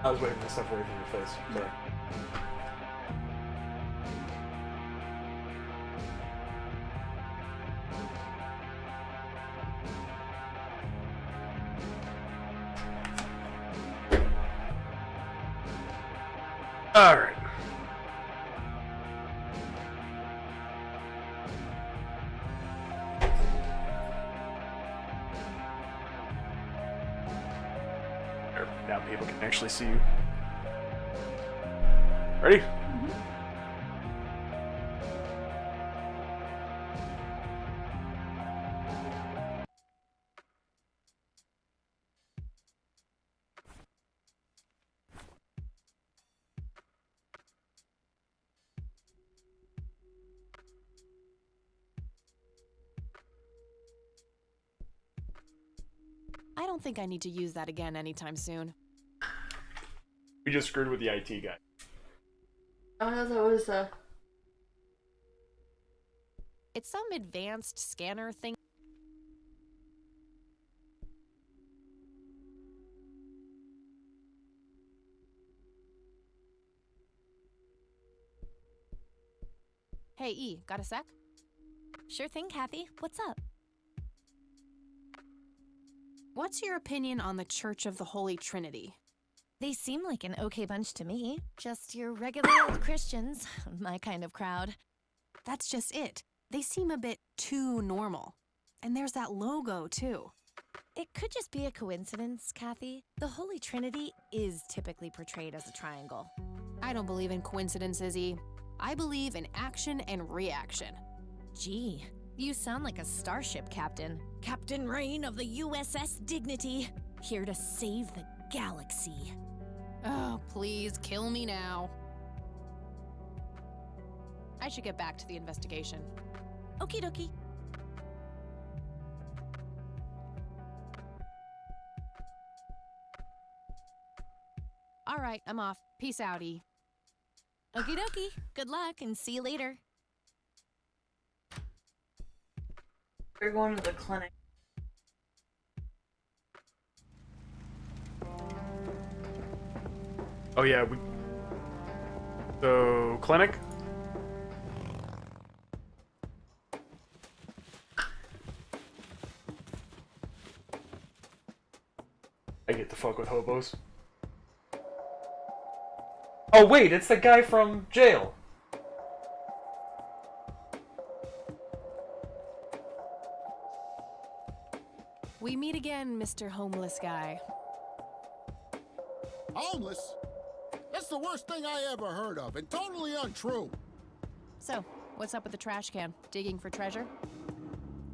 I was waving the stuff away from your face. Sorry. All right. Now people can actually see you. Ready? I don't think I need to use that again anytime soon. We just screwed with the IT guy. Oh, that was It's some advanced scanner thing. Hey, E, got a sec? Sure thing, Kathy. What's up? What's your opinion on the Church of the Holy Trinity? They seem like an okay bunch to me. Just your regular old Christians, my kind of crowd. That's just it. They seem a bit too normal. And there's that logo, too. It could just be a coincidence, Kathy. The Holy Trinity is typically portrayed as a triangle. I don't believe in coincidences, E. I believe in action and reaction. Gee, you sound like a starship captain. Captain Rain of the USS Dignity, here to save the galaxy. Oh, please, kill me now. I should get back to the investigation. Okie dokie. All right, I'm off. Peace out, E. Okie dokie. Good luck and see you later. we're going to the clinic. Oh yeah, we. So clinic. I get to fuck with hobos. Oh wait, it's the guy from jail. We meet again, Mr. Homeless Guy. Homeless? That's the worst thing I ever heard of, and totally untrue. So, what's up with the trash can? Digging for treasure?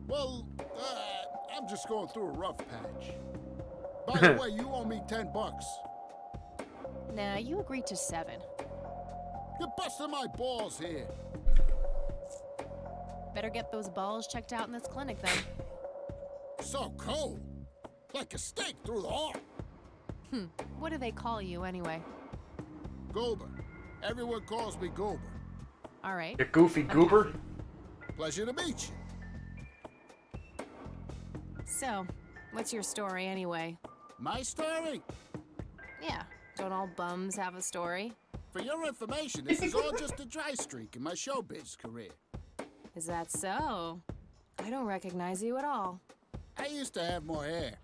Well, I'm just going through a rough patch. By the way, you owe me $10. Nah, you agreed to 7. You're busting my balls here. Better get those balls checked out in this clinic, then. So cold. Like a steak through the heart. What do they call you, anyway? Goober. Everyone calls me Goober. All right. You goofy goober. Pleasure to meet you. So, what's your story, anyway? My story? Yeah, don't all bums have a story? For your information, this is all just a dry streak in my showbiz career. Is that so? I don't recognize you at all. I used to have more hair.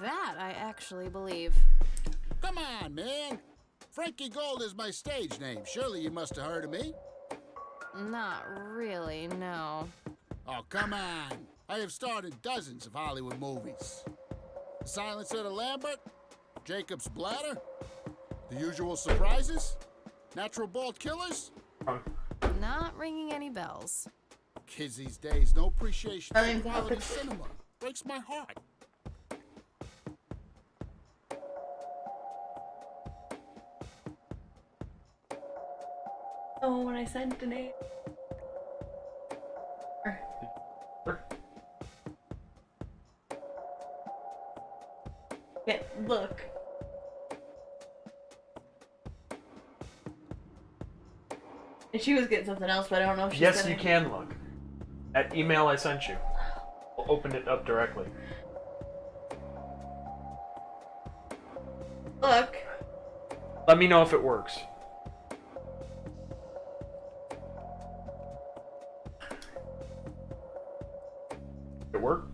That I actually believe. Come on, man. Frankie Gold is my stage name. Surely you must have heard of me. Not really, no. Oh, come on. I have starred in dozens of Hollywood movies. Silence of the Lambert, Jacob's Bladder, The Usual Surprises, Natural Bald Killers. Not ringing any bells. Kids these days, no appreciation I mean, for quality puppets. cinema. Breaks my heart. Oh, when I sent an A. Yeah, look. And she was getting something else, but I don't know if she's Yes, gonna... you can look. That email I sent you. I'll open it up directly. Look. Let me know if it works. It work?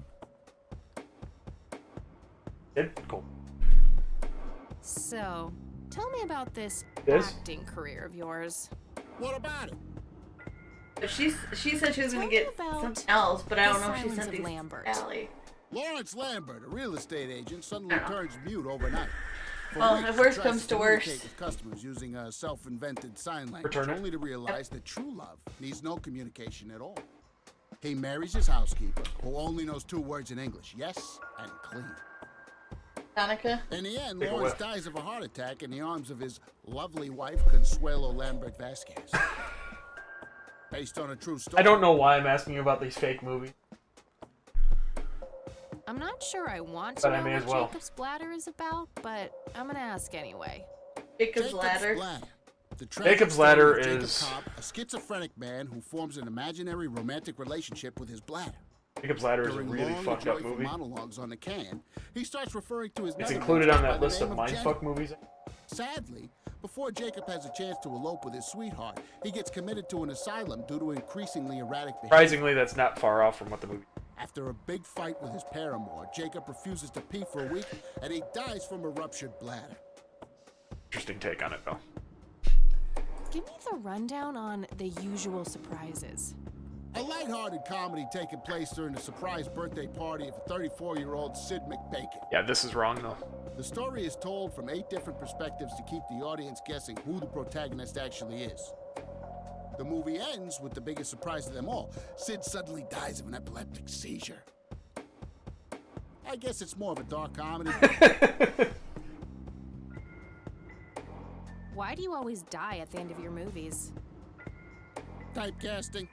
Did? Cool. So, tell me about this This? acting career of yours. What about it? She said she was Tell gonna me get about something else, but I the don't know if she Silence sent of these Lambert. to Allie. Lawrence Lambert, a real estate agent, suddenly turns mute overnight. For Well, weeks, if he worse tries comes to communicate worse. with customers using a self-invented sign language, Return it. only to realize that true love needs no communication at all. He marries his housekeeper, who only knows 2 words in English: yes and clean. Donica? In the end, Take a Lawrence whiff. dies of a heart attack in the arms of his lovely wife, Consuelo Lambert Vasquez. Based on a true story. I don't know why I'm asking you about these fake movies. I'm not sure I want to But I know may what as well. Jacob's Bladder is about, but I'm gonna ask anyway. Jacob's Ladder. The tragic Jacob's story Ladder of Jacob is- Cobb, a schizophrenic man who forms an imaginary romantic relationship with his bladder. Jacob's Ladder is a During really long, fucked up joyful movie. monologues on the can, he starts referring to his It's nether included on regions by that the list name of Jenny. mindfuck movies. Sadly, before Jacob has a chance to elope with his sweetheart, he gets committed to an asylum due to increasingly erratic behavior. Surprisingly, that's not far off from what the movie. After a big fight with his paramour, Jacob refuses to pee for a week, and he dies from a ruptured bladder. Interesting take on it, though. Give me the rundown on The Usual Surprises. A lighthearted comedy taking place during the surprise birthday party of 34-year-old Sid McBacon. Yeah, this is wrong though. The story is told from 8 different perspectives to keep the audience guessing who the protagonist actually is. The movie ends with the biggest surprise of them all. Sid suddenly dies of an epileptic seizure. I guess it's more of a dark comedy. Why do you always die at the end of your movies? Typecasting.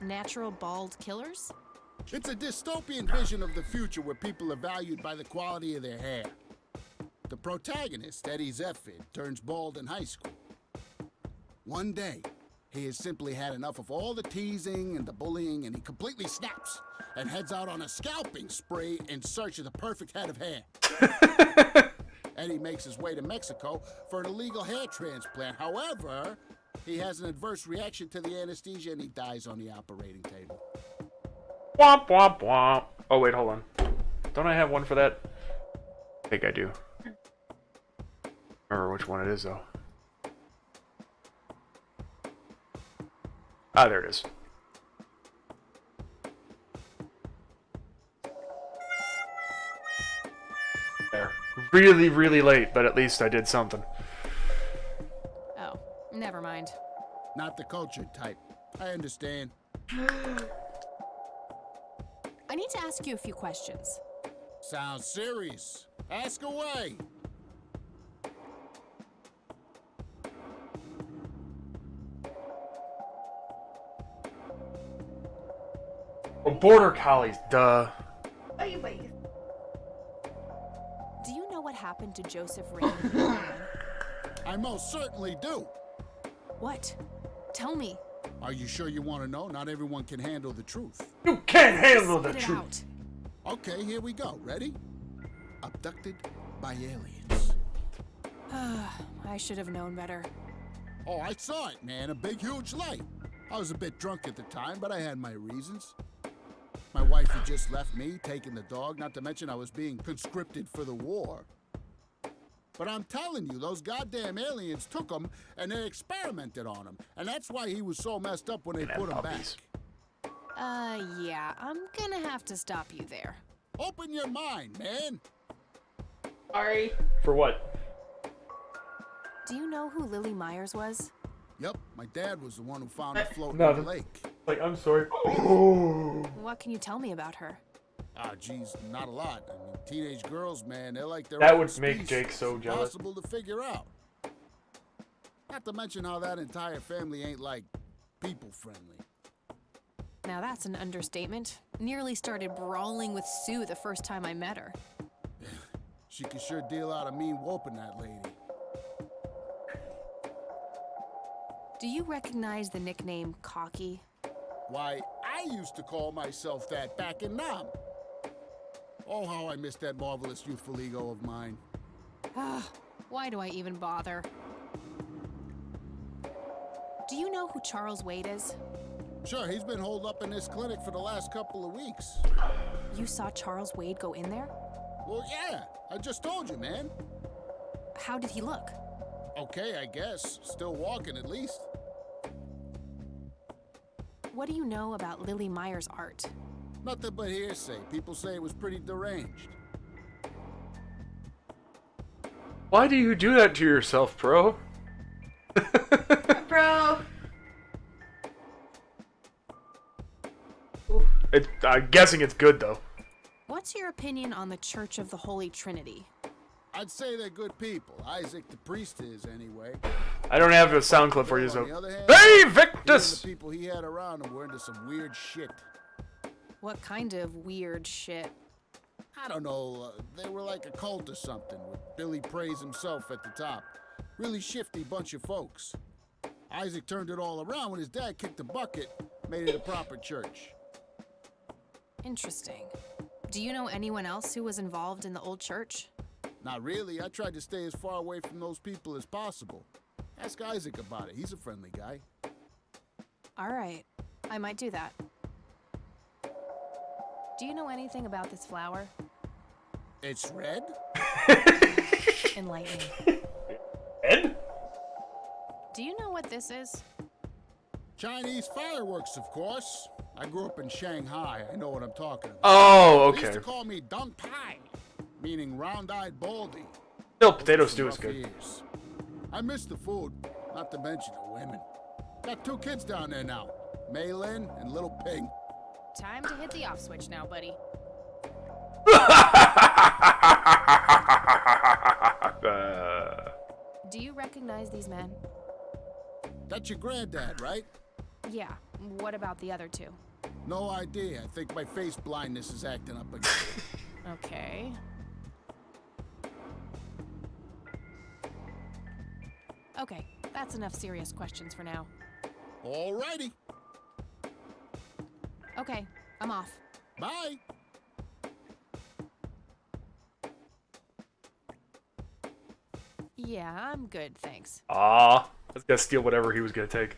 Natural bald killers? It's a dystopian vision of the future where people are valued by the quality of their hair. The protagonist, Eddie Zephyr, turns bald in high school. One day, he has simply had enough of all the teasing and the bullying, and he completely snaps and heads out on a scalping spree in search of the perfect head of hair. Eddie makes his way to Mexico for an illegal hair transplant. However, he has an adverse reaction to the anesthesia and he dies on the operating table. Womp womp womp. Oh wait, hold on. Don't I have one for that? I think I do. Remember which one it is though. Ah, there it is. There. Really, really late, but at least I did something. Oh, never mind. Not the cultured type. I understand. I need to ask you a few questions. Sounds serious. Ask away. Oh, border collies, duh. Wait, wait. Do you know what happened to Joseph Rain? I most certainly do. What? Tell me. Are you sure you want to know? Not everyone can handle the truth. You can't handle the Spit it truth. out. Okay, here we go. Ready? Abducted by aliens. I should have known better. Oh, I saw it, man. A big, huge light. I was a bit drunk at the time, but I had my reasons. My wife had just left me, taking the dog, not to mention I was being conscripted for the war. But I'm telling you, those goddamn aliens took him and they experimented on him. And that's why he was so messed up when they And put him puppies. back. Yeah, I'm gonna have to stop you there. Open your mind, man. Sorry. For what? Do you know who Lily Myers was? Yep, my dad was the one who found it floating No, in the the- lake. Like, I'm sorry. What can you tell me about her? Ah, geez, not a lot. I mean, teenage girls, man, they're like their That own would make species. Jake so It's jealous. Impossible to figure out. Not to mention how that entire family ain't like people friendly. Now that's an understatement. Nearly started brawling with Sue the first time I met her. She could sure deal out a mean whooping, that lady. Do you recognize the nickname Cocky? Why, I used to call myself that back in Nam. Oh, how I miss that marvelous youthful ego of mine. Why do I even bother? Do you know who Charles Wade is? Sure, he's been holed up in this clinic for the last couple of weeks. You saw Charles Wade go in there? Well, yeah, I just told you, man. How did he look? Okay, I guess. Still walking, at least. What do you know about Lily Meyer's art? Nothing but hearsay. People say it was pretty deranged. Why do you do that to yourself, bro? Bro. I'm guessing it's good, though. What's your opinion on the Church of the Holy Trinity? I'd say they're good people. Isaac the priest is, anyway. I don't have a sound clip for you, On so... the other hand, Hey, he and Victus! the people he had around him were into some weird shit. What kind of weird shit? I don't know, they were like a cult or something, with Billy Praise himself at the top. Really shifty bunch of folks. Isaac turned it all around when his dad kicked the bucket, made it a proper church. Interesting. Do you know anyone else who was involved in the old church? Not really, I tried to stay as far away from those people as possible. Ask Isaac about it, he's a friendly guy. All right, I might do that. Do you know anything about this flower? It's red? Enlighten me. Ed? Do you know what this is? Chinese fireworks, of course. I grew up in Shanghai, I know what I'm talking about. Oh, They used okay. to call me Dong Pai, meaning round-eyed baldy. Still, potato stew is Rough good. years. I miss the food, not to mention the women. Got 2 kids down there now, Maylin and Little Ping. Time to hit the off switch now, buddy. Do you recognize these men? That's your granddad, right? Yeah. What about the other two? No idea. I think my face blindness is acting up again. Okay. Okay, that's enough serious questions for now. Alrighty. Okay, I'm off. Bye. Yeah, I'm good, thanks. Ah, let's go steal whatever he was gonna take.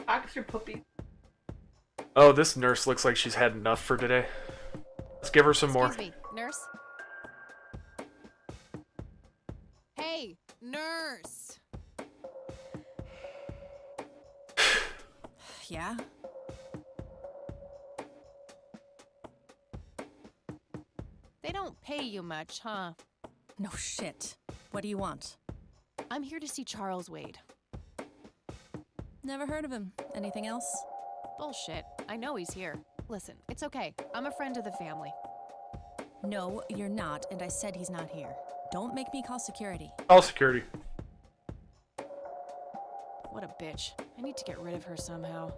Oxford puppy. Oh, this nurse looks like she's had enough for today. Let's give her some more. Excuse me, nurse? Hey, nurse! Yeah? They don't pay you much, huh? No shit. What do you want? I'm here to see Charles Wade. Never heard of him. Anything else? Bullshit. I know he's here. Listen, it's okay. I'm a friend of the family. No, you're not, and I said he's not here. Don't make me call security. All security. What a bitch. I need to get rid of her somehow.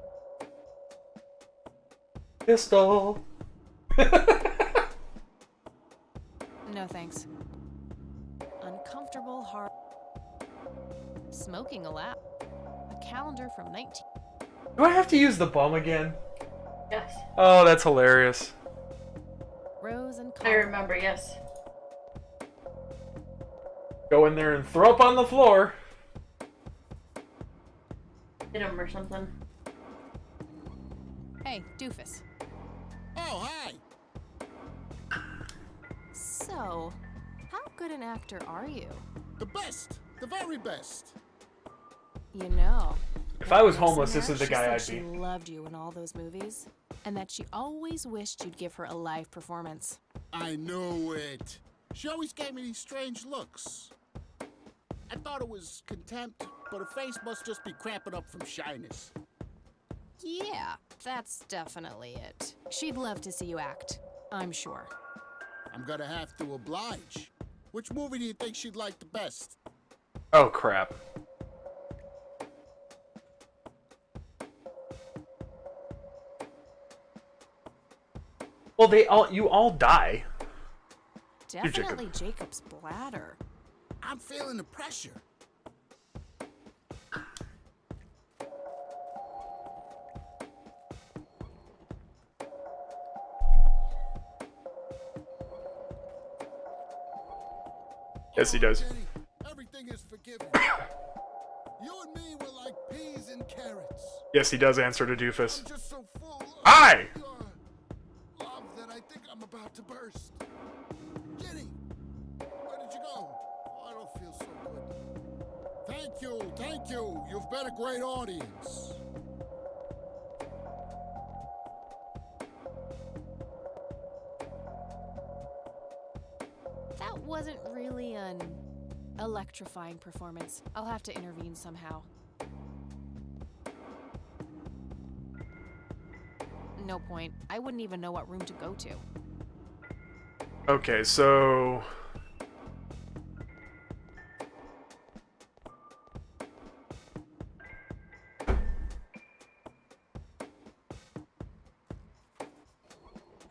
Pistol. No thanks. Uncomfortable heart. Smoking a lap. A calendar from 19... Do I have to use the bum again? Yes. Oh, that's hilarious. Rose and I remember, yes. Go in there and throw up on the floor. Hit him or something. Hey, doofus. Oh, hi. So, how good an actor are you? The best. The very best. You know. If I was Listen, homeless, this is the she guy said I'd she be. loved you in all those movies, and that she always wished you'd give her a live performance. I knew it. She always gave me these strange looks. I thought it was contempt, but her face must just be cramping up from shyness. Yeah, that's definitely it. She'd love to see you act, I'm sure. I'm gonna have to oblige. Which movie do you think she'd like the best? Oh, crap. Well, you all die. Jacob. Definitely Jacob's bladder. I'm feeling the pressure. Yes, he does. Jenny, everything is forgiven. You and me were like peas and carrots. Yes, he does answer to Doofus. I'm just so full of Hi! your love that I think I'm about to burst. Jenny, where did you go? Oh, I don't feel so good. Thank you. You've been a great audience. That wasn't really an electrifying performance. I'll have to intervene somehow. No point. I wouldn't even know what room to go to. Okay, so...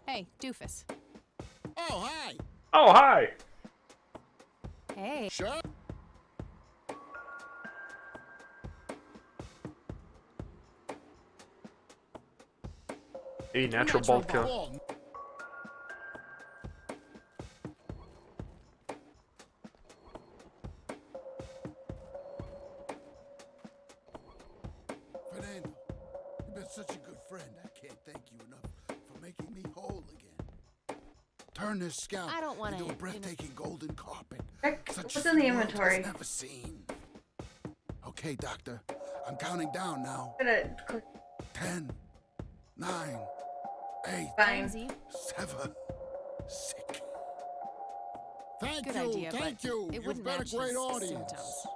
Hey, Doofus. Oh, hi. Oh, hi! Hey. Sure. Hey, natural bald kill. Ball. Fernando, you've been such a good friend. I can't thank you enough for making me whole again. Turn this scalp I don't wanna, into a you know- breathtaking golden carpet. Check Such what's as in the world has inventory. never seen. Okay, doctor. I'm counting down now. I'm gonna click 10, 9, 8, fine. Easy. 7, 6. Thank Good you, idea, thank but you. it You've wouldn't been a match great his audience. symptoms.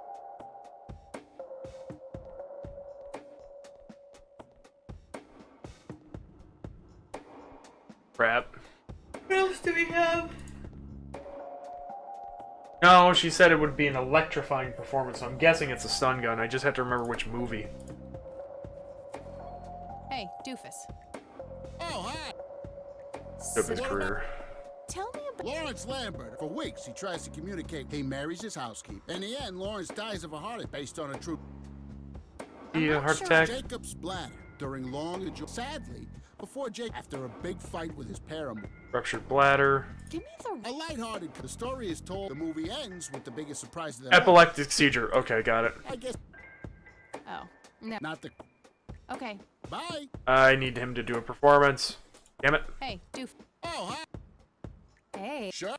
Crap. What else do we have? No, she said it would be an electrifying performance, so I'm guessing it's a stun gun. I just have to remember which movie. Hey, Doofus. Oh, hi. Of his career. Tell me about. Lawrence Lambert. For weeks, he tries to communicate. He marries his housekeeper. In the end, Lawrence dies of a heart attack based on a true Yeah, heart attack. Jacob's bladder during long and sadly, before Jake, after a big fight with his paramour. Ruptured bladder. Give me the. A lighthearted. The story is told. The movie ends with the biggest surprise of them. Epileptic seizure. Okay, got it. I guess Oh. No. not the. Okay. Bye. I need him to do a performance. Damn it. Hey, Doof. Oh, hi. Hey. Sure.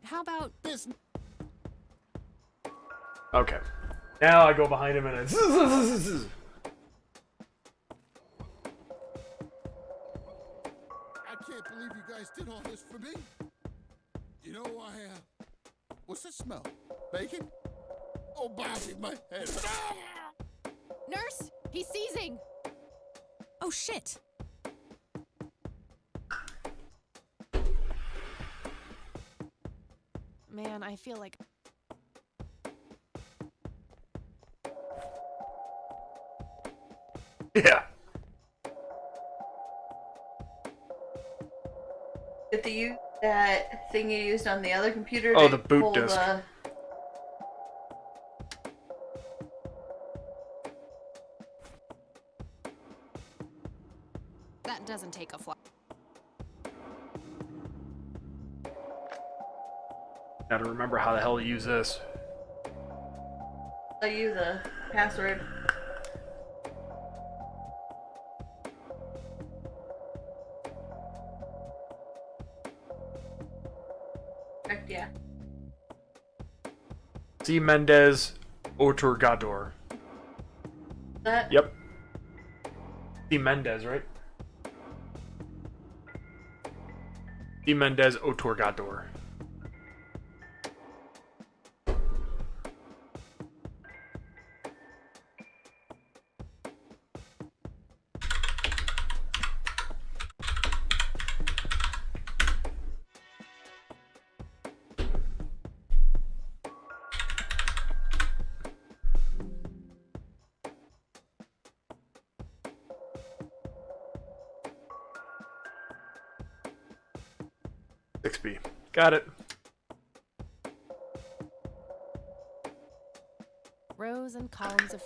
How about. This. Okay. Now I go behind him and it's... I can't believe you guys did all this for me. You know, what's the smell? Bacon? Oh, Bobby, my head. Nurse! He's seizing! Oh, shit! Man, I feel like. Yeah. You have to use that thing you used on the other computer. Oh, to the boot pull disk. That doesn't take a fly. Gotta remember how the hell to use this. I'll use a password. Correct, yeah. C. Mendez Otorgador. That? Yep. C. Mendez, right? C. Mendez Otorgador. B. Got it. Rows and columns of.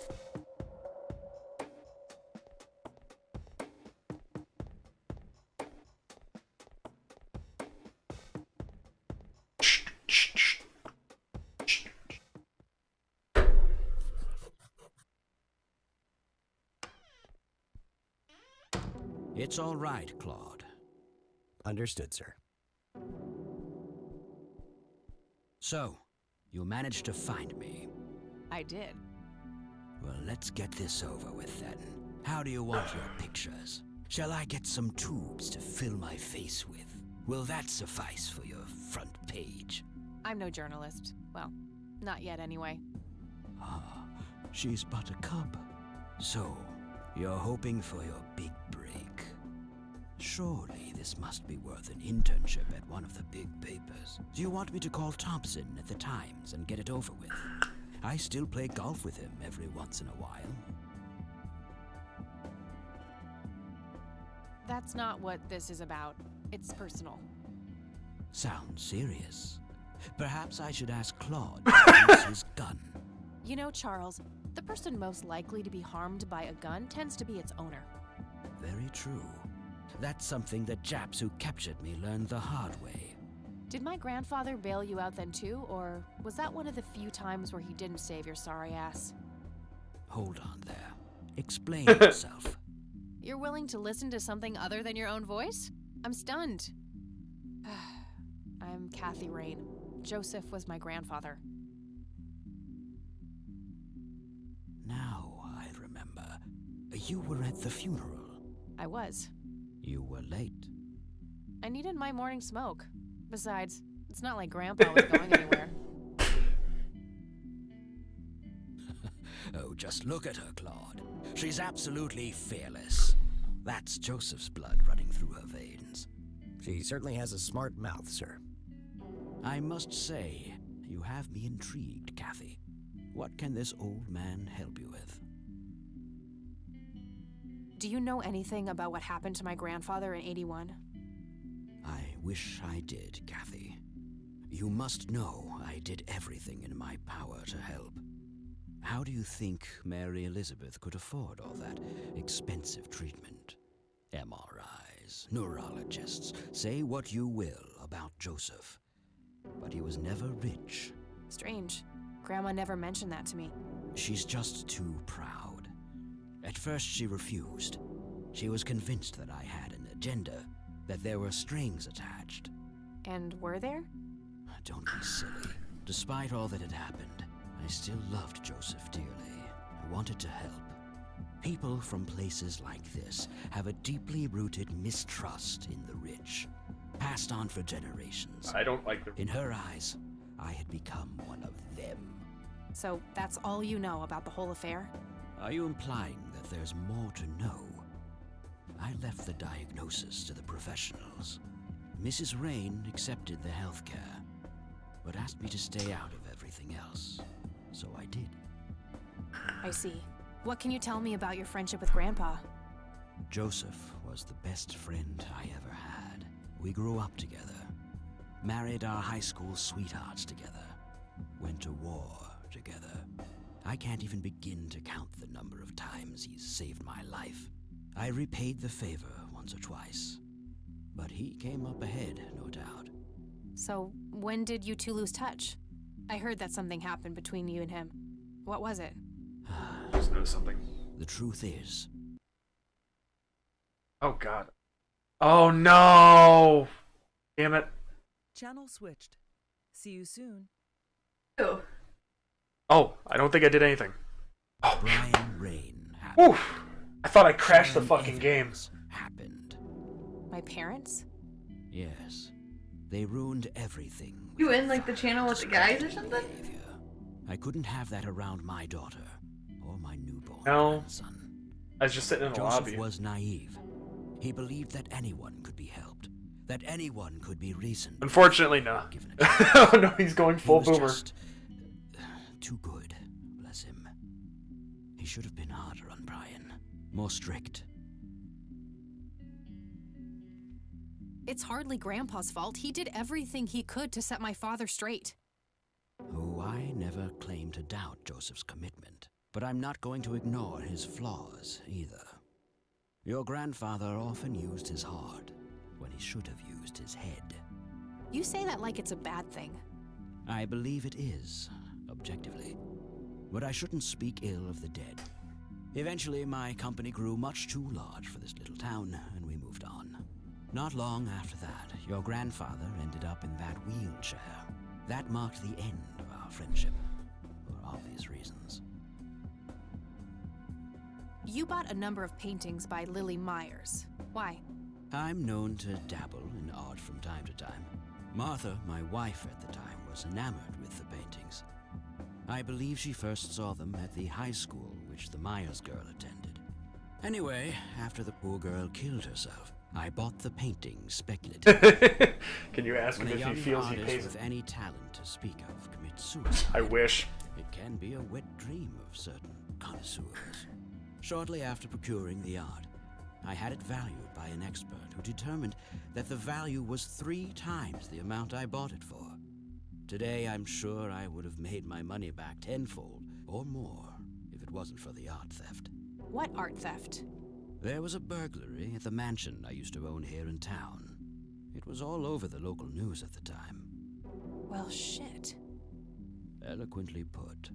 It's all right, Claude. Understood, sir. So, you managed to find me. I did. Well, let's get this over with then. How do you want your pictures? Shall I get some tubes to fill my face with? Will that suffice for your front page? I'm no journalist. Well, not yet anyway. Ah, she's but a cub. So, you're hoping for your big break. Surely this must be worth an internship at one of the big papers. Do you want me to call Thompson at the Times and get it over with? I still play golf with him every once in a while. That's not what this is about. It's personal. Sounds serious. Perhaps I should ask Claude to use his gun. You know, Charles, the person most likely to be harmed by a gun tends to be its owner. Very true. That's something that Japs who captured me learned the hard way. Did my grandfather bail you out then too, or was that one of the few times where he didn't save your sorry ass? Hold on there. Explain yourself. You're willing to listen to something other than your own voice? I'm stunned. I'm Kathy Rain. Joseph was my grandfather. Now I remember. You were at the funeral. I was. You were late. I needed my morning smoke. Besides, it's not like Grandpa was going anywhere. Oh, just look at her, Claude. She's absolutely fearless. That's Joseph's blood running through her veins. She certainly has a smart mouth, sir. I must say, you have me intrigued, Kathy. What can this old man help you with? Do you know anything about what happened to my grandfather in '81? I wish I did, Kathy. You must know I did everything in my power to help. How do you think Mary Elizabeth could afford all that expensive treatment? MRIs, neurologists, say what you will about Joseph. But he was never rich. Strange. Grandma never mentioned that to me. She's just too proud. At first she refused. She was convinced that I had an agenda, that there were strings attached. And were there? Don't be silly. Despite all that had happened, I still loved Joseph dearly. I wanted to help. People from places like this have a deeply rooted mistrust in the rich, passed on for generations. I don't like the... In her eyes, I had become one of them. So that's all you know about the whole affair? Are you implying that there's more to know? I left the diagnosis to the professionals. Mrs. Rain accepted the health care, but asked me to stay out of everything else. So I did. I see. What can you tell me about your friendship with Grandpa? Joseph was the best friend I ever had. We grew up together, married our high school sweethearts together, went to war together. I can't even begin to count the number of times he's saved my life. I repaid the favor once or twice, but he came up ahead, no doubt. So, when did you two lose touch? I heard that something happened between you and him. What was it? Just noticed something. The truth is, Oh, God. Oh, no! Damn it. Channel switched. See you soon. Ew. Oh, I don't think I did anything. Oh, Brian Rain happened. oof! I thought I crashed the Sharon fucking game. Evans happened. My parents? Yes. They ruined everything. with You their in, like, the channel with the guys or something? behavior. I couldn't have that around my daughter or my newborn No. grandson. I was just sitting in the Joseph lobby. was naive. He believed that anyone could be helped, that anyone could be reasoned. Unfortunately, no. Given a chance. Oh, no, he's going He full was boomer. just too good, bless him. He should have been harder on Brian, more strict. It's hardly Grandpa's fault. He did everything he could to set my father straight. Oh, I never claimed to doubt Joseph's commitment, but I'm not going to ignore his flaws either. Your grandfather often used his heart when he should have used his head. You say that like it's a bad thing. I believe it is, objectively. But I shouldn't speak ill of the dead. Eventually, my company grew much too large for this little town, and we Not long after that, your grandfather ended up in that wheelchair. That marked the end of our friendship, for obvious reasons. You bought a number of paintings by Lily Myers. Why? I'm known to dabble in art from time to time. Martha, my wife at the time, was enamored with the paintings. I believe she first saw them at the high school which the Myers girl attended. Anyway, after the poor girl killed herself, I bought the paintings speculatively. Can you ask him When a if he young feels he artist pays with it? any talent to speak of commits suicide, I wish. it can be a wet dream of certain connoisseurs. Shortly after procuring the art, I had it valued by an expert who determined that the value was 3 times the amount I bought it for. Today, I'm sure I would have made my money back tenfold or more if it wasn't for the art theft. What art theft? There was a burglary at the mansion I used to own here in town. It was all over the local news at the time. Well, shit. Eloquently put.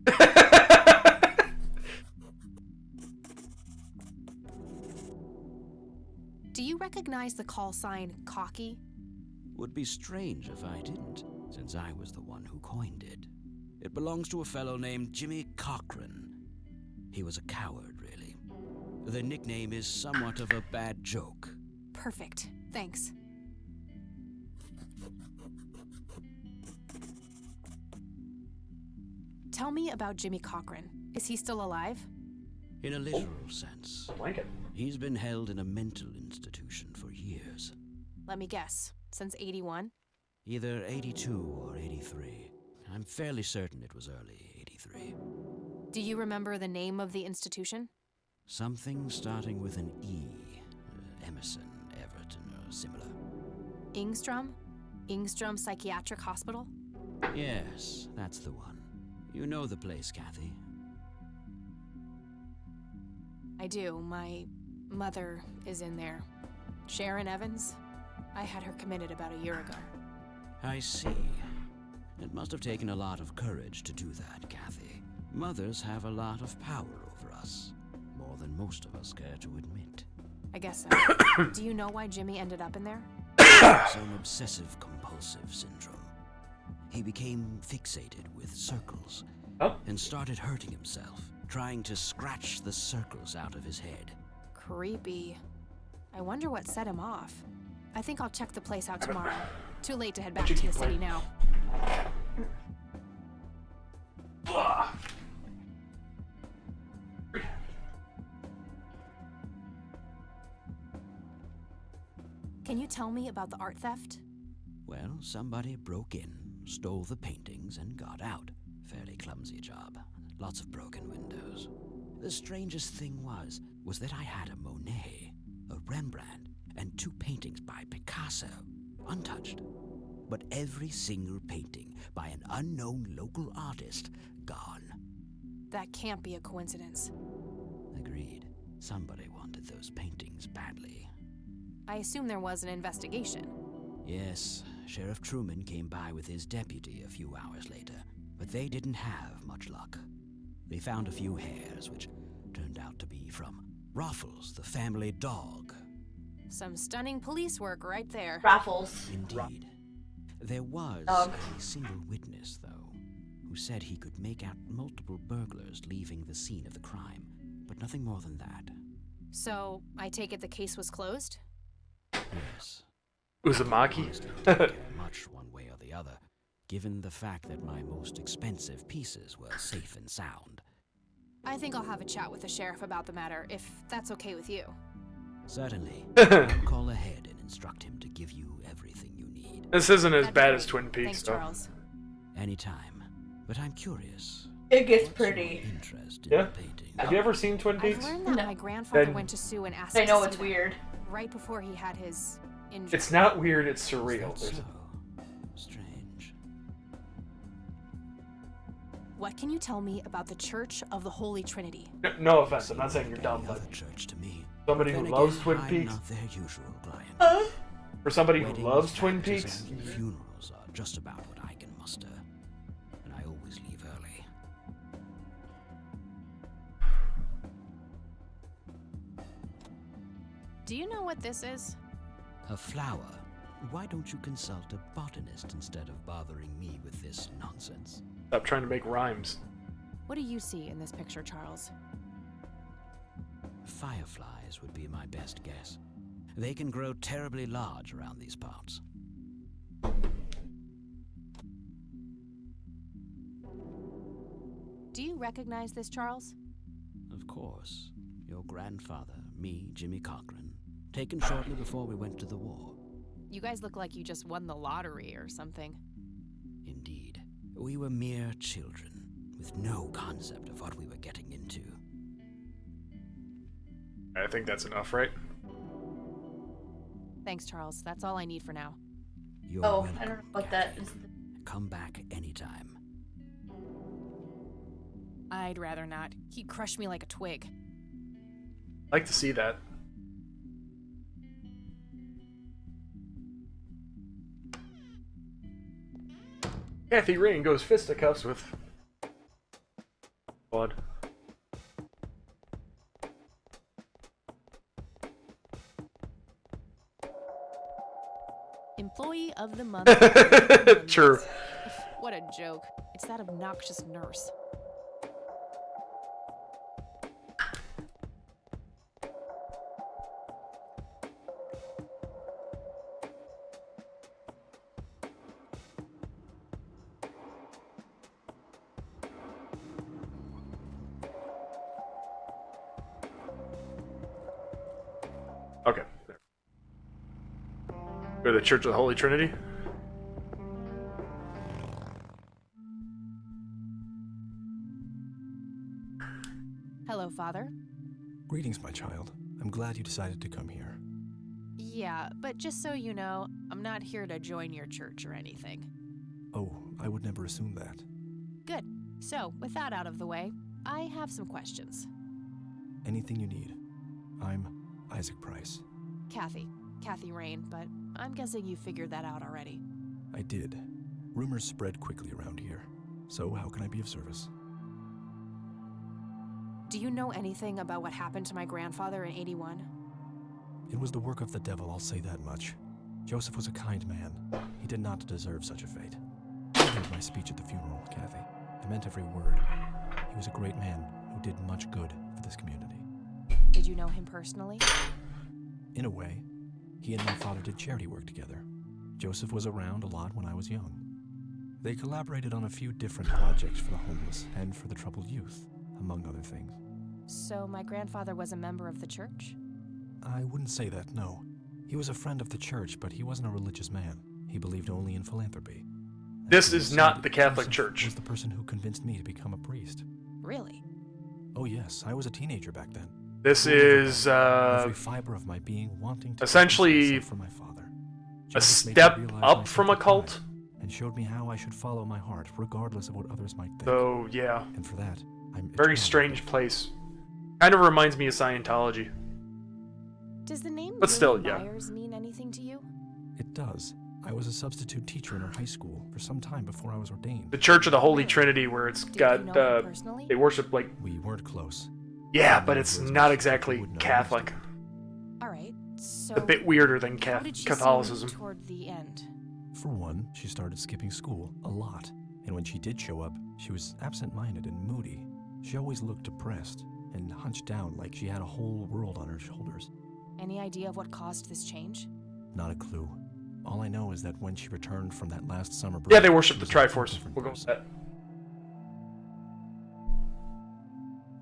Do you recognize the call sign Cocky? Would be strange if I didn't, since I was the one who coined it. It belongs to a fellow named Jimmy Cochran. He was a coward, really. The nickname is somewhat of a bad joke. Perfect. Thanks. Tell me about Jimmy Cochran. Is he still alive? In a literal sense, Blanket. he's been held in a mental institution for years. Let me guess. Since 81? Either 82 or 83. I'm fairly certain it was early 83. Do you remember the name of the institution? Something starting with an E. Emerson, Everton, or similar. Ingstrom? Ingstrom Psychiatric Hospital? Yes, that's the one. You know the place, Kathy. I do. My mother is in there. Sharon Evans? I had her committed about a year ago. I see. It must have taken a lot of courage to do that, Kathy. Mothers have a lot of power over us. More than most of us care to admit. I guess so. Do you know why Jimmy ended up in there? Some obsessive-compulsive syndrome. He became fixated with circles and started hurting himself, trying to scratch the circles out of his head. Creepy. I wonder what set him off. I think I'll check the place out tomorrow. Too late to head back to the city now. Can you tell me about the art theft? Well, somebody broke in, stole the paintings, and got out. Fairly clumsy job. Lots of broken windows. The strangest thing was that I had a Monet, a Rembrandt, and 2 paintings by Picasso, untouched. But every single painting by an unknown local artist, gone. That can't be a coincidence. Agreed. Somebody wanted those paintings badly. I assume there was an investigation. Yes, Sheriff Truman came by with his deputy a few hours later, but they didn't have much luck. They found a few hairs, which turned out to be from Ruffles, the family dog. Some stunning police work right there. Raffles. Indeed. There was Dog. a single witness, though, who said he could make out multiple burglars leaving the scene of the crime, but nothing more than that. So, I take it the case was closed? Yes. Uzumaki? Honestly, I don't care much one way or the other, given the fact that my most expensive pieces were safe and sound. I think I'll have a chat with the sheriff about the matter, if that's okay with you. Certainly. I'll call ahead and instruct him to give you everything you need. This isn't as That'd be bad great. as Twin Peaks, Thanks, though. Charles. Anytime. But I'm curious. It gets What's your pretty. interest in Yeah? the painting? Have you ever seen Twin I've Peaks? learned that No. my grandfather Then- went to Sue and asked I know to it's see weird. them right before he had his injury. It's not weird, it's Is surreal. that There's so? Strange. What can you tell me about the Church of the Holy Trinity? no offense, I'm not saying you're Like dumb, any but other church to me. somebody Then who again, loves Twin I'm Peaks, not their usual client. for somebody who Weddings, loves Twin baptisms, Peaks, and funerals are just about what I can muster, and I always leave early. Do you know what this is? A flower? Why don't you consult a botanist instead of bothering me with this nonsense? Stop trying to make rhymes. What do you see in this picture, Charles? Fireflies would be my best guess. They can grow terribly large around these parts. Do you recognize this, Charles? Of course. Your grandfather, me, Jimmy Cochran, taken shortly before we went to the war. You guys look like you just won the lottery or something. Indeed. We were mere children, with no concept of what we were getting into. I think that's enough, right? Thanks, Charles. That's all I need for now. You're Oh, welcome, I don't know what that Kathy. is. Come back anytime. I'd rather not. He'd crush me like a twig. I'd like to see that. Kathy Rain goes fisticuffs with Bud. Employee of the month. True. What a joke. It's that obnoxious nurse. Okay. There. Go to the Church of the Holy Trinity. Hello, Father. Greetings, my child. I'm glad you decided to come here. Yeah, but just so you know, I'm not here to join your church or anything. Oh, I would never assume that. Good. So, with that out of the way, I have some questions. Anything you need. I'm Isaac Price. Kathy Rain, but I'm guessing you figured that out already. I did. Rumors spread quickly around here. So how can I be of service? Do you know anything about what happened to my grandfather in '81? It was the work of the devil, I'll say that much. Joseph was a kind man. He did not deserve such a fate. You heard my speech at the funeral, Kathy. I meant every word. He was a great man who did much good for this community. Did you know him personally? In a way, he and my father did charity work together. Joseph was around a lot when I was young. They collaborated on a few different projects for the homeless and for the troubled youth, among other things. So my grandfather was a member of the church? I wouldn't say that, no. He was a friend of the church, but he wasn't a religious man. He believed only in philanthropy. And This so is it not seemed the Catholic Joseph Church. was the person who convinced me to become a priest. Really? Oh yes, I was a teenager back then. This is Every fiber of my being wanting to essentially myself for my father. a Joseph made me step realize up my from a perfect cult. time and showed me how I should follow my heart, regardless of what others might think. So yeah, And for that, I'm very eternally strange grateful. place. Kind of reminds me of Scientology. Does the name But still, Lily yeah. Myers mean anything to you? It does. I was a substitute teacher in our high school for some time before I was ordained. The Church of the Holy Trinity, where it's Did got you know him personally? they worship like We weren't close. yeah, but it's not exactly Would know Catholic. All right. So A bit weirder than how did she Catholicism. seem toward the end? For one, she started skipping school a lot. And when she did show up, she was absent-minded and moody. She always looked depressed and hunched down like she had a whole world on her shoulders. Any idea of what caused this change? Not a clue. All I know is that when she returned from that last summer break, Yeah, they worship she the was a Triforce. different We'll go with person. that.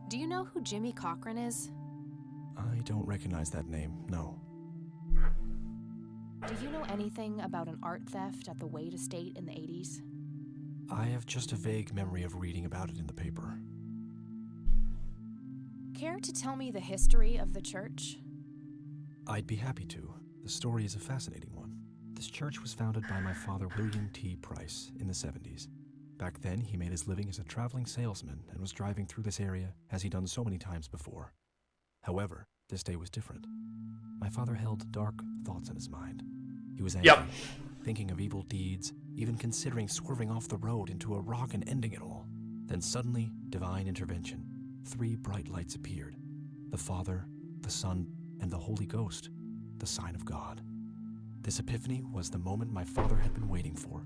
Do you know who Jimmy Cochran is? I don't recognize that name, no. Do you know anything about an art theft at the Wade Estate in the '80s? I have just a vague memory of reading about it in the paper. Care to tell me the history of the church? I'd be happy to. The story is a fascinating one. This church was founded by my father, William T. Price, in the 70s. Back then, he made his living as a traveling salesman and was driving through this area as he'd done so many times before. However, this day was different. My father held dark thoughts in his mind. He was angry, Yep. thinking of evil deeds, even considering swerving off the road into a rock and ending it all. Then suddenly, divine intervention. 3 bright lights appeared. The Father, the Son, and the Holy Ghost, the sign of God. This epiphany was the moment my father had been waiting for.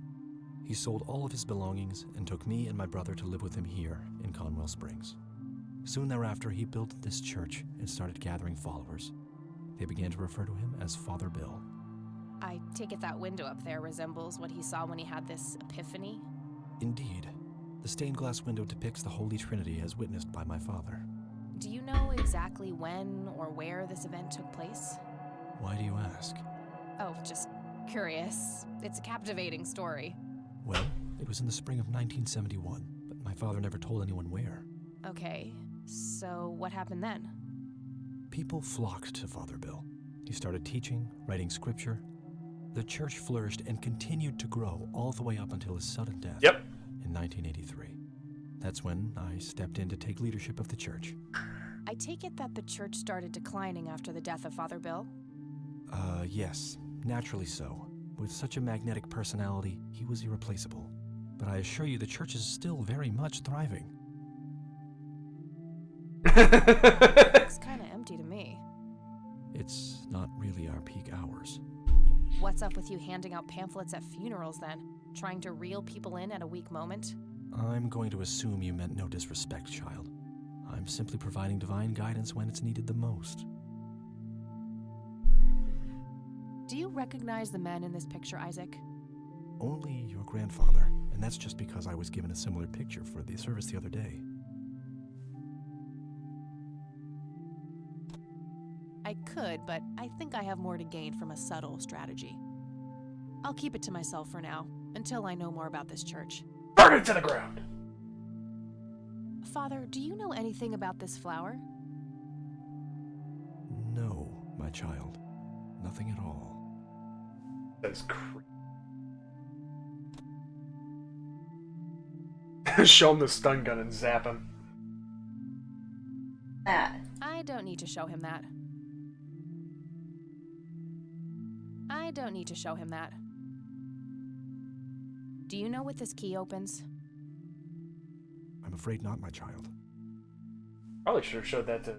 He sold all of his belongings and took me and my brother to live with him here in Conwell Springs. Soon thereafter, he built this church and started gathering followers. They began to refer to him as Father Bill. I take it that window up there resembles what he saw when he had this epiphany? Indeed. The stained glass window depicts the Holy Trinity as witnessed by my father. Do you know exactly when or where this event took place? Why do you ask? Oh, just curious. It's a captivating story. Well, it was in the spring of 1971, but my father never told anyone where. Okay, so what happened then? People flocked to Father Bill. He started teaching, writing scripture. The church flourished and continued to grow all the way up until his sudden death. Yep. In 1983. That's when I stepped in to take leadership of the church. I take it that the church started declining after the death of Father Bill? Yes, naturally so. With such a magnetic personality, he was irreplaceable. But I assure you the church is still very much thriving. It's kinda empty to me. It's not really our peak hours. What's up with you handing out pamphlets at funerals then? Trying to reel people in at a weak moment? I'm going to assume you meant no disrespect, child. I'm simply providing divine guidance when it's needed the most. Do you recognize the men in this picture, Isaac? Only your grandfather, and that's just because I was given a similar picture for the service the other day. I could, but I think I have more to gain from a subtle strategy. I'll keep it to myself for now, until I know more about this church. Burn it to the ground! Father, do you know anything about this flower? No, my child. Nothing at all. That's creepy. Show him the stun gun and zap him. That. I don't need to show him that. I don't need to show him that. Do you know what this key opens? I'm afraid not, my child. Probably should have showed that to...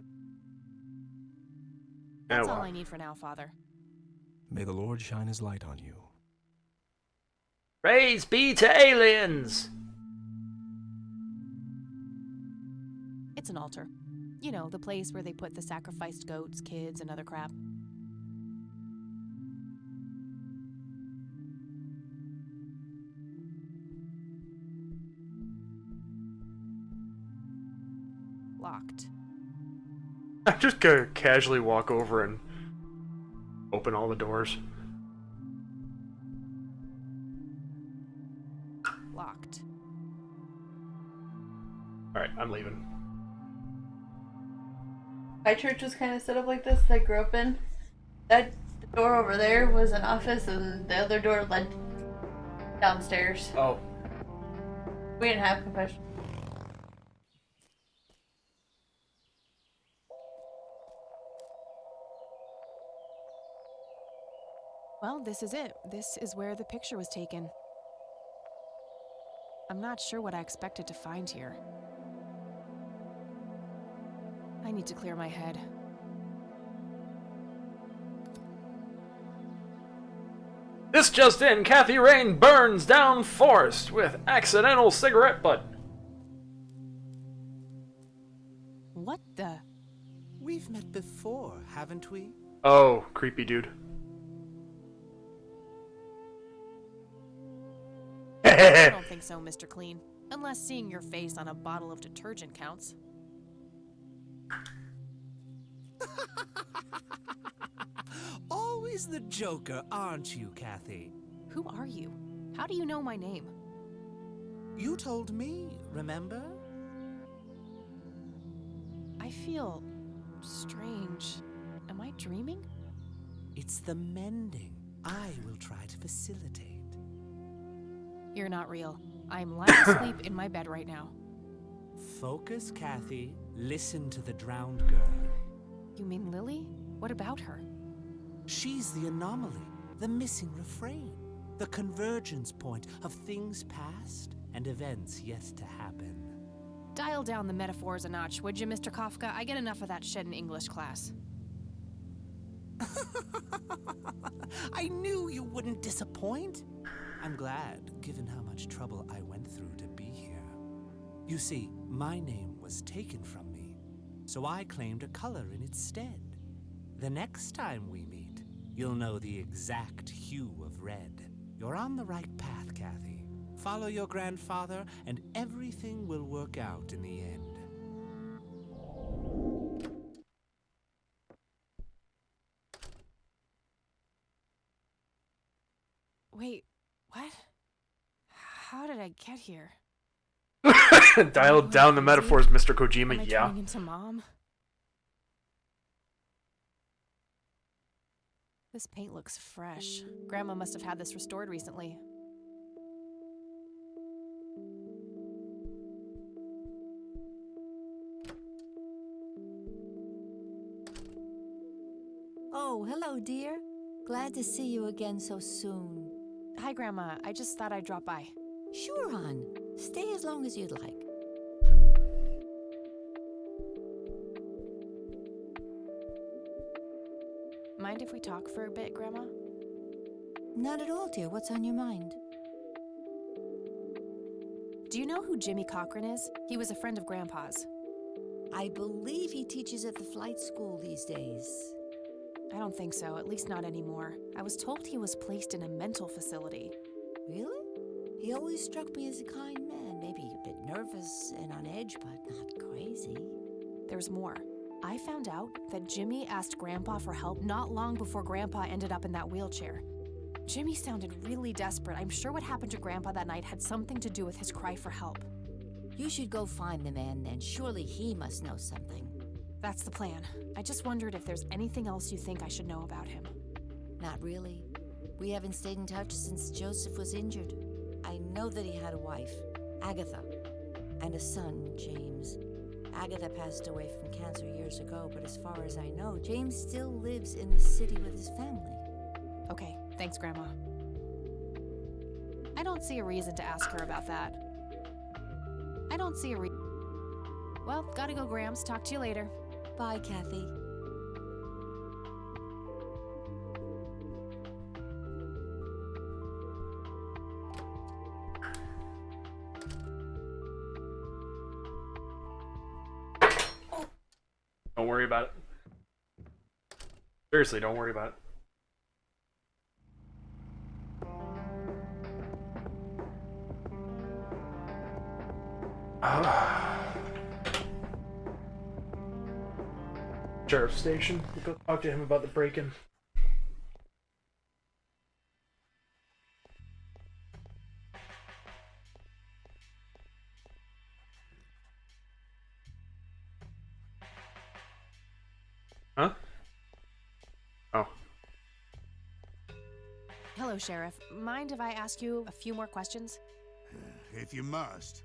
That's all I need for now, Father. May the Lord shine his light on you. Praise be to aliens! It's an altar. You know, the place where they put the sacrificed goats, kids, and other crap. Locked. I'm just gonna casually walk over and open all the doors. Locked. Alright, I'm leaving. My church was kind of set up like this that I grew up in. That door over there was an office, and the other door led downstairs. Oh. We didn't have confession. Well, this is it. This is where the picture was taken. I'm not sure what I expected to find here. I need to clear my head. This just in, Kathy Rain burns down forest with accidental cigarette butt. What the? We've met before, haven't we? Oh, creepy dude. I don't think so, Mr. Clean. Unless seeing your face on a bottle of detergent counts. Always the joker, aren't you, Kathy? Who are you? How do you know my name? You told me, remember? I feel strange. Am I dreaming? It's the mending I will try to facilitate. You're not real. I'm lying asleep in my bed right now. Focus, Kathy. Listen to the drowned girl. You mean Lily? What about her? She's the anomaly, the missing refrain, the convergence point of things past and events yet to happen. Dial down the metaphors a notch, would you, Mr. Kafka? I get enough of that shit in English class. I knew you wouldn't disappoint. I'm glad, given how much trouble I went through to be here. You see, my name was taken from me, so I claimed a color in its stead. The next time we meet, you'll know the exact hue of red. You're on the right path, Kathy. Follow your grandfather, and everything will work out in the end. Wait, what? How did I get here? Dial down the metaphors, Mr. Kojima. Am I Yeah. turning into Mom? This paint looks fresh. Grandma must have had this restored recently. Oh, hello, dear. Glad to see you again so soon. Hi, Grandma. I just thought I'd drop by. Sure, hon. Stay as long as you'd like. Mind if we talk for a bit, Grandma? Not at all, dear. What's on your mind? Do you know who Jimmy Cochran is? He was a friend of Grandpa's. I believe he teaches at the flight school these days. I don't think so, at least not anymore. I was told he was placed in a mental facility. Really? He always struck me as a kind man. Maybe a bit nervous and on edge, but not crazy. There's more. I found out that Jimmy asked Grandpa for help not long before Grandpa ended up in that wheelchair. Jimmy sounded really desperate. I'm sure what happened to Grandpa that night had something to do with his cry for help. You should go find the man then. Surely he must know something. That's the plan. I just wondered if there's anything else you think I should know about him. Not really. We haven't stayed in touch since Joseph was injured. I know that he had a wife, Agatha, and a son, James. Agatha passed away from cancer years ago, but as far as I know, James still lives in the city with his family. Okay, thanks, Grandma. I don't see a reason to ask her about that. Well, gotta go, Grams. Talk to you later. Bye, Kathy. Don't worry about it. Seriously, don't worry about it. Sheriff's station. We'll go talk to him about the break-in. Huh? Oh. Hello, Sheriff. Mind if I ask you a few more questions? If you must.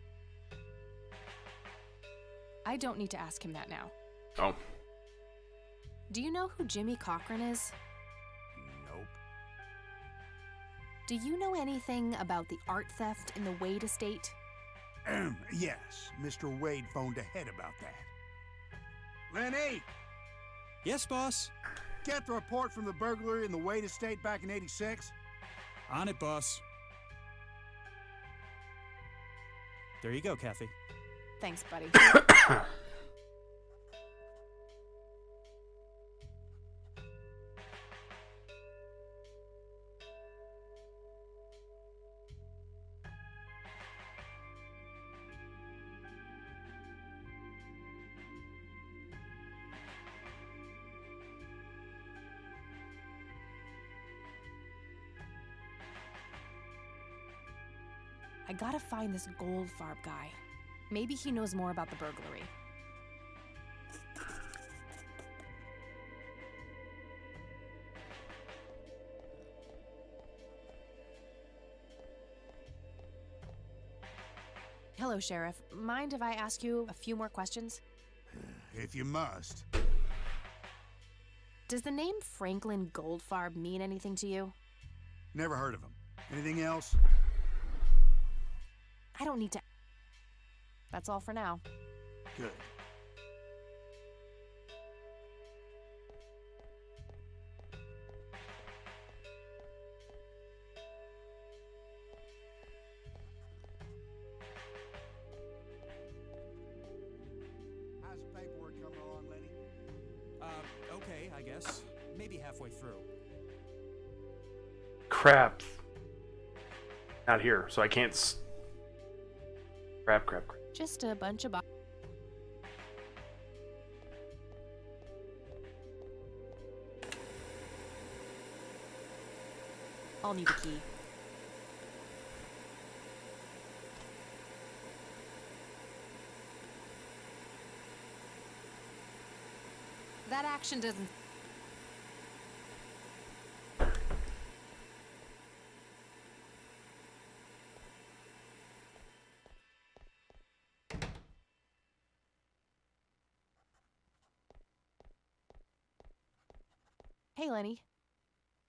I don't need to ask him that now. Oh. Do you know who Jimmy Cochran is? Nope. Do you know anything about the art theft in the Wade estate? Yes, Mr. Wade phoned ahead about that. Lenny! Yes, boss. Get the report from the burglary in the Wade estate back in '86? On it, boss. There you go, Kathy. Thanks, buddy. I gotta find this Goldfarb guy. Maybe he knows more about the burglary. Hello, Sheriff. Mind if I ask you a few more questions? If you must. Does the name Franklin Goldfarb mean anything to you? Never heard of him. Anything else? I don't need to. That's all for now. Good. I guess. Maybe halfway through. Crap. Not here, so I can't. Crap. Just a bunch of. I'll need a key. That action doesn't. Hey, Lenny.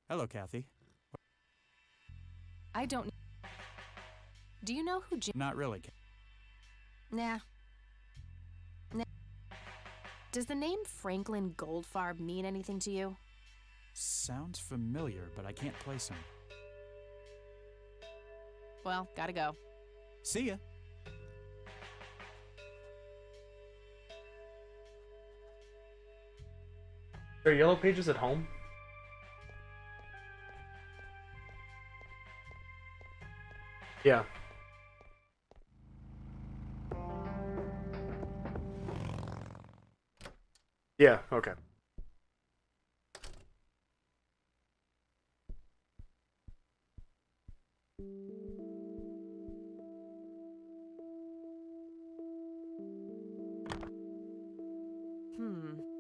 Hello, Kathy. I don't. Do you know who Jim? Not really. Nah. Does the name Franklin Goldfarb mean anything to you? Sounds familiar, but I can't place him. Well, gotta go. See ya. Are Yellow Pages at home? Yeah. Yeah, okay.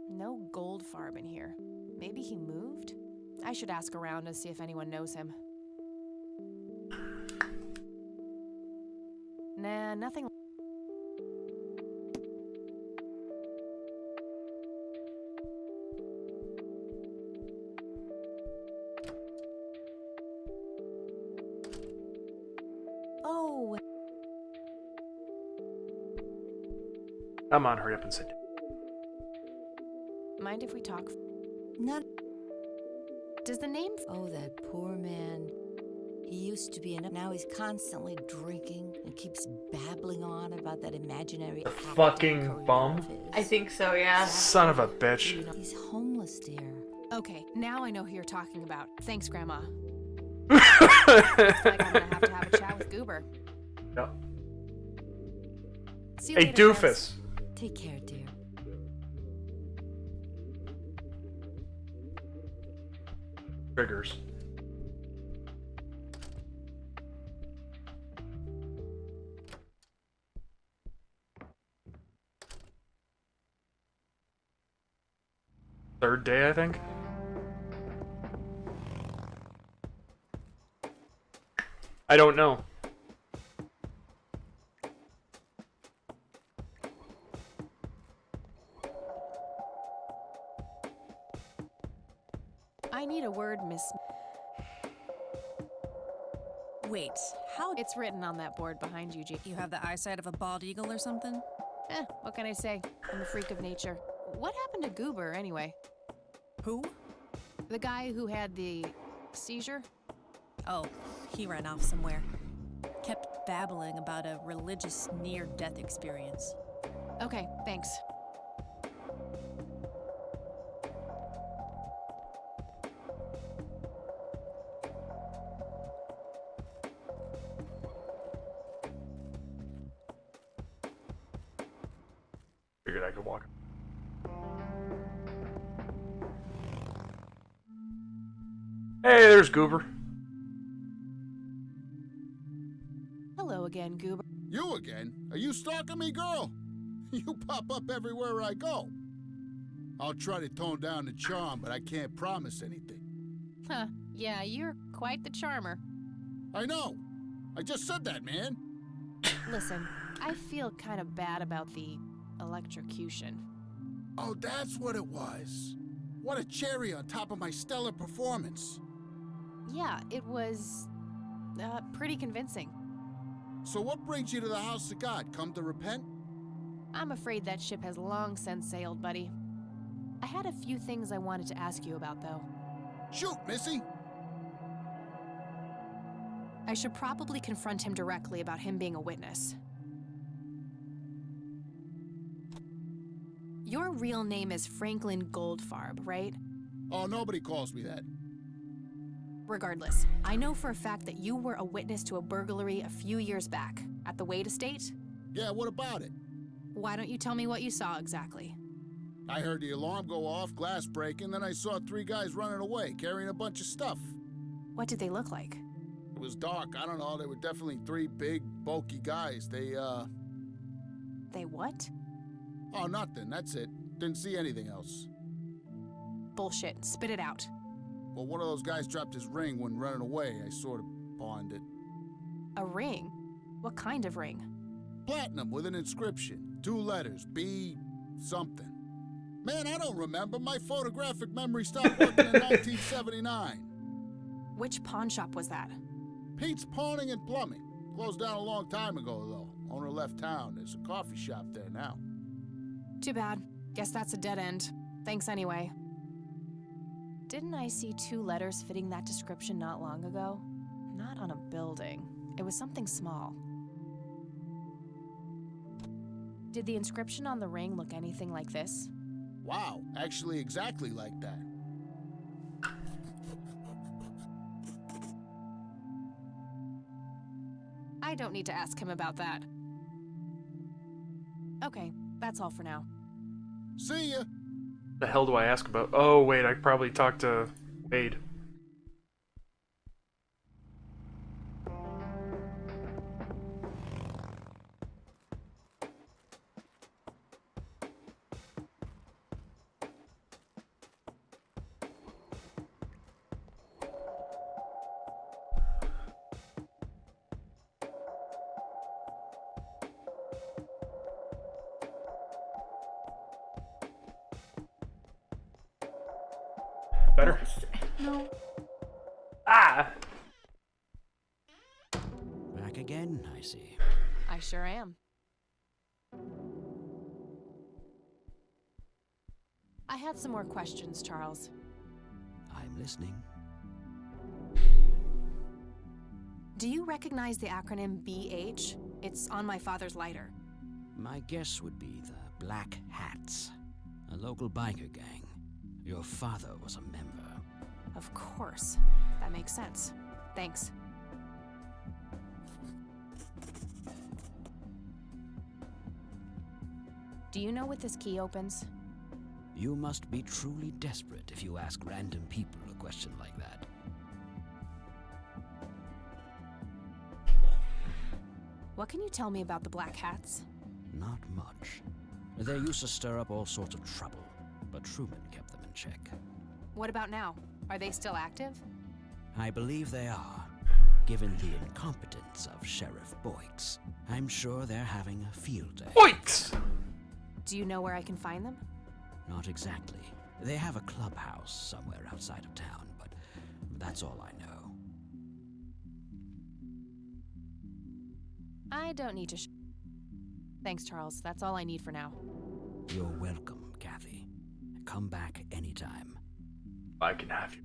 No Goldfarb in here. Maybe he moved? I should ask around to see if anyone knows him. Nah, nothing. Oh. Come on, hurry up and sit. Mind if we talk? Not. Does the name? Oh, that poor man. He used to be in it. Now he's constantly drinking and keeps babbling on about that imaginary fucking bum. I think so, yeah. Son of a bitch. You know, he's homeless, dear. Okay, now I know who you're talking about. Thanks, Grandma. Looks like I'm gonna have a chat with Goober. No. See you Hey, later, doofus. guys. Take care, dear. Triggers. Third day, I think. I don't know. I need a word, Miss. Wait, how? It's written on that board behind you, G. You have the eyesight of a bald eagle or something? What can I say? I'm a freak of nature. What happened to Goober, anyway? Who? The guy who had the seizure? Oh, he ran off somewhere. Kept babbling about a religious near-death experience. Okay, thanks. Figured I could walk. Hey, there's Goober. Hello again, Goober. You again? Are you stalking me, girl? You pop up everywhere I go. I'll try to tone down the charm, but I can't promise anything. Huh, yeah, you're quite the charmer. I know. I just said that, man. Listen, I feel kind of bad about the electrocution. Oh, that's what it was. What a cherry on top of my stellar performance. Yeah, it was pretty convincing. So what brings you to the house of God? Come to repent? I'm afraid that ship has long since sailed, buddy. I had a few things I wanted to ask you about, though. Shoot, Missy! I should probably confront him directly about him being a witness. Your real name is Franklin Goldfarb, right? Oh, nobody calls me that. Regardless, I know for a fact that you were a witness to a burglary a few years back at the Wade Estate. Yeah, what about it? Why don't you tell me what you saw exactly? I heard the alarm go off, glass breaking, then I saw 3 guys running away, carrying a bunch of stuff. What did they look like? It was dark, I don't know, they were definitely 3 big, bulky guys. They what? Oh, nothing, that's it. Didn't see anything else. Bullshit. Spit it out. Well, one of those guys dropped his ring when running away. I sort of pawned it. A ring? What kind of ring? Platinum with an inscription. 2 letters, B something. Man, I don't remember. My photographic memory stopped working in 1979. Which pawn shop was that? Pete's Pawning and Plumbing. Closed down a long time ago, though. Owner left town. There's a coffee shop there now. Too bad. Guess that's a dead end. Thanks anyway. Didn't I see 2 letters fitting that description not long ago? Not on a building. It was something small. Did the inscription on the ring look anything like this? Wow, actually exactly like that. I don't need to ask him about that. Okay, that's all for now. See ya! The hell do I ask about? Oh, wait, I probably talked to Wade. Better? No. Ah! Back again, I see. I sure am. I have some more questions, Charles. I'm listening. Do you recognize the acronym BH? It's on my father's lighter. My guess would be the Black Hats, a local biker gang. Your father was a member. Of course. That makes sense. Thanks. Do you know what this key opens? You must be truly desperate if you ask random people a question like that. What can you tell me about the Black Hats? Not much. They used to stir up all sorts of trouble, but Truman kept them in check. What about now? Are they still active? I believe they are. Given the incompetence of Sheriff Boyks, I'm sure they're having a field day. Boyks! Do you know where I can find them? Not exactly. They have a clubhouse somewhere outside of town, but that's all I know. I don't need to Thanks, Charles. That's all I need for now. You're welcome, Kathy. Come back anytime. I can have you.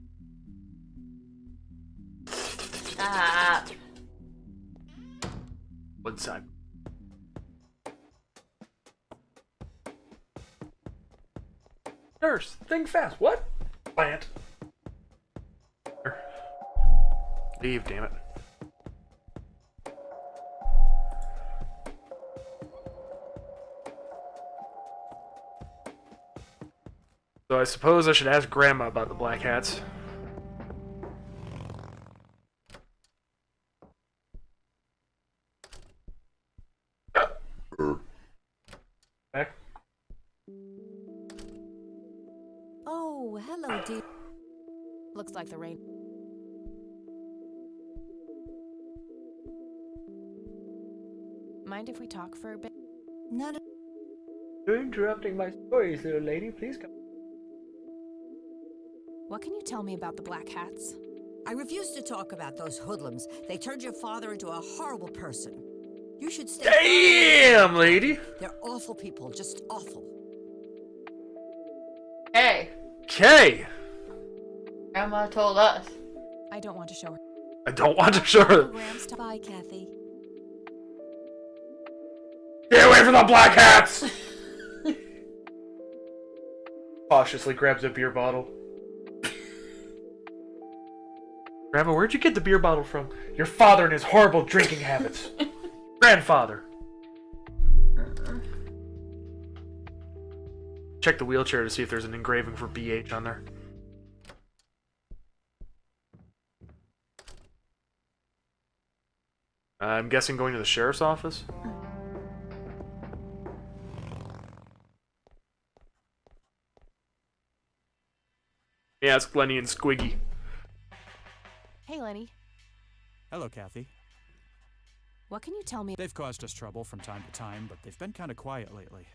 Stop. One side. Nurse, think fast. What? Plant. Leave, damn it. So I suppose I should ask Grandma about the Black Hats. Back. Oh, hello, dear. Looks like the rain. Mind if we talk for a bit? Not a You're interrupting my stories, little lady. Please come. What can you tell me about the Black Hats? I refuse to talk about those hoodlums. They turned your father into a horrible person. You should stay. Damn, lady. They're awful people, just awful. Hey, Okay. Grandma told us. I don't want to show her. I don't want to show her. Programs to buy, Kathy. Stay away from the Black Hats! Cautiously grabs a beer bottle. Grandma, where'd you get the beer bottle from? Your father and his horrible drinking habits. Grandfather. Check the wheelchair to see if there's an engraving for BH on there. I'm guessing going to the sheriff's office? Yeah, it's Lenny and Squiggy. Hey, Lenny. Hello, Kathy. What can you tell me? They've caused us trouble from time to time, but they've been kind of quiet lately.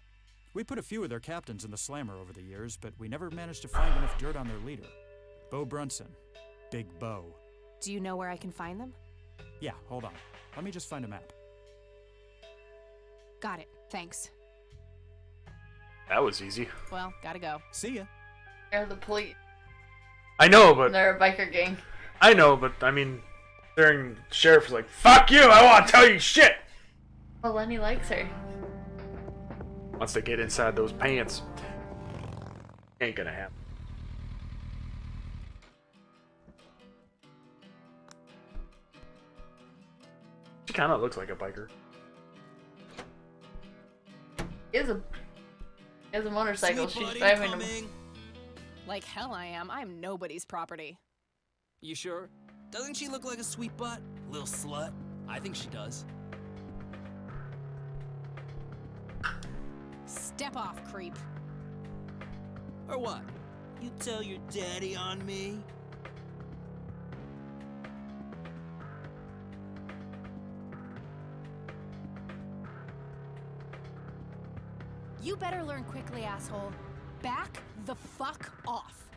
We put a few of their captains in the slammer over the years, but we never managed to find enough dirt on their leader. Bo Brunson. Big Bo. Do you know where I can find them? Yeah, hold on. Let me just find a map. Got it. Thanks. That was easy. Well, gotta go. See ya. They're the police. I know, but... They're a biker gang. I know, but, I mean... During the sheriff was like, fuck you, I want to tell you shit! Well, Lenny likes her. Once they get inside those pants. Ain't gonna happen. She kind of looks like a biker. He has a motorcycle. She's driving him. Like hell I am. I'm nobody's property. You sure? Doesn't she look like a sweet butt? Little slut? I think she does. Step off, creep. Or what? You tell your daddy on me? You better learn quickly, asshole. Back the fuck off.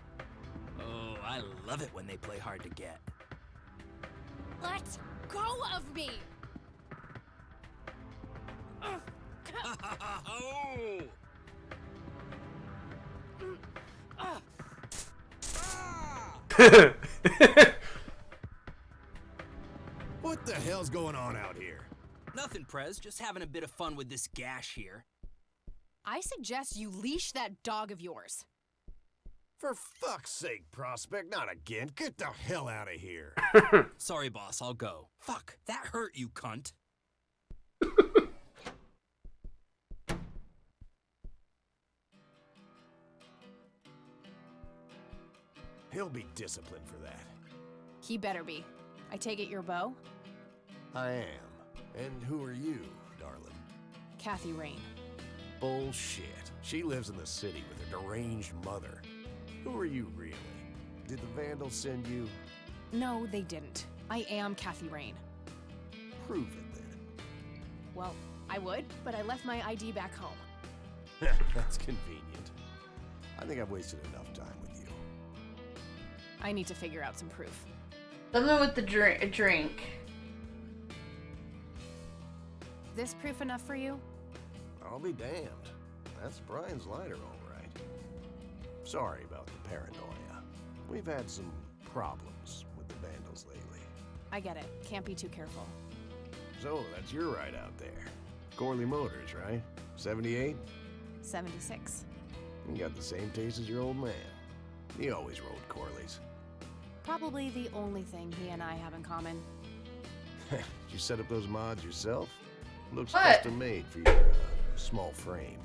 Oh, I love it when they play hard to get. Let go of me! Oh! What the hell's going on out here? Nothing, Prez. Just having a bit of fun with this gash here. I suggest you leash that dog of yours. For fuck's sake, Prospect, not again. Get the hell out of here. Sorry, boss, I'll go. Fuck, that hurt, you cunt. He'll be disciplined for that. He better be. I take it you're Bo? I am. And who are you, darling? Kathy Rain. Bullshit. She lives in the city with her deranged mother. Who are you, really? Did the Vandals send you? No, they didn't. I am Kathy Rain. Prove it, then. Well, I would, but I left my ID back home. That's convenient. I think I've wasted enough time with you. I need to figure out some proof. Something with the drink. This proof enough for you? I'll be damned. That's Brian's lighter, all right. Sorry about the paranoia. We've had some problems with the Vandals lately. I get it. Can't be too careful. So, that's your ride out there. Corley Motors, right? 78? 76. You got the same taste as your old man. He always rode Corleys. Probably the only thing he and I have in common. Did you set up those mods yourself? Looks What? custom made for your small frame.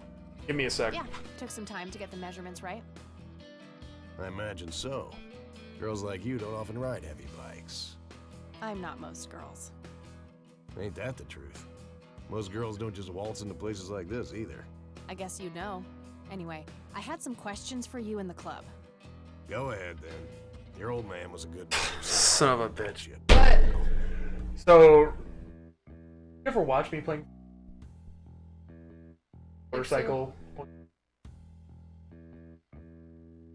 Give me a sec. Yeah, took some time to get the measurements right. I imagine so. Girls like you don't often ride heavy bikes. I'm not most girls. Ain't that the truth? Most girls don't just waltz into places like this either. I guess you'd know. Anyway, I had some questions for you in the club. Go ahead, then. Your old man was a good man. Son of a bitch. What? So, you ever watch me playing motorcycle?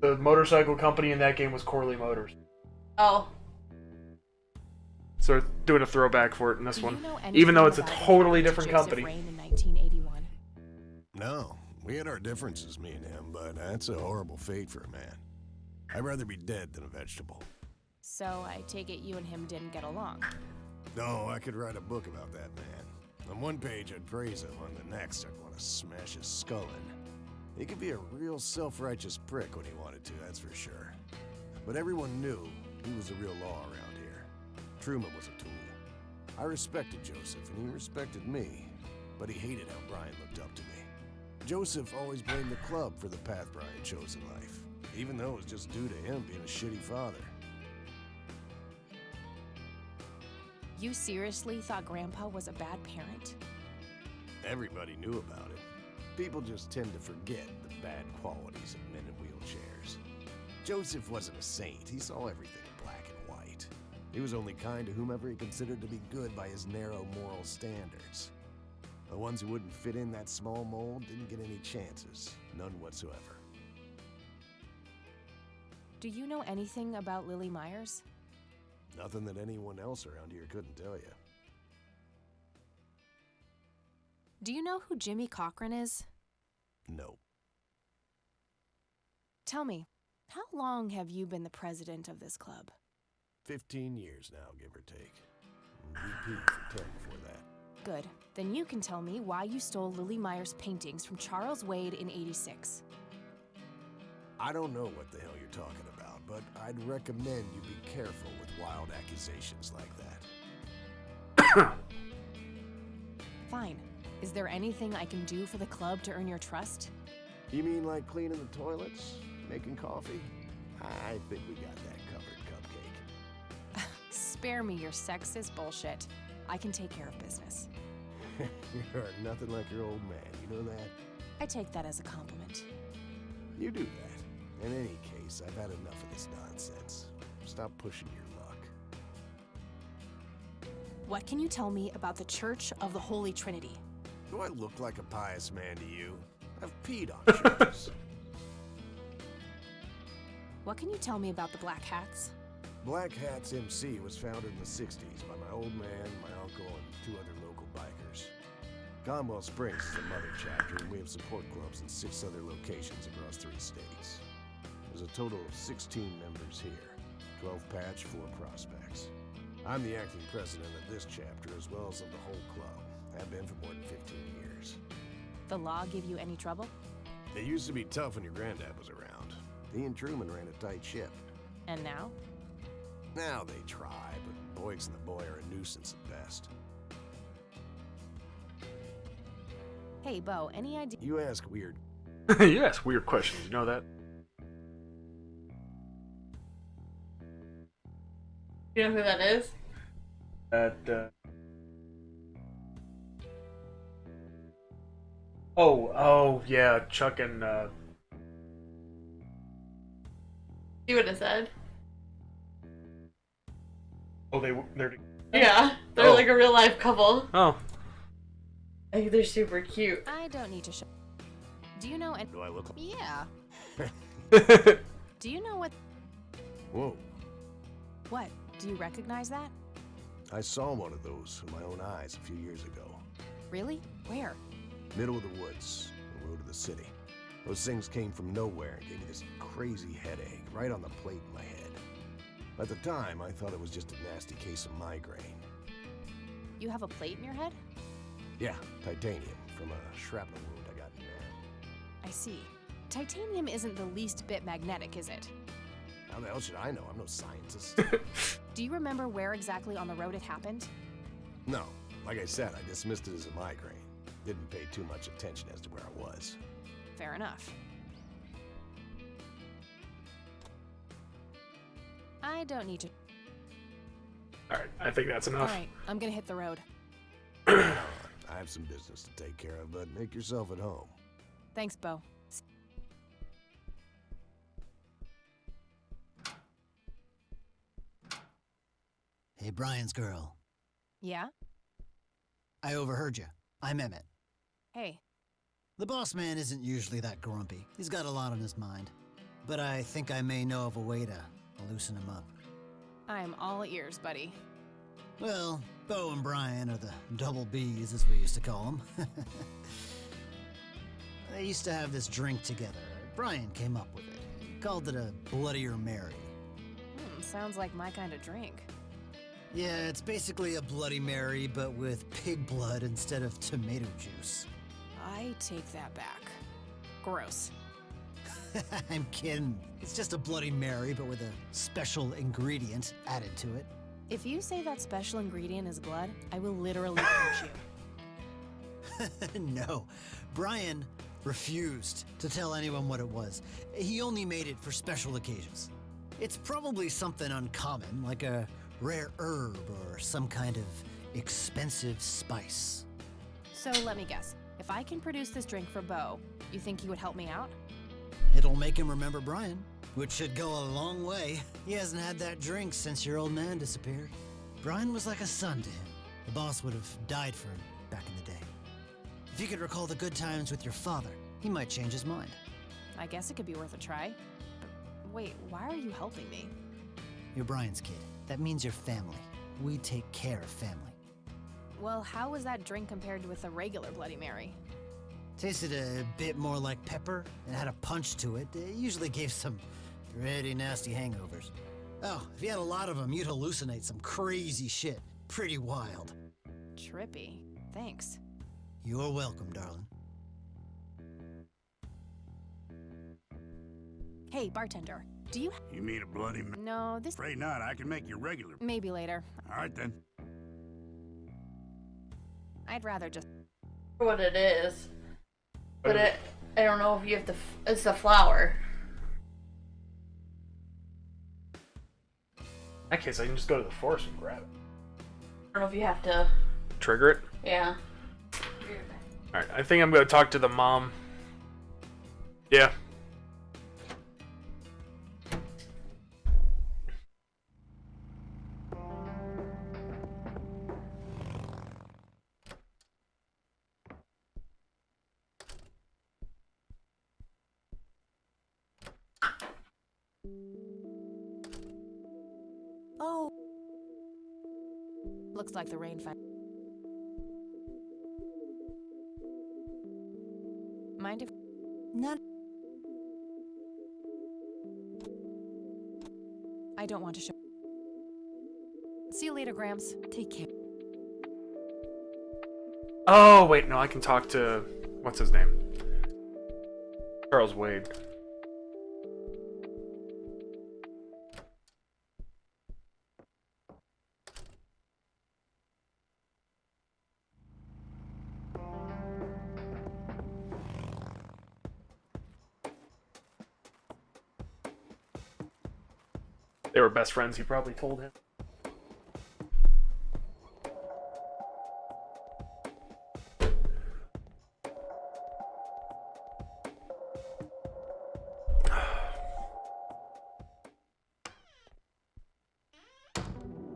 The motorcycle company in that game was Corley Motors. Oh. So doing a throwback for it in this Do one, you know even though anything it's a about totally Joseph different company. Rain in 1981? No, we had our differences, me and him, but that's a horrible fate for a man. I'd rather be dead than a vegetable. So I take it you and him didn't get along. No, I could write a book about that man. On one page, I'd praise him. On the next, I'd want to smash his skull in. He could be a real self-righteous prick when he wanted to, that's for sure. But everyone knew he was the real law around here. Truman was a tool. I respected Joseph, and he respected me, but he hated how Brian looked up to me. Joseph always blamed the club for the path Brian chose in life, even though it was just due to him being a shitty father. You seriously thought Grandpa was a bad parent? Everybody knew about it. People just tend to forget the bad qualities of men in wheelchairs. Joseph wasn't a saint. He saw everything in black and white. He was only kind to whomever he considered to be good by his narrow moral standards. The ones who wouldn't fit in that small mold didn't get any chances. None whatsoever. Do you know anything about Lily Myers? Nothing that anyone else around here couldn't tell you. Do you know who Jimmy Cochran is? No. Tell me, how long have you been the president of this club? 15 years now, give or take. VP for 10 before that. Good. Then you can tell me why you stole Lily Myers' paintings from Charles Wade in '86. I don't know what the hell you're talking about, but I'd recommend you be careful with wild accusations like that. Fine. Is there anything I can do for the club to earn your trust? You mean like cleaning the toilets? Making coffee? I think we got that covered, Cupcake. Spare me your sexist bullshit. I can take care of business. You're nothing like your old man, you know that? I take that as a compliment. You do that. In any case, I've had enough of this nonsense. Stop pushing your luck. What can you tell me about the Church of the Holy Trinity? Do I look like a pious man to you? I've peed on churches. What can you tell me about the Black Hats? Black Hats MC was founded in the 60s by my old man, my uncle, and 2 other local bikers. Conwell Springs is the mother chapter, and we have support clubs in 6 other locations across 3 states. There's a total of 16 members here, 12 patch, 4 prospects. I'm the acting president of this chapter as well as of the whole club. Have been for more than 15 years. The law give you any trouble? It used to be tough when your granddad was around. He and Truman ran a tight ship. And now? Now they try, but Boyks and the boy are a nuisance at best. Hey, Bo, any idea? You ask weird. You ask weird questions, you know that? You know who that is? Oh, yeah, Chuck and, You would have said. Oh, they're... Yeah, they're like a real life couple. Oh. I think they're super cute. I don't need to show. Do you know? Do I look like? Yeah. Do you know what? Whoa. What? Do you recognize that? I saw one of those with my own eyes a few years ago. Really? Where? Middle of the woods, the road to the city. Those things came from nowhere and gave me this crazy headache right on the plate in my head. At the time, I thought it was just a nasty case of migraine. You have a plate in your head? Yeah, titanium from a shrapnel wound I got in there. I see. Titanium isn't the least bit magnetic, is it? How the hell should I know? I'm no scientist. Do you remember where exactly on the road it happened? No. Like I said, I dismissed it as a migraine. Didn't pay too much attention as to where I was. Fair enough. I don't need to. Alright, I think that's enough. Alright, I'm gonna hit the road. I have some business to take care of, but make yourself at home. Thanks, Bo. Hey, Brian's girl. Yeah? I overheard you. I'm Emmett. Hey. The boss man isn't usually that grumpy. He's got a lot on his mind. But I think I may know of a way to loosen him up. I'm all ears, buddy. Well, Bo and Brian are the double Bs, as we used to call them. They used to have this drink together. Brian came up with it. He called it a Bloodier Mary. Sounds like my kind of drink. Yeah, it's basically a Bloody Mary, but with pig blood instead of tomato juice. I take that back. Gross. I'm kidding. It's just a Bloody Mary, but with a special ingredient added to it. If you say that special ingredient is blood, I will literally punch you. No, Brian refused to tell anyone what it was. He only made it for special occasions. It's probably something uncommon, like a rare herb or some kind of expensive spice. So let me guess. If I can produce this drink for Bo, you think he would help me out? It'll make him remember Brian, which should go a long way. He hasn't had that drink since your old man disappeared. Brian was like a son to him. The boss would have died for him back in the day. If you could recall the good times with your father, he might change his mind. I guess it could be worth a try. Wait, why are you helping me? You're Brian's kid. That means you're family. We take care of family. Well, how was that drink compared with a regular Bloody Mary? Tasted a bit more like pepper and had a punch to it. It usually gave some pretty nasty hangovers. Oh, if you had a lot of them, you'd hallucinate some crazy shit. Pretty wild. Trippy. Thanks. You're welcome, darling. Hey, bartender. Do you... You mean a Bloody Mary? No, this... Afraid not. I can make you regular. Maybe later. All right, then. I'd rather just... What it is. But I don't know if you have to... It's a flower. In that case, I can just go to the forest and grab it. I don't know if you have to... Trigger it? Yeah. Alright, I think I'm gonna talk to the mom. Yeah. Oh. Looks like the rain Mind if... Not... I don't want to show... See you later, Gramps. Take care. Oh, wait, no, I can talk to... What's his name? Charles Wade. They were best friends, he probably told him.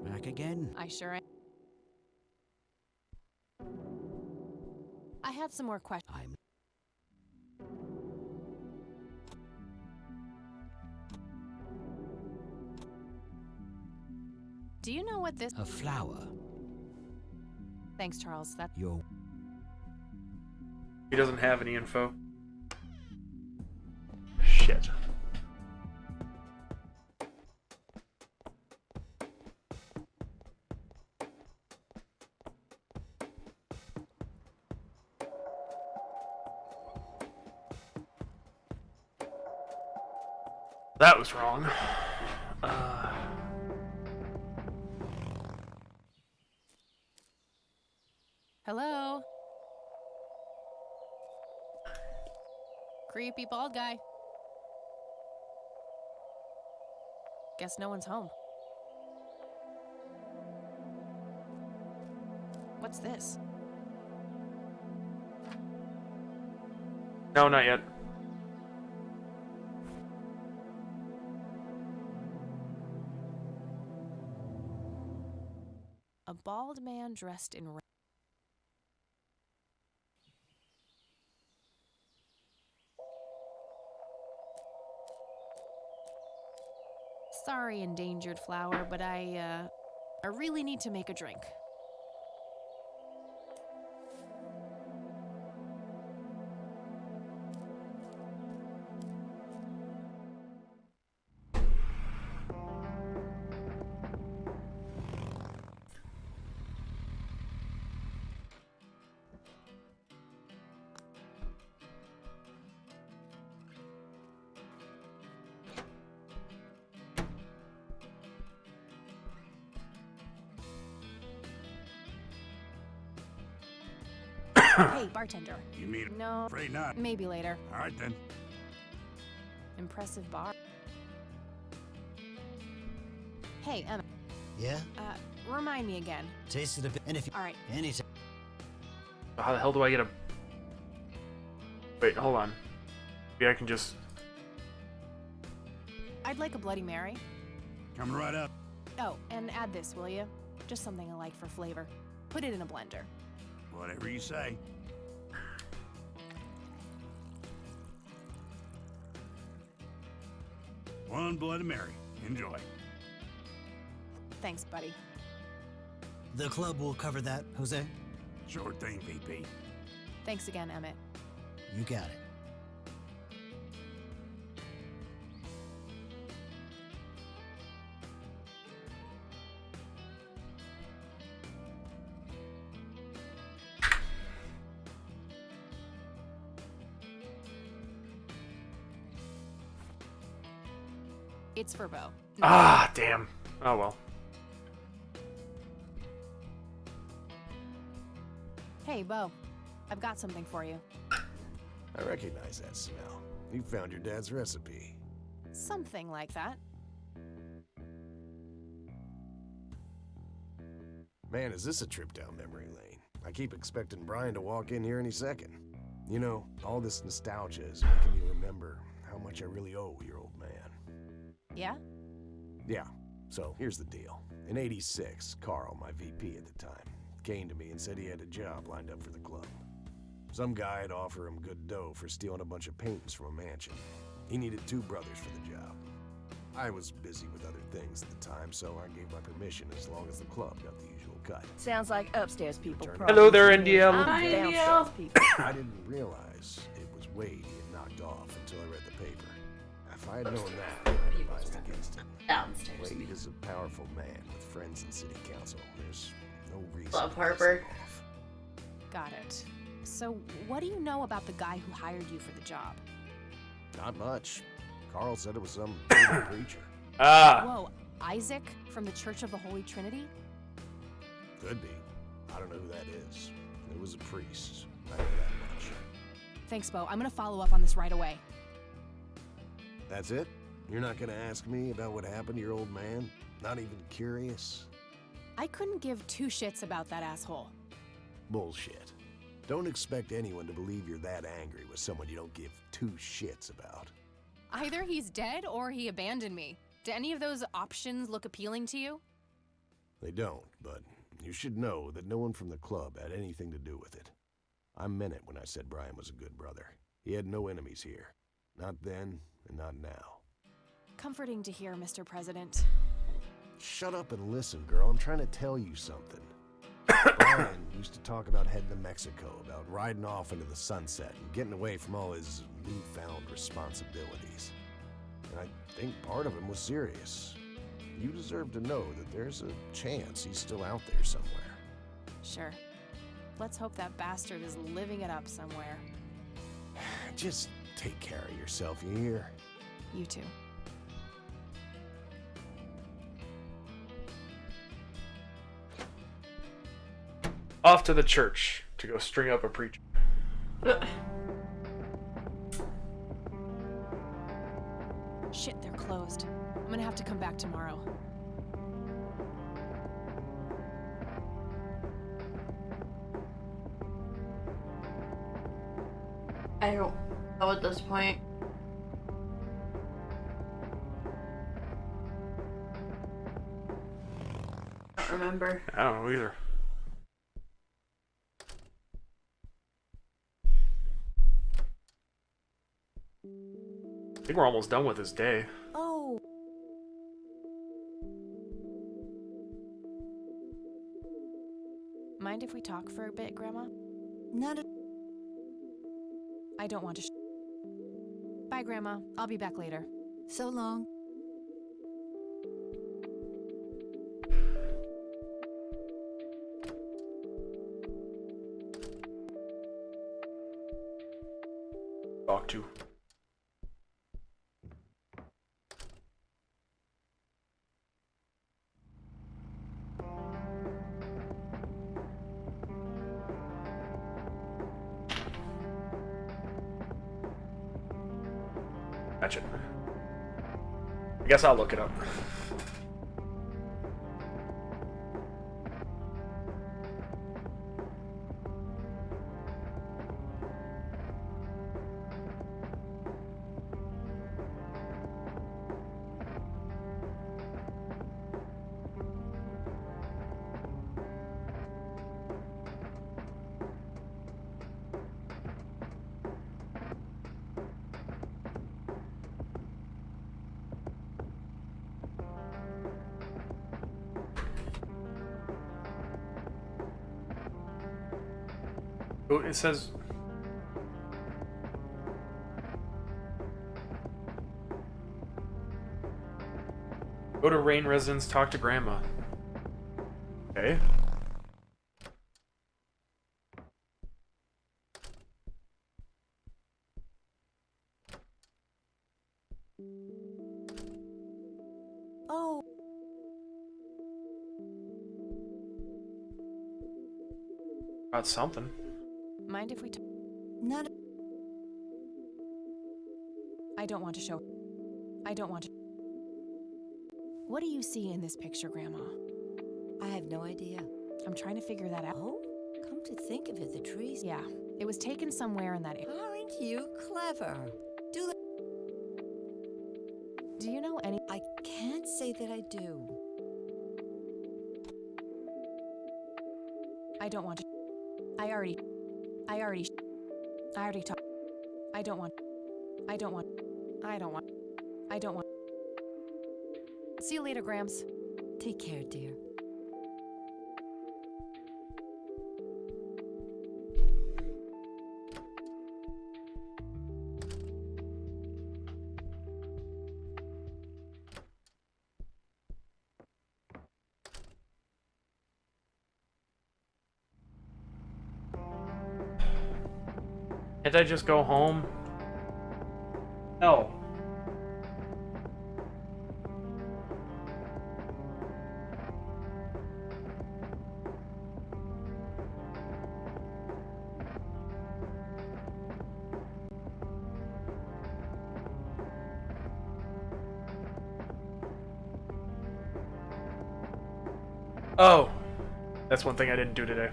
Back again? I sure am. I had some more questions. Do you know what this... A flower. Thanks, Charles. That... Yo. He doesn't have any info. Shit. That was wrong. Hello? Creepy bald guy. Guess no one's home. What's this? No, not yet. A bald man dressed in red. Sorry, endangered flower, but I really need to make a drink. Hey, bartender. You mean? No. Afraid not. Maybe later. All right then. Impressive bar. Hey, Emma. Yeah? Remind me again. Tasted a bit. And if you. Alright. Anytime. How the hell do I get a... Wait, hold on. Maybe I can just... I'd like a Bloody Mary. Coming right up. Oh, and add this, will you? Just something I like for flavor. Put it in a blender. Whatever you say. One Bloody Mary. Enjoy. Thanks, buddy. The club will cover that, Jose? Sure thing, VP. Thanks again, Emmett. You got it. It's for Bo. Ah, damn. Oh well. Hey, Bo. I've got something for you. I recognize that smell. You found your dad's recipe. Something like that. Man, is this a trip down memory lane. I keep expecting Brian to walk in here any second. You know, all this nostalgia is making me remember how much I really owe your old man. Yeah? Yeah, so here's the deal. In '86, Carl, my VP at the time, came to me and said he had a job lined up for the club. Some guy had offered him good dough for stealing a bunch of paintings from a mansion. He needed 2 brothers for the job. I was busy with other things at the time, so I gave my permission as long as the club got the usual cut. Sounds like upstairs people. Hello there, NDL. I'm downstairs people. I didn't realize it was Wade he had knocked off until I read the paper. If I had known that, I would have advised against him. Downstairs. Wade is a powerful man with friends in city council. There's no reason Love to Harper. piss him off. Got it. So, what do you know about the guy who hired you for the job? Not much. Carl said it was some big preacher. Whoa, Isaac from the Church of the Holy Trinity? Could be. I don't know who that is. It was a priest. I know that much. Thanks, Bo. I'm gonna follow up on this right away. That's it? You're not gonna ask me about what happened to your old man? Not even curious? I couldn't give 2 shits about that asshole. Bullshit. Don't expect anyone to believe you're that angry with someone you don't give 2 shits about. Either he's dead or he abandoned me. Do any of those options look appealing to you? They don't, but you should know that no one from the club had anything to do with it. I meant it when I said Brian was a good brother. He had no enemies here. Not then, and not now. Comforting to hear, Mr. President. Shut up and listen, girl. I'm trying to tell you something. Brian used to talk about heading to Mexico, about riding off into the sunset and getting away from all his newfound responsibilities. And I think part of him was serious. You deserve to know that there's a chance he's still out there somewhere. Sure. Let's hope that bastard is living it up somewhere. Just take care of yourself, you hear? You too. Off to the church to go string up a preacher. Shit, they're closed. I'm gonna have to come back tomorrow. I don't know at this point. I don't remember. I don't know either. I think we're almost done with this day. Oh. Mind if we talk for a bit, Grandma? Not a... I don't want to. Bye, Grandma. I'll be back later. So long. Talk to. Gotcha. I guess I'll look it up. Oh, it says... Go to Rain residence, talk to Grandma. Okay. Oh. About something. Mind if we Not. I don't want to show. I don't want to. What do you see in this picture, Grandma? I have no idea. I'm trying to figure that out. Oh, come to think of it, the trees. Yeah, it was taken somewhere in that area. Aren't you clever? Do you know any? I can't say that I do. I don't want to. I already talked. I don't want. See you later, Grams. Take care, dear. Can't I just go home? No. Oh, that's one thing I didn't do today.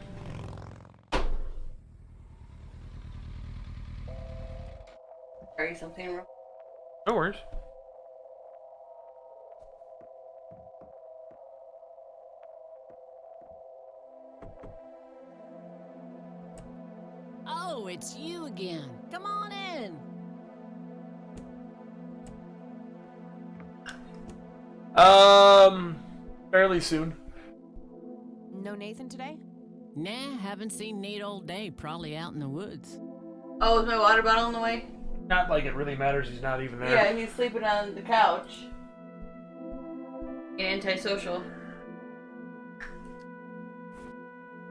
Sorry, something wrong. No worries. Oh, it's you again. Come on in. Fairly soon. No Nathan today? Nah, haven't seen Nate all day. Probably out in the woods. Oh, is my water bottle on the way? Not like it really matters, he's not even there. Yeah, he's sleeping on the couch. Antisocial.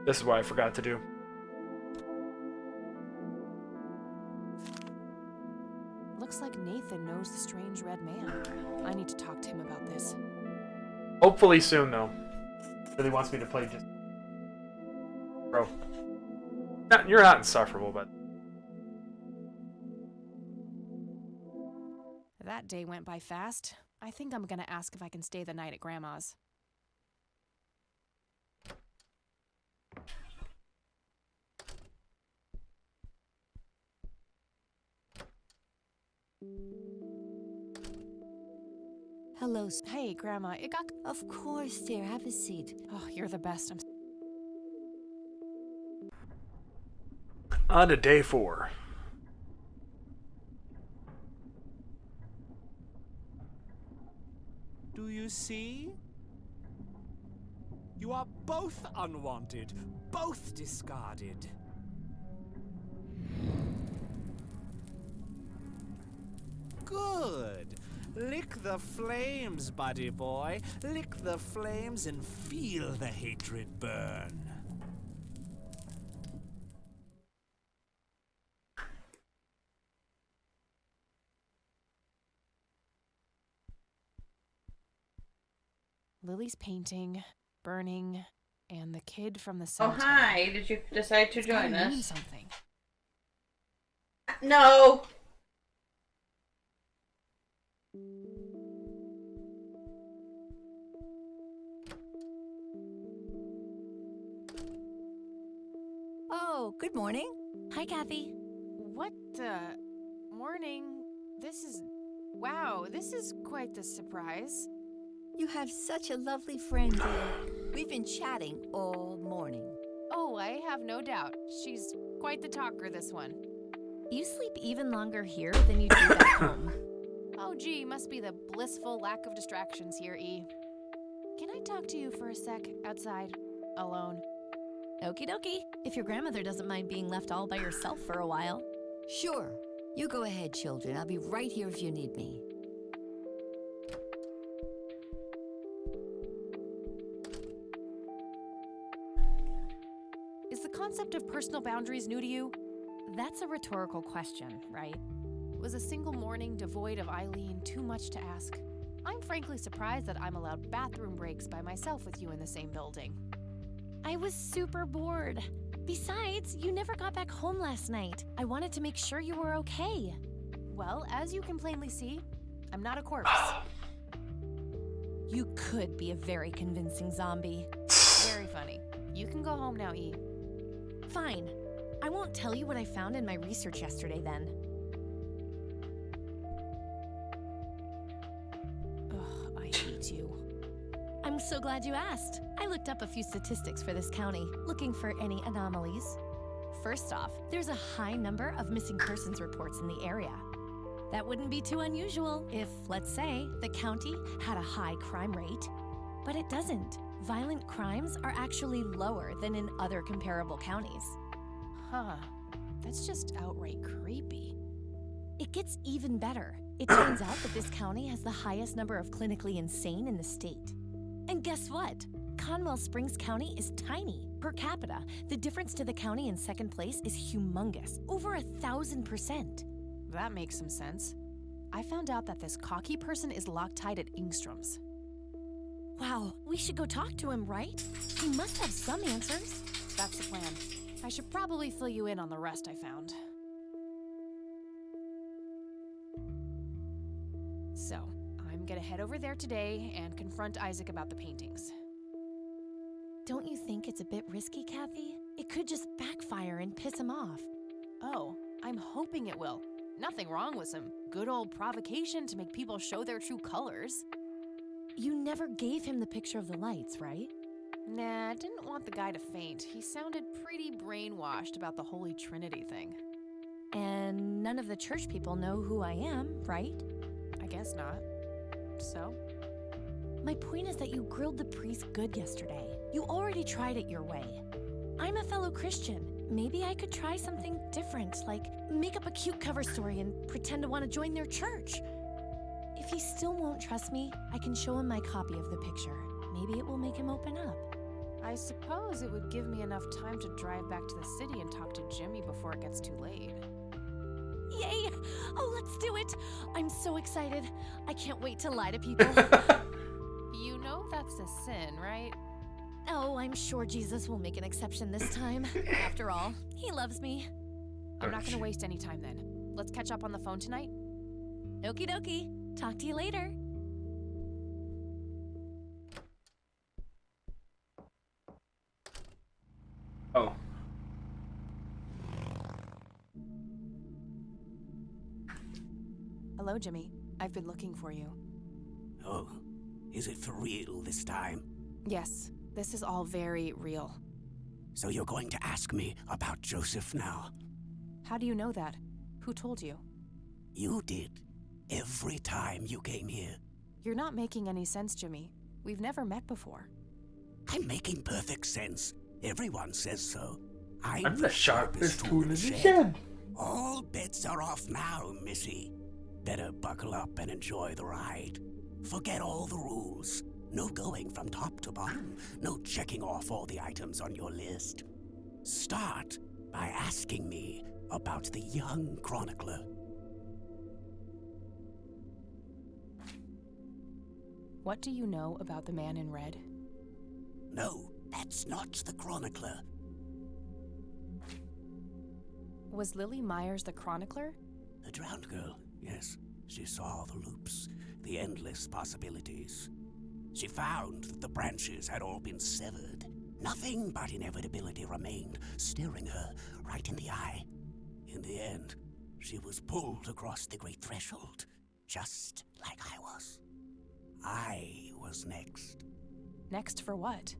This is what I forgot to do. Looks like Nathan knows the strange red man. I need to talk to him about this. Hopefully soon, though. Really wants me to play just... Bro. You're not insufferable, but... That day went by fast. I think I'm gonna ask if I can stay the night at Grandma's. Hello. Hey, Grandma. It got... Of course, dear. Have a seat. Oh, you're the best. On to day 4. Do you see? You are both unwanted, both discarded. Good. Lick the flames, buddy boy. Lick the flames and feel the hatred burn. Lily's painting, burning, and the kid from the Oh, cemetery. hi. Did you decide to It's gotta join mean us? something. No. Oh, good morning. Hi, Kathy. What the? Morning. Wow, this is quite the surprise. You have such a lovely friend, dear. We've been chatting all morning. Oh, I have no doubt. She's quite the talker, this one. You sleep even longer here than you do back home. Oh, gee, must be the blissful lack of distractions here, E. Can I talk to you for a sec outside, alone? Okie dokie, if your grandmother doesn't mind being left all by yourself for a while. Sure. You go ahead, children. I'll be right here if you need me. Is the concept of personal boundaries new to you? That's a rhetorical question, right? Was a single morning devoid of Eileen too much to ask? I'm frankly surprised that I'm allowed bathroom breaks by myself with you in the same building. I was super bored. Besides, you never got back home last night. I wanted to make sure you were okay. Well, as you can plainly see, I'm not a corpse. You could be a very convincing zombie. Very funny. You can go home now, E. Fine. I won't tell you what I found in my research yesterday then. Ugh, I hate you. I'm so glad you asked. I looked up a few statistics for this county, looking for any anomalies. First off, there's a high number of missing persons reports in the area. That wouldn't be too unusual if, let's say, the county had a high crime rate. But it doesn't. Violent crimes are actually lower than in other comparable counties. Huh. That's just outright creepy. It gets even better. It turns out that this county has the highest number of clinically insane in the state. And guess what? Conwell Springs County is tiny. Per capita, the difference to the county in second place is humongous, over 1,000%. That makes some sense. I found out that this cocky person is Loctite at Ingstrom's. Wow, we should go talk to him, right? He must have some answers. That's the plan. I should probably fill you in on the rest I found. So, I'm gonna head over there today and confront Isaac about the paintings. Don't you think it's a bit risky, Kathy? It could just backfire and piss him off. Oh, I'm hoping it will. Nothing wrong with some good old provocation to make people show their true colors. You never gave him the picture of the lights, right? Nah, I didn't want the guy to faint. He sounded pretty brainwashed about the Holy Trinity thing. And none of the church people know who I am, right? I guess not. So? My point is that you grilled the priest good yesterday. You already tried it your way. I'm a fellow Christian. Maybe I could try something different, like make up a cute cover story and pretend to want to join their church. If he still won't trust me, I can show him my copy of the picture. Maybe it will make him open up. I suppose it would give me enough time to drive back to the city and talk to Jimmy before it gets too late. Yay! Oh, let's do it! I'm so excited. I can't wait to lie to people. You know that's a sin, right? Oh, I'm sure Jesus will make an exception this time. After all, he loves me. I'm not gonna waste any time then. Let's catch up on the phone tonight. Okie dokie. Talk to you later. Oh. Hello, Jimmy. I've been looking for you. Oh, is it for real this time? Yes, this is all very real. So you're going to ask me about Joseph now? How do you know that? Who told you? You did. Every time you came here. You're not making any sense, Jimmy. We've never met before. I'm making perfect sense. Everyone says so. I'm the sharpest tool in the shed. All bets are off now, Missy. Better buckle up and enjoy the ride. Forget all the rules. No going from top to bottom. No checking off all the items on your list. Start by asking me about the young chronicler. What do you know about the man in red? No, that's not the chronicler. Was Lily Myers the chronicler? The drowned girl, yes. She saw the loops, the endless possibilities. She found that the branches had all been severed. Nothing but inevitability remained, staring her right in the eye. In the end, she was pulled across the great threshold, just like I was. I was next. Next for what?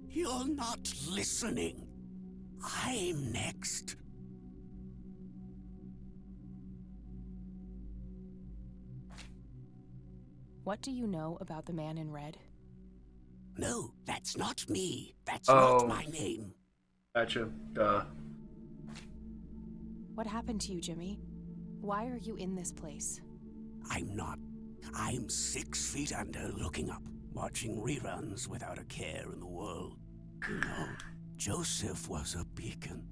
You're not listening. I'm next. What do you know about the man in red? No, that's not me. That's not my name. Gotcha. Duh. What happened to you, Jimmy? Why are you in this place? I'm not. I'm 6 feet under, looking up, watching reruns without a care in the world. You know, Joseph was a beacon.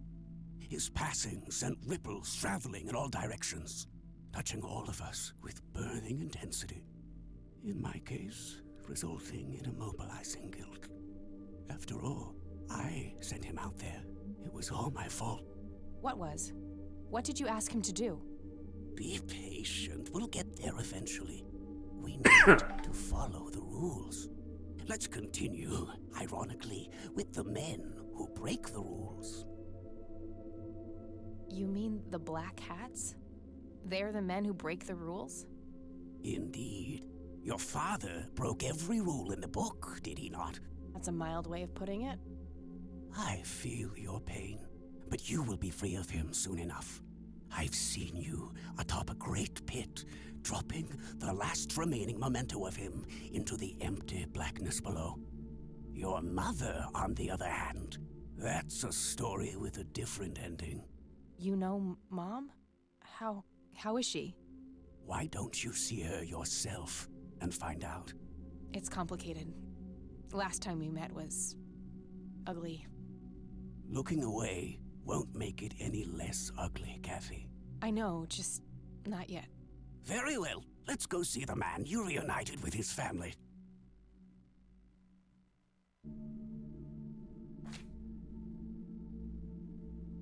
His passing sent ripples traveling in all directions, touching all of us with burning intensity. In my case, resulting in immobilizing guilt. After all, I sent him out there. It was all my fault. What was? What did you ask him to do? Be patient. We'll get there eventually. We need to follow the rules. Let's continue, ironically, with the men who break the rules. You mean the Black Hats? They're the men who break the rules? Indeed. Your father broke every rule in the book, did he not? That's a mild way of putting it. I feel your pain, but you will be free of him soon enough. I've seen you atop a great pit, dropping the last remaining memento of him into the empty blackness below. Your mother, on the other hand, that's a story with a different ending. You know Mom? How is she? Why don't you see her yourself and find out? It's complicated. Last time we met was ugly. Looking away won't make it any less ugly, Kathy. I know, just not yet. Very well. Let's go see the man you reunited with his family.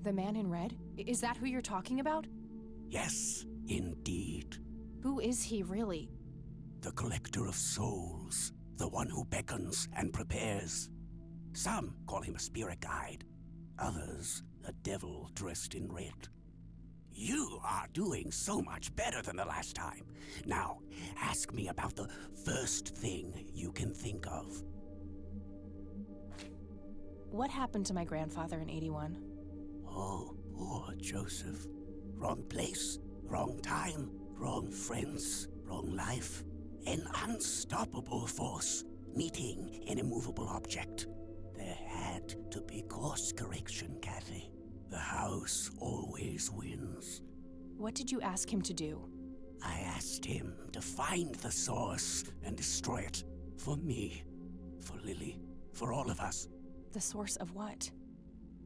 The man in red? Is that who you're talking about? Yes, indeed. Who is he, really? The collector of souls. The one who beckons and prepares. Some call him a spirit guide. Others, a devil dressed in red. You are doing so much better than the last time. Now, ask me about the first thing you can think of. What happened to my grandfather in 81? Oh, poor Joseph. Wrong place, wrong time, wrong friends, wrong life. An unstoppable force meeting an immovable object. There had to be course correction, Kathy. The house always wins. What did you ask him to do? I asked him to find the source and destroy it. For me, for Lily, for all of us. The source of what?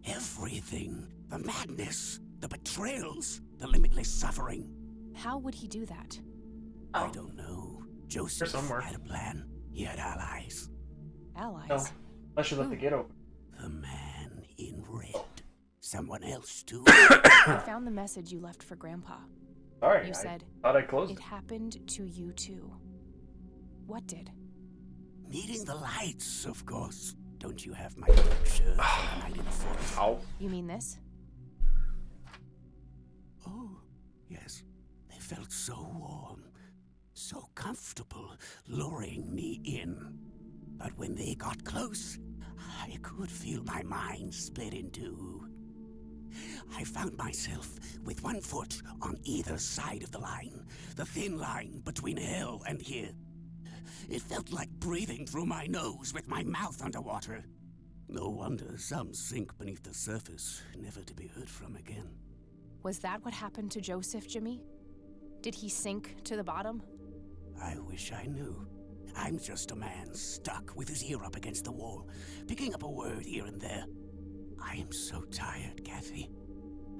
Everything. The madness, the betrayals, the limitless suffering. How would he do that? I don't know. Joseph had a plan. He had allies. Allies? No, unless you let the gate open. The man in red. Someone else, too. I found the message you left for Grandpa. Sorry, You said, thought I closed it happened to you too. What did? Meeting the lights, of course. Don't you have my picture from the night in the forest? Ow. You mean this? Oh, yes. They felt so warm, so comfortable, luring me in. But when they got close, I could feel my mind split in two. I found myself with one foot on either side of the line, the thin line between hell and here. It felt like breathing through my nose with my mouth underwater. No wonder some sink beneath the surface, never to be heard from again. Was that what happened to Joseph, Jimmy? Did he sink to the bottom? I wish I knew. I'm just a man stuck with his ear up against the wall, picking up a word here and there. I am so tired, Kathy.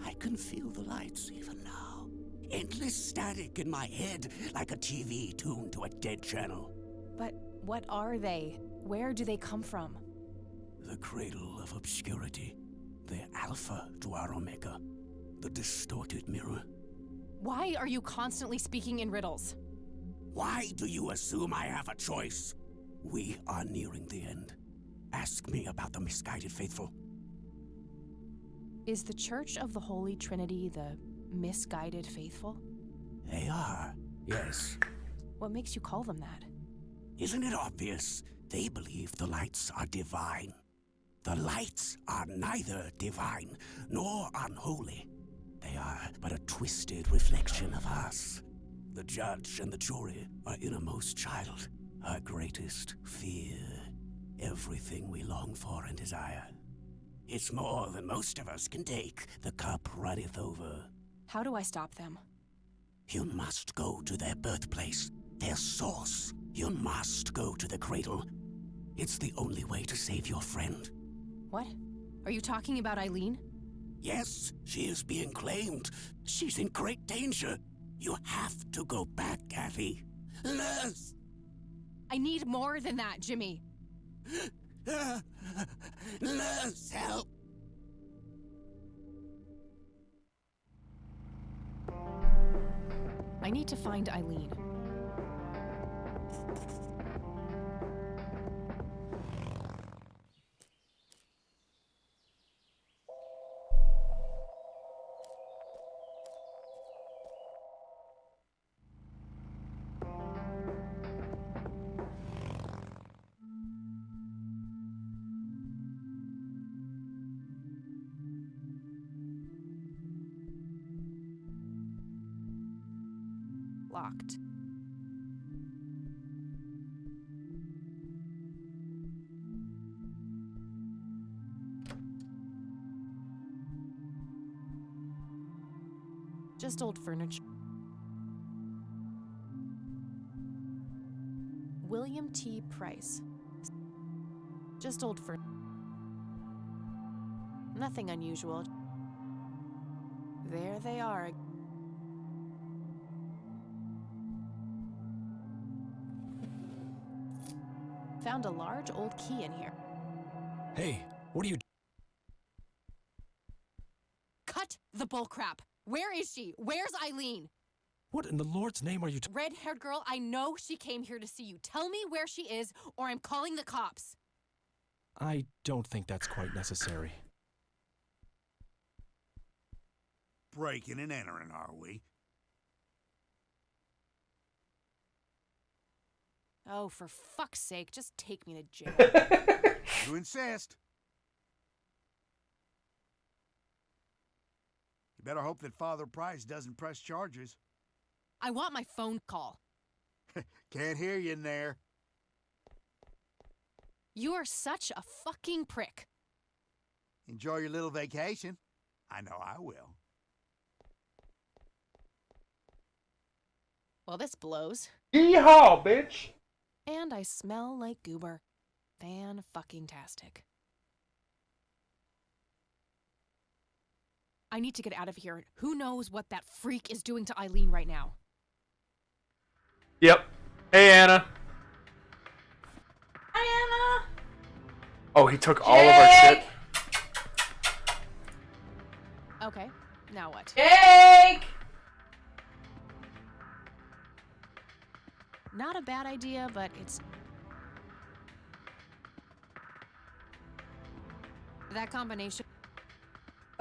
I can feel the lights even now. Endless static in my head, like a TV tuned to a dead channel. But what are they? Where do they come from? The cradle of obscurity. The alpha to our omega. The distorted mirror. Why are you constantly speaking in riddles? Why do you assume I have a choice? We are nearing the end. Ask me about the misguided faithful. Is the Church of the Holy Trinity the misguided faithful? They are, yes. What makes you call them that? Isn't it obvious? They believe the lights are divine. The lights are neither divine nor unholy. They are but a twisted reflection of us. The judge and the jury, our innermost child, our greatest fear, everything we long for and desire. It's more than most of us can take. The cup runneth over. How do I stop them? You must go to their birthplace, their source. You must go to the cradle. It's the only way to save your friend. What? Are you talking about Eileen? Yes, she is being claimed. She's in great danger. You have to go back, Kathy. Nurse! I need more than that, Jimmy. Nurse, help! I need to find Eileen. Locked. Just old furniture. William T. Price. Just old furniture. Nothing unusual. There they are. Found a large old key in here. Hey, what are you... Cut the bullcrap! Where is she? Where's Eileen? What in the Lord's name are you... Red-haired girl, I know she came here to see you. Tell me where she is, or I'm calling the cops. I don't think that's quite necessary. Breaking and entering, are we? Oh, for fuck's sake, just take me to jail. You insist. You better hope that Father Price doesn't press charges. I want my phone call. Can't hear you in there. You are such a fucking prick. Enjoy your little vacation. I know I will. Well, this blows. Yeehaw, bitch! And I smell like goober. Fan-fucking-tastic. I need to get out of here. Who knows what that freak is doing to Eileen right now? Yep. Hey, Anna. Hi, Anna. Oh, he took all of our shit? Okay, now what? Jake! Not a bad idea, but it's... That combination...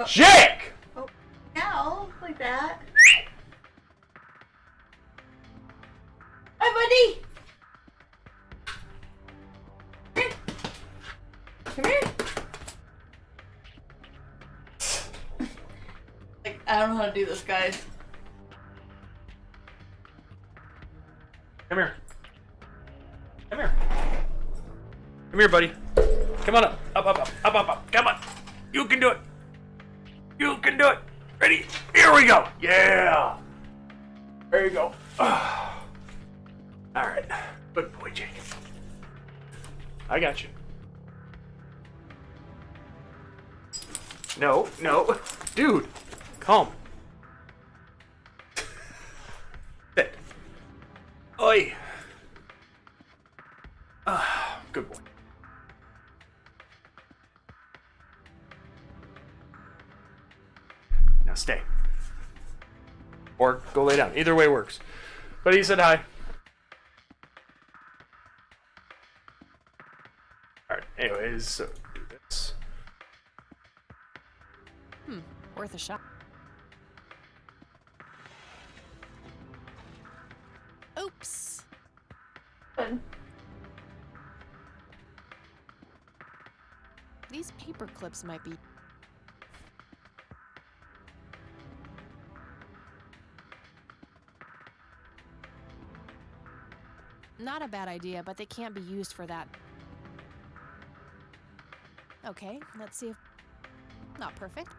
Jake! Oh, now, like that. Hi, buddy! Come here. Like, I don't know how to do this, guys. Come here. Come here. Come here, buddy. Come on up. Up, up, up, up, up, up. Come on. You can do it. You can do it. Ready? Here we go. Yeah. There you go. All right. Good boy, Jake. I got you. No, no. Dude, calm. Sit. Oi. Good boy. Now stay. Or go lay down. Either way works. But he said hi. Alright, anyways, so do this. Worth a shot. Oops. Good. These paper clips might be. Not a bad idea, but they can't be used for that. Okay, let's see if. Not perfect.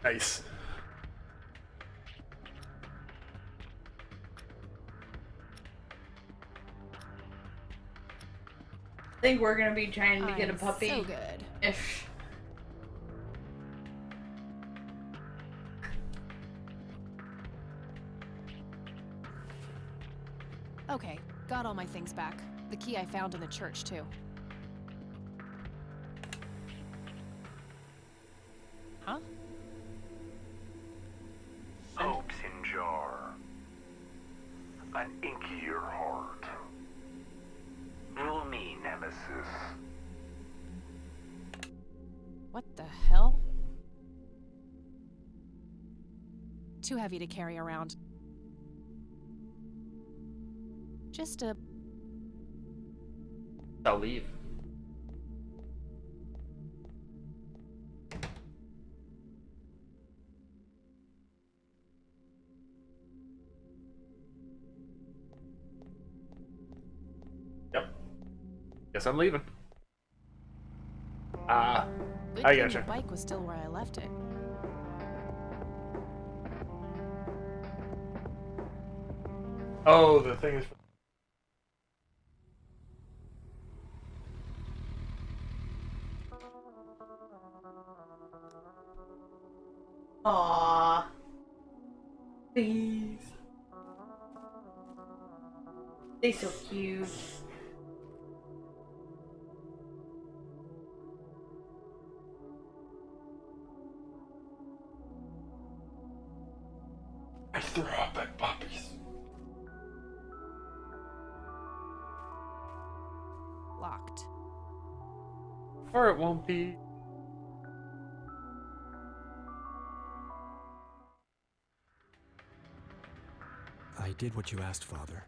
Nice. I think we're gonna be trying to get a I'm puppy. so good. Ish. Okay, got all my things back. The key I found in the church, too. Huh? Hopes in jar. An inkier heart. Rule me, Nemesis. What the hell? Too heavy to carry around. Just a... I'll leave. Yep. Guess I'm leaving. Good I thing gotcha. the bike was still where I left it. Oh, the thing is... Aww. Please. They're so cute. I threw up at puppies. Locked. Or it won't be. I did what you asked, Father,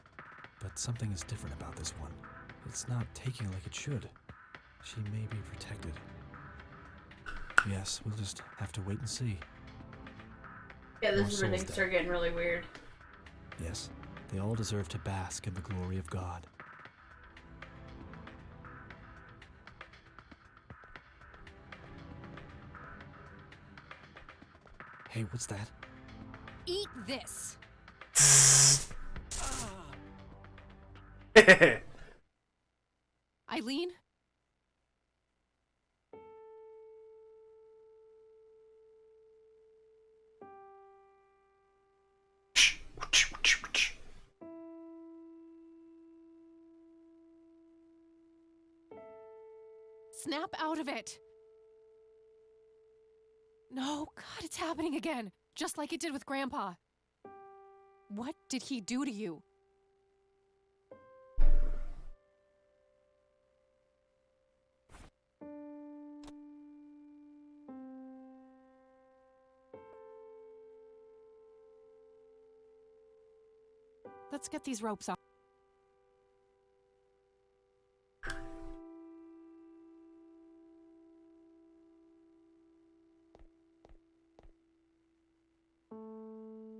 but something is different about this one. It's not taking like it should. She may be protected. Yes, we'll just have to wait and see. Yeah, this More is where souls things dead. start getting really weird. Yes, they all deserve to bask in the glory of God. Hey, what's that? Eat this! Eileen? Snap out of it! No, God, it's happening again. Just like it did with Grandpa. What did he do to you? Let's get these ropes off.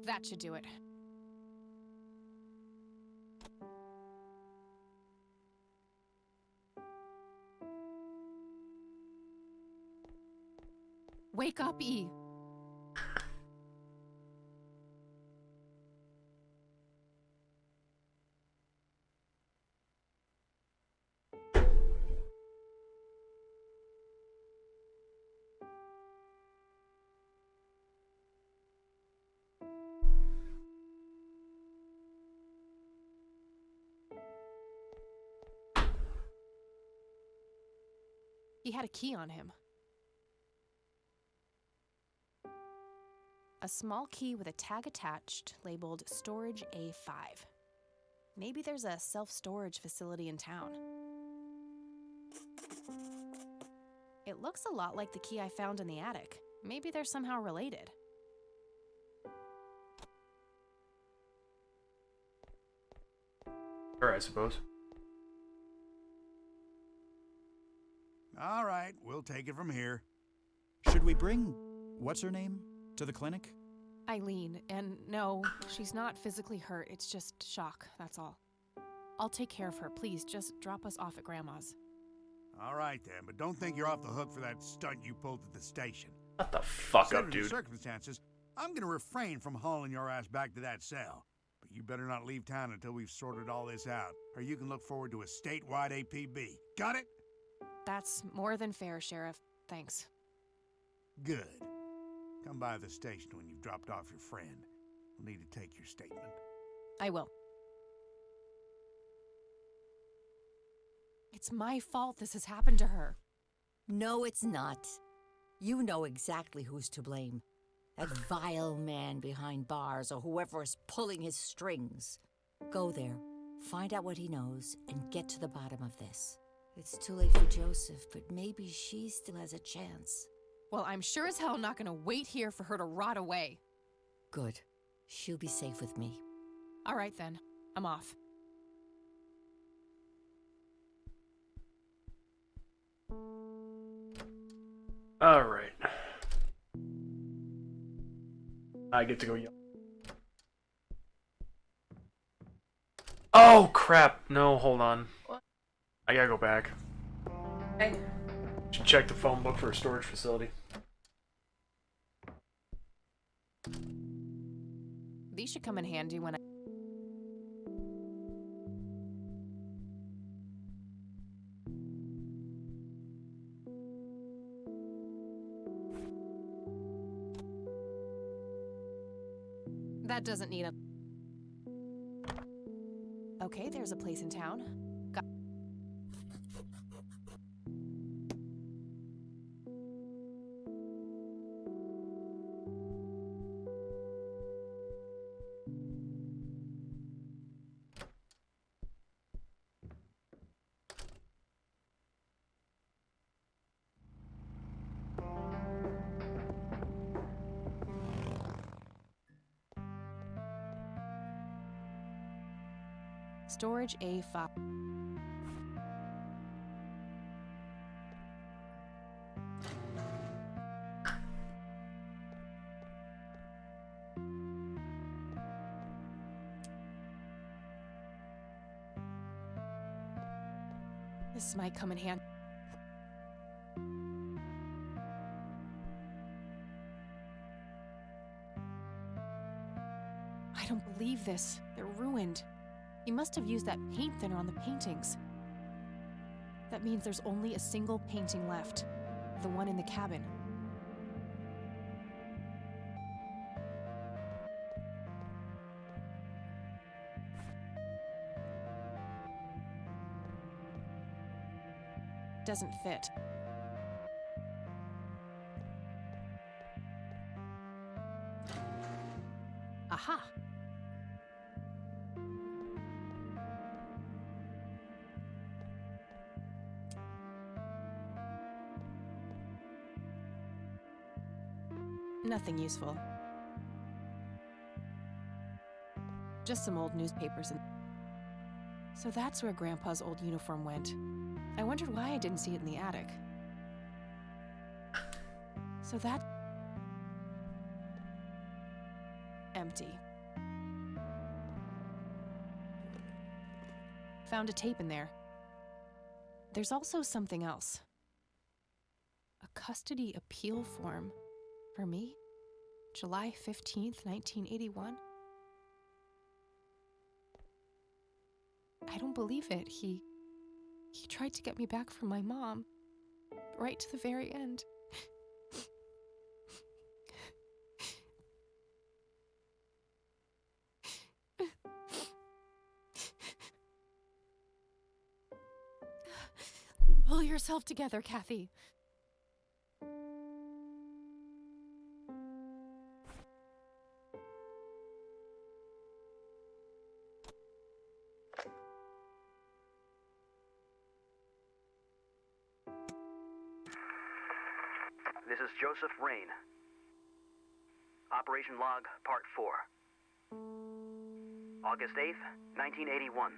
That should do it. Wake up, E. He had a key on him. A small key with a tag attached labeled Storage A5. Maybe there's a self-storage facility in town. It looks a lot like the key I found in the attic. Maybe they're somehow related. Sure, I suppose. All right, we'll take it from here. Should we bring what's her name to the clinic? Eileen, and no, she's not physically hurt. It's just shock, that's all. I'll take care of her. Please, just drop us off at Grandma's. All right then, but don't think you're off the hook for that stunt you pulled at the station. Shut the fuck up, Considering the dude. circumstances, I'm gonna refrain from hauling your ass back to that cell. But you better not leave town until we've sorted all this out, or you can look forward to a statewide APB. Got it? That's more than fair, Sheriff. Thanks. Good. Come by the station when you've dropped off your friend. We'll need to take your statement. I will. It's my fault this has happened to her. No, it's not. You know exactly who's to blame. That vile man behind bars or whoever is pulling his strings. Go there, find out what he knows, and get to the bottom of this. It's too late for Joseph, but maybe she still has a chance. Well, I'm sure as hell not gonna wait here for her to rot away. Good. She'll be safe with me. All right then, I'm off. All right. I get to go yell. Oh crap! No, hold on. What? I gotta go back. Okay. Should check the phone book for a storage facility. These should come in handy when I... That doesn't need a... Okay, there's a place in town. Got... Storage A5. This might come in handy. I don't believe this. They're ruined. He must have used that paint thinner on the paintings. That means there's only a single painting left. The one in the cabin. Doesn't fit. Aha! Nothing useful. Just some old newspapers and... So that's where Grandpa's old uniform went. I wondered why I didn't see it in the attic. So that... Empty. Found a tape in there. There's also something else. A custody appeal form. For me? July 15th, 1981? I don't believe it. He tried to get me back from my mom. Right to the very end. Pull yourself together, Kathy. this is Joseph Rain. Operation Log, Part 4. August 8th, 1981.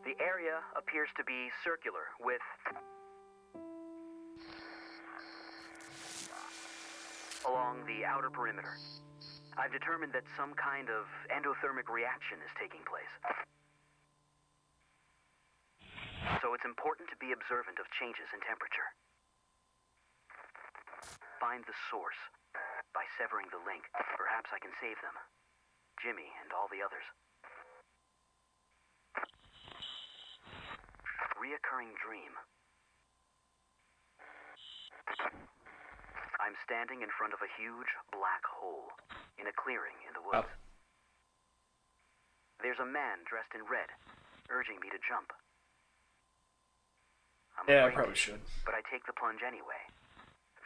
The area appears to be circular with along the outer perimeter. I've determined that some kind of endothermic reaction is taking place. So it's important to be observant of changes in temperature. Find the source. By severing the link, perhaps I can save them. Jimmy and all the others. Reoccurring dream. I'm standing in front of a huge black hole in a clearing in the woods. There's a man dressed in red, urging me to jump. Yeah, I probably should. But I take the plunge anyway.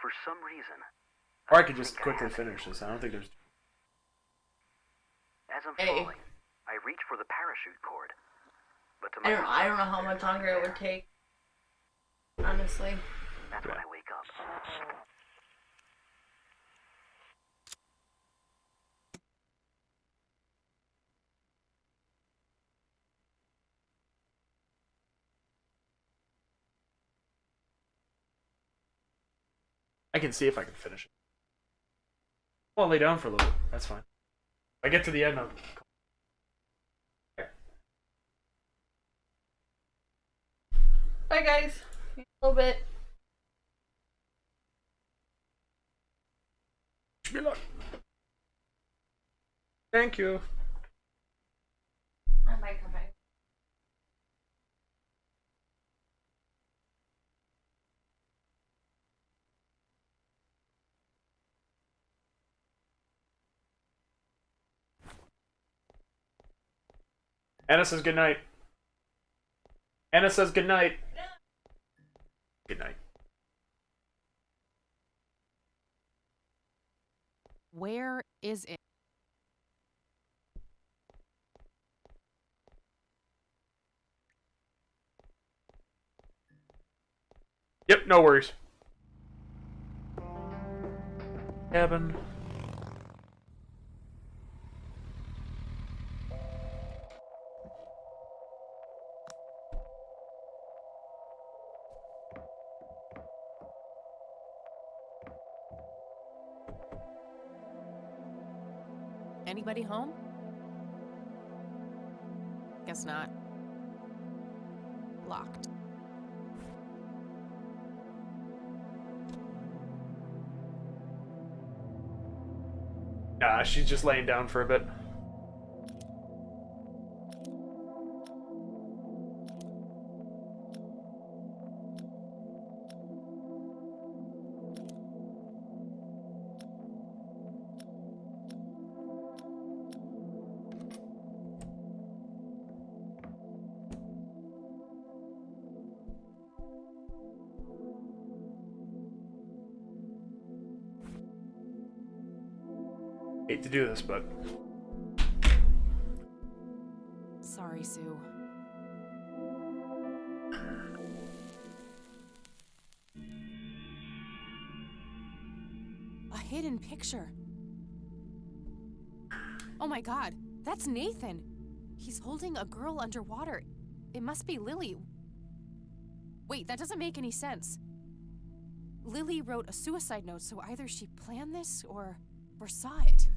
For some reason. Or I could just quickly finish this. I don't think there's... As I'm falling, I reach for the parachute cord. But to my I don't know how much longer it would take. Honestly. That's when I wake up. I can see if I can finish it. I'll lay down for a little bit. That's fine. If I get to the end, I'll... Bye, guys. A little bit. Wish me luck. Thank you. I might come back. Anna says good night. Anna says good night. Good night. Where is it? Yep, no worries. Cabin. Anybody home? Guess not. Locked. Nah, she's just laying down for a bit. Hate to do this, but... Sorry, Sue. A hidden picture. Oh my god, that's Nathan. He's holding a girl underwater. It must be Lily. Wait, that doesn't make any sense. Lily wrote a suicide note, so either she planned this or saw it.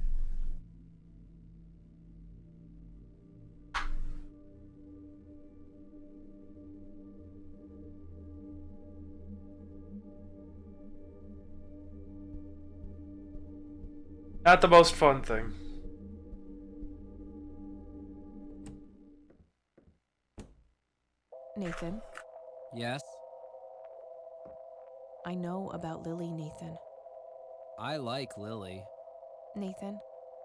Not the most fun thing. Nathan, Yes? I know about Lily, Nathan. I like Lily. Nathan,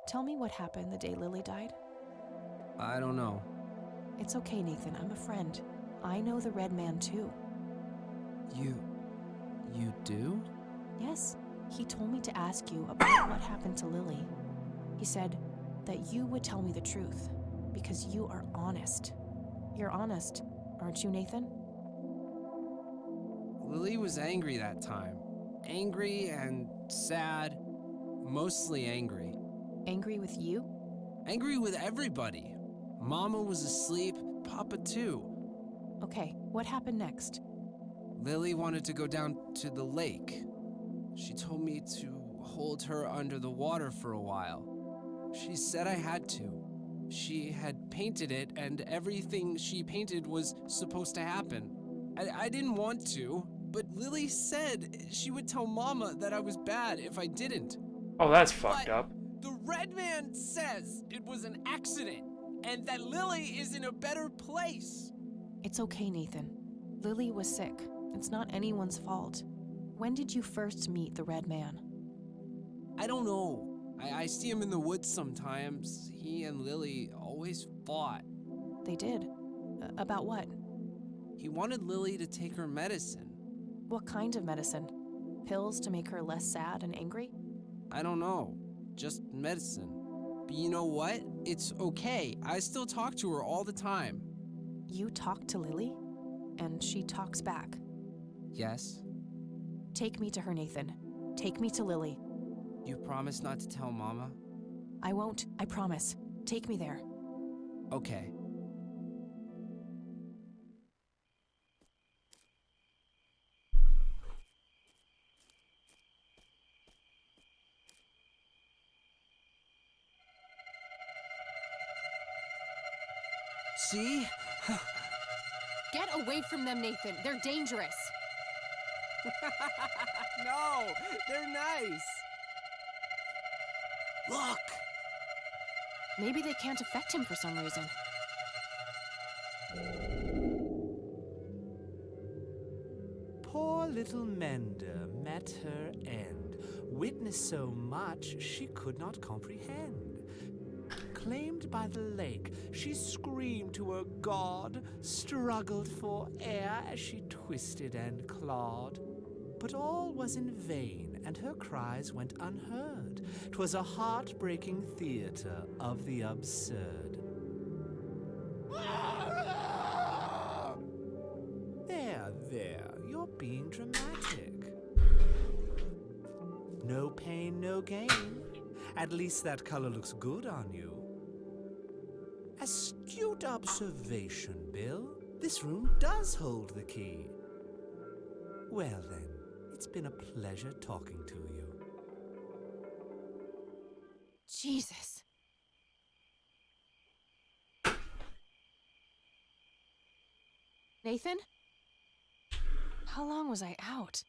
tell me what happened the day Lily died. I don't know. It's okay, Nathan. I'm a friend. I know the Red Man, too. You do? Yes. He told me to ask you about what happened to Lily. He said that you would tell me the truth, because you are honest. You're honest, aren't you, Nathan? Lily was angry that time. angry and sad. Mostly angry. Angry with you? Angry with everybody. Mama was asleep, Papa too. Okay, what happened next? Lily wanted to go down to the lake. She told me to hold her under the water for a while. She said I had to. She had painted it, and everything she painted was supposed to happen. I didn't want to, but Lily said she would tell Mama that I was bad if I didn't. Oh, that's fucked up. The Red Man says it was an accident, and that Lily is in a better place. It's okay, Nathan. Lily was sick. It's not anyone's fault. When did you first meet the Red Man? I don't know. I see him in the woods sometimes. He and Lily always fought. They did? About what? He wanted Lily to take her medicine. What kind of medicine? Pills to make her less sad and angry? I don't know. Just medicine. But you know what? It's okay. I still talk to her all the time. You talk to Lily? And she talks back? Yes. Take me to her, Nathan. Take me to Lily. You promise not to tell Mama? I won't. I promise. Take me there. Okay. See? Get away from them, Nathan. They're dangerous. No, they're nice. Look! Maybe they can't affect him for some reason. Poor little Menda met her end, witnessed so much she could not comprehend. Claimed by the lake, she screamed to her god, struggled for air as she twisted and clawed. But all was in vain, and her cries went unheard. 'Twas a heartbreaking theater of the absurd. There, you're being dramatic. No pain, no gain. At least that color looks good on you. Astute observation, Bill. This room does hold the key. Well then, it's been a pleasure talking to you. Jesus. Nathan? How long was I out?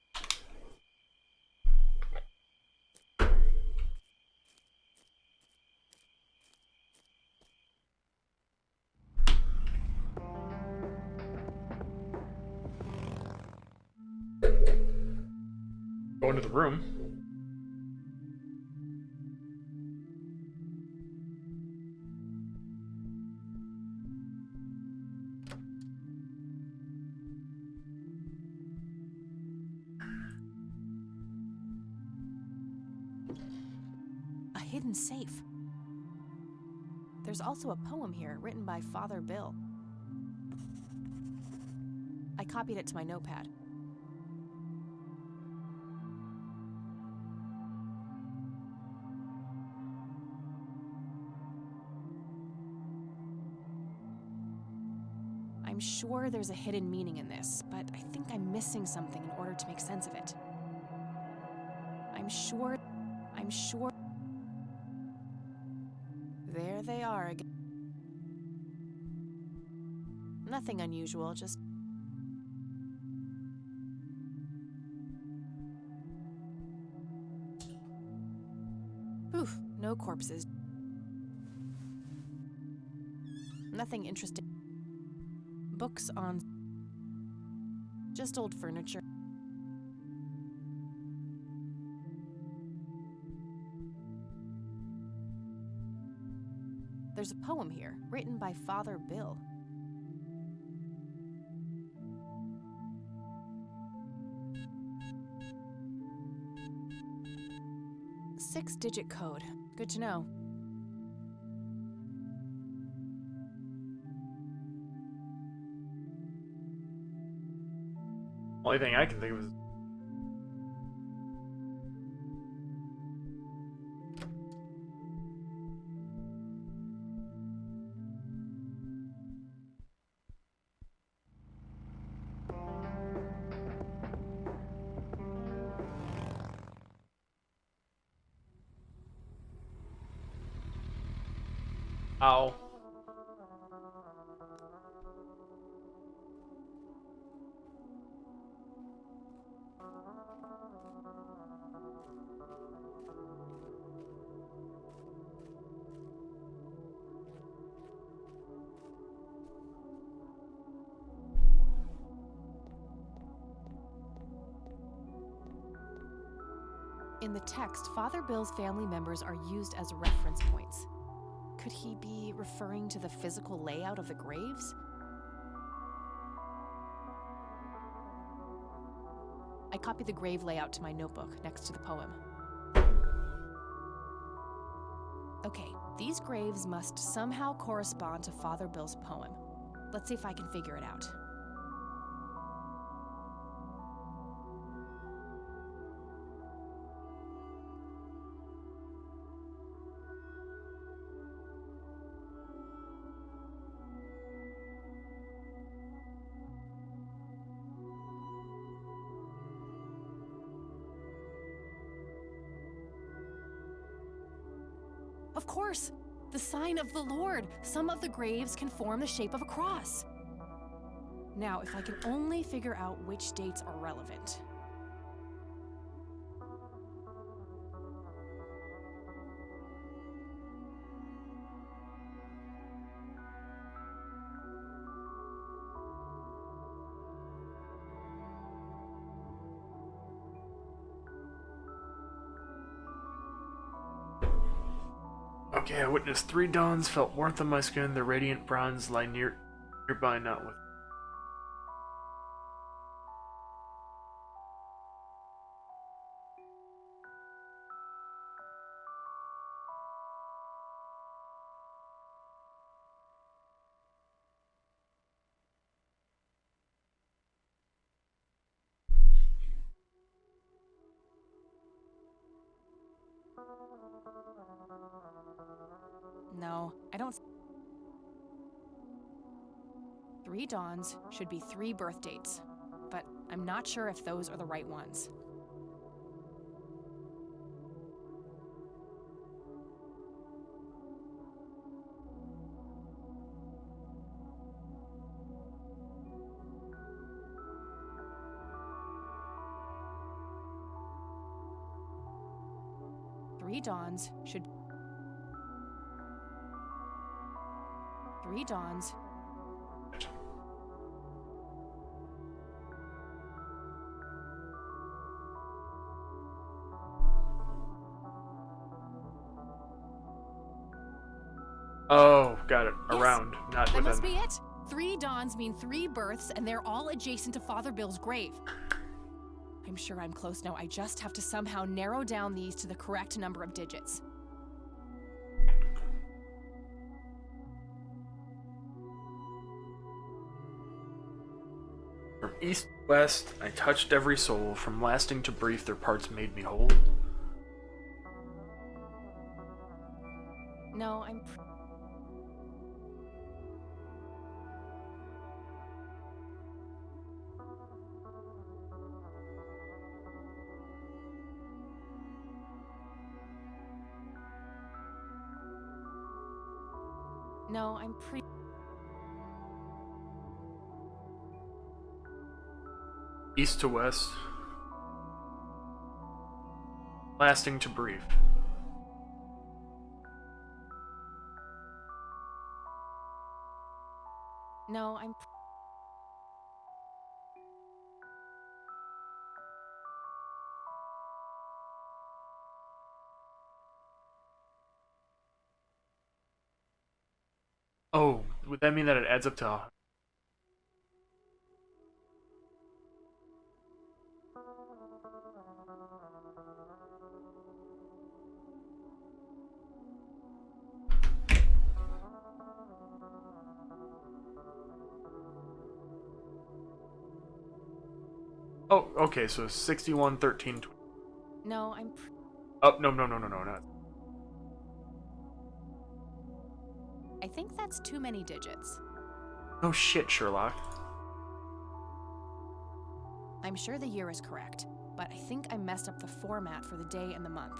Go into the room. A hidden safe. There's also a poem here written by Father Bill. I copied it to my notepad. I'm sure there's a hidden meaning in this, but I think I'm missing something in order to make sense of it. I'm sure... There they are again. Nothing unusual, just... Oof, no corpses. Nothing interesting. Books on... just old furniture. There's a poem here, written by Father Bill. Six-digit code. Good to know. Only thing I can think of is Ow. In the text, Father Bill's family members are used as reference points. Could he be referring to the physical layout of the graves? I copied the grave layout to my notebook next to the poem. Okay, these graves must somehow correspond to Father Bill's poem. Let's see if I can figure it out. Of course! The sign of the Lord! Some of the graves can form the shape of a cross. Now, if I can only figure out which dates are relevant. Okay, I witnessed 3 dawns, felt warmth on my skin, the radiant bronze lie nearby, not with. No, I don't. 3 dawns should be 3 birth dates, but I'm not sure if those are the right ones. Three dawns should. 3 dawns. Oh, got it. Around, not That within. must be it. 3 dawns mean 3 births, and they're all adjacent to Father Bill's grave. I'm sure I'm close now. I just have to somehow narrow down these to the correct number of digits. From east to west, I touched every soul. From lasting to brief, their parts made me whole. No, I'm. No, I'm pretty. East to west. Lasting to brief. No, I'm. Oh, would that mean that it adds up to... Oh, okay, so 61, 13, 20. No, I'm. Oh, no, not. I think that's too many digits. Oh shit, Sherlock. I'm sure the year is correct, but I think I messed up the format for the day and the month.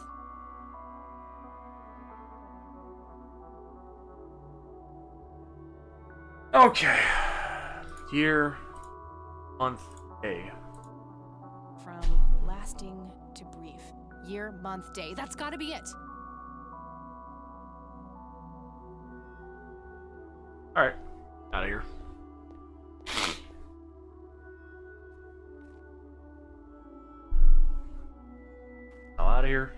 Okay. Year, month, day. From lasting to brief. Year, month, day. That's gotta be it. Alright. Out of here. Out of here.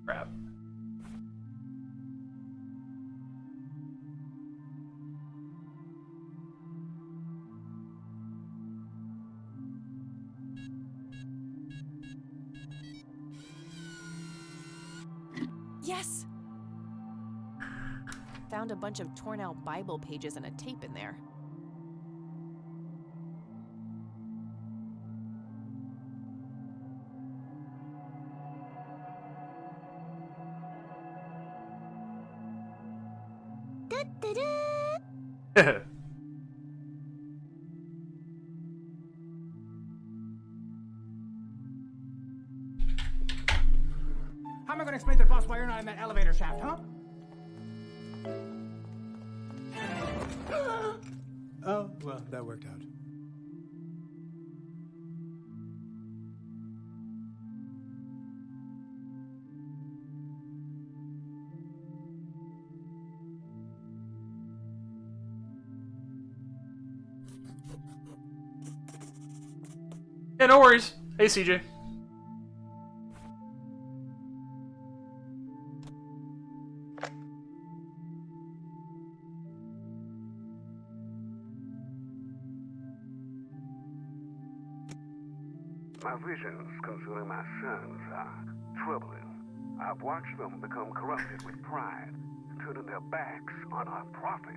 Crap. Yes! Found a bunch of torn out Bible pages and a tape in there. How am I gonna explain to the boss why you're not in that elevator shaft, huh? Oh, well, that worked out. Yeah, no worries. Hey, CJ. My visions concerning my sons are troubling. I've watched them become corrupted with pride, turning their backs on our prophet,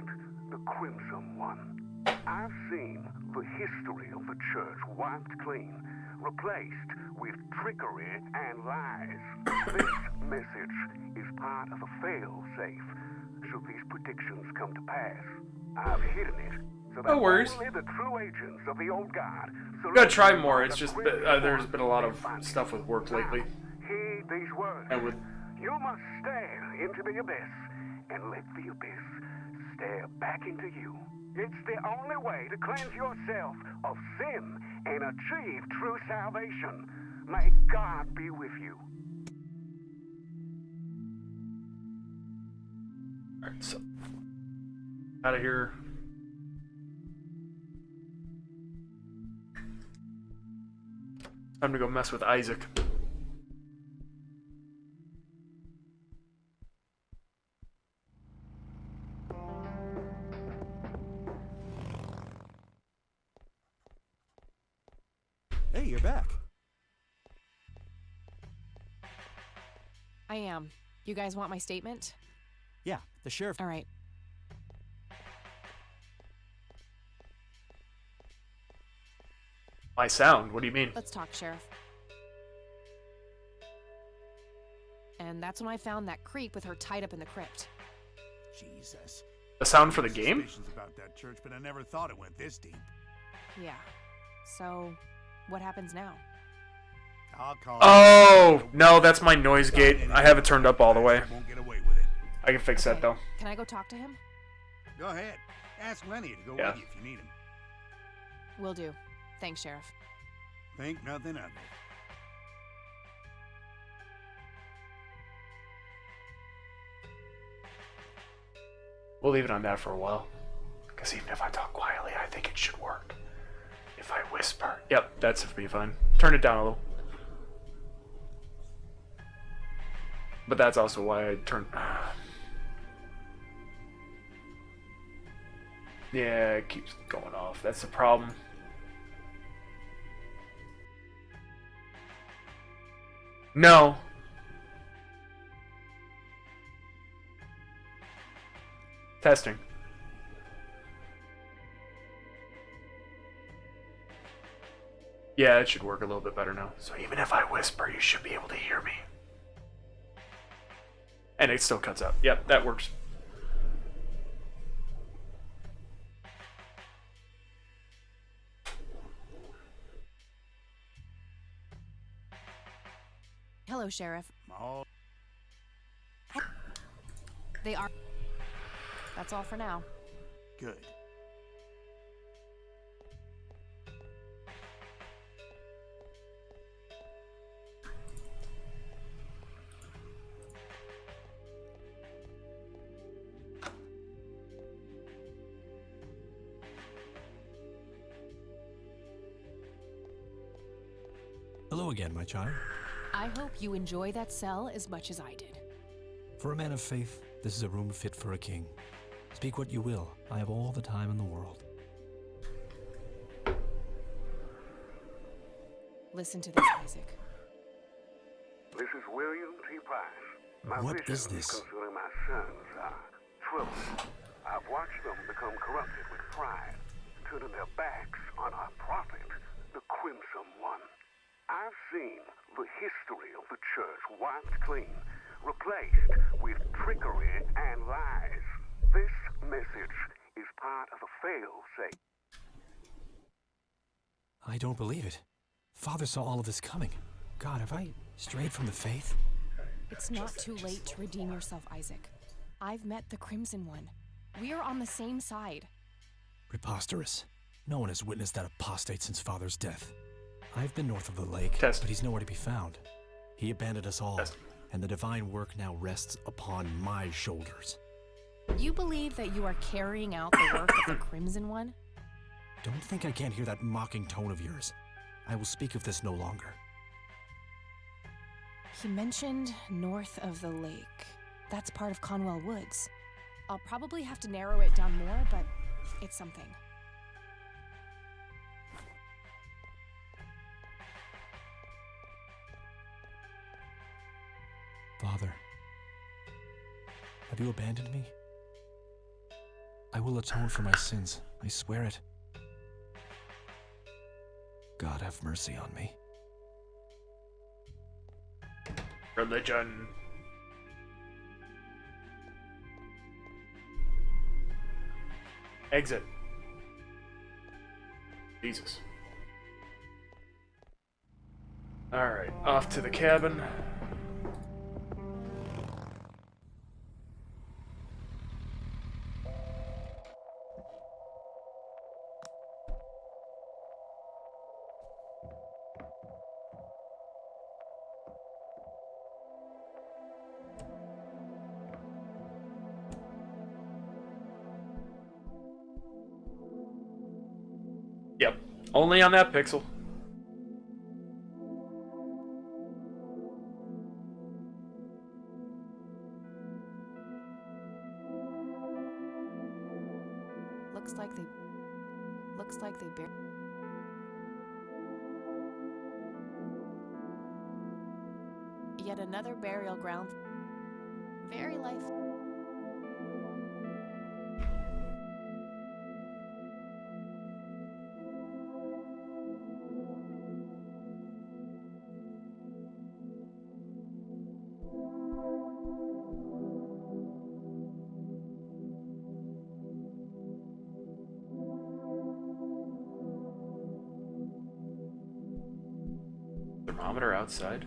the Crimson One. I've seen the history of the church wiped clean, replaced with trickery and lies. This message is part of a fail-safe, should these predictions come to pass. I've hidden it so that No worries. only the true agents of the old guard I'm gonna try more. It's just there's been a lot of stuff with work lately. heed these words. And with You must stare into the abyss and let the abyss stare back into you. It's the only way to cleanse yourself of sin and achieve true salvation. May God be with you. Alright, so out of here. Time to go mess with Isaac. Hey, you're back. I am. You guys want my statement? Yeah, the sheriff. All right. My sound? What do you mean? Let's talk, Sheriff. And that's when I found that creep with her tied up in the crypt. Jesus. The sound for the game? Suspicions about that church, but I never thought it went this deep. Yeah. So, what happens now? I'll call. Oh no, that's my noise gate. I have it turned up all the way. Won't get away with it. I can fix that though. Can I go talk to him? Go ahead. Ask Lenny to go Yeah. with you if you need him. Will do. Thanks, Sheriff. Think nothing of it. We'll leave it on that for a while. Because even if I talk quietly, I think it should work. If I whisper. Yep, that's be fine. Turn it down a little. But that's also why I turned... Yeah, it keeps going off. That's the problem. No. Testing. Yeah, it should work a little bit better now. So even if I whisper, you should be able to hear me. And it still cuts out. Yep, that works. Hello, Sheriff. Oh. They are. That's all for now. Good. Hello again, my child. I hope you enjoy that cell as much as I did. For a man of faith, this is a room fit for a king. Speak what you will. I have all the time in the world. Listen to this, Isaac. This is William T. Price. My What visions is this? concerning my sons are troubling. I've watched them become corrupted with pride, turning their backs on our prophet, the Crimson One. I've seen the history of the church wiped clean, replaced with trickery and lies. This message is part of a fail-safe. I don't believe it. Father saw all of this coming. God, have I strayed from the faith? It's not too late to redeem yourself, Isaac. I've met the Crimson One. We are on the same side. Preposterous. No one has witnessed that apostate since Father's death. I've been north of the lake, but he's nowhere to be found. He abandoned us all, and the divine work now rests upon my shoulders. You believe that you are carrying out the work of the Crimson One? Don't think I can't hear that mocking tone of yours. I will speak of this no longer. He mentioned north of the lake. That's part of Conwell Woods. I'll probably have to narrow it down more, but it's something. Father, have you abandoned me? I will atone for my sins. I swear it. God have mercy on me. Religion. Exit. Jesus. Alright, off to the cabin. Yep, only on that pixel. Looks like they Yet another burial ground. Very life. Thermometer outside?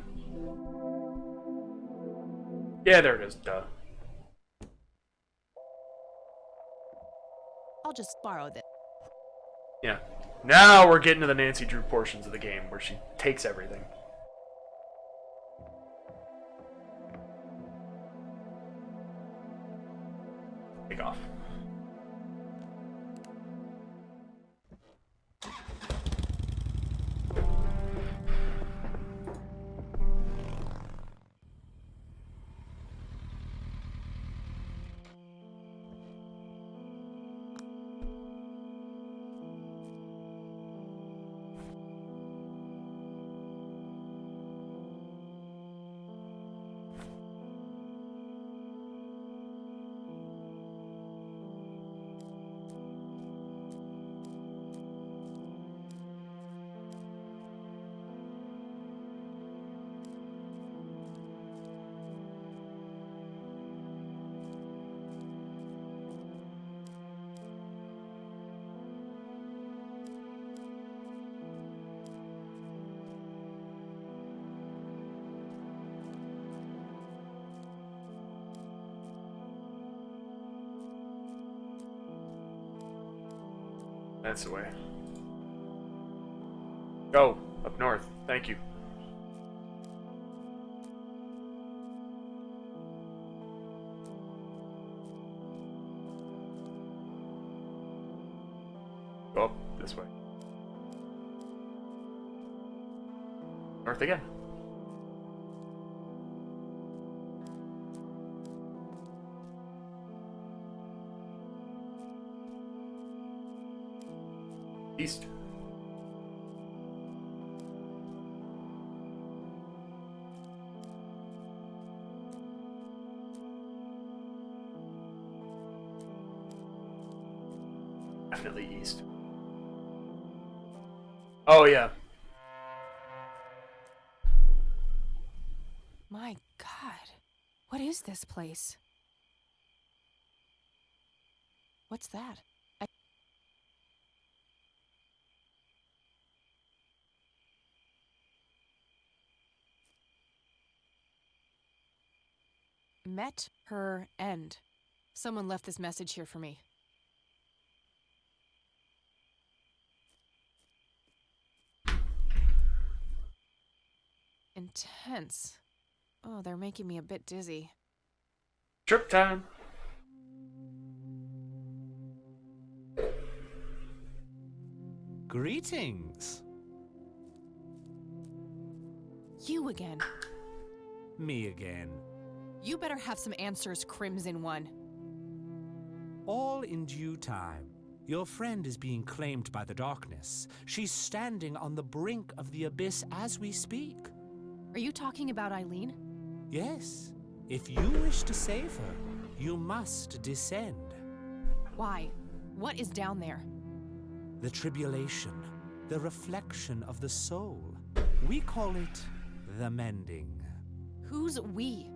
Yeah, there it is. Duh. I'll just borrow this. Yeah. Now we're getting to the Nancy Drew portions of the game where she takes everything. Take off. That's the way. Go up north. Thank you. Go up this way. North again. East. Definitely east. Oh yeah. My God. What is this place? What's that? Met her end. Someone left this message here for me. Intense. Oh, they're making me a bit dizzy. Trip time. Greetings. You again. Me again. You better have some answers, Crimson One. All in due time. Your friend is being claimed by the darkness. She's standing on the brink of the abyss as we speak. Are you talking about Eileen? Yes. If you wish to save her, you must descend. Why? What is down there? The tribulation, the reflection of the soul. We call it the mending. Who's we?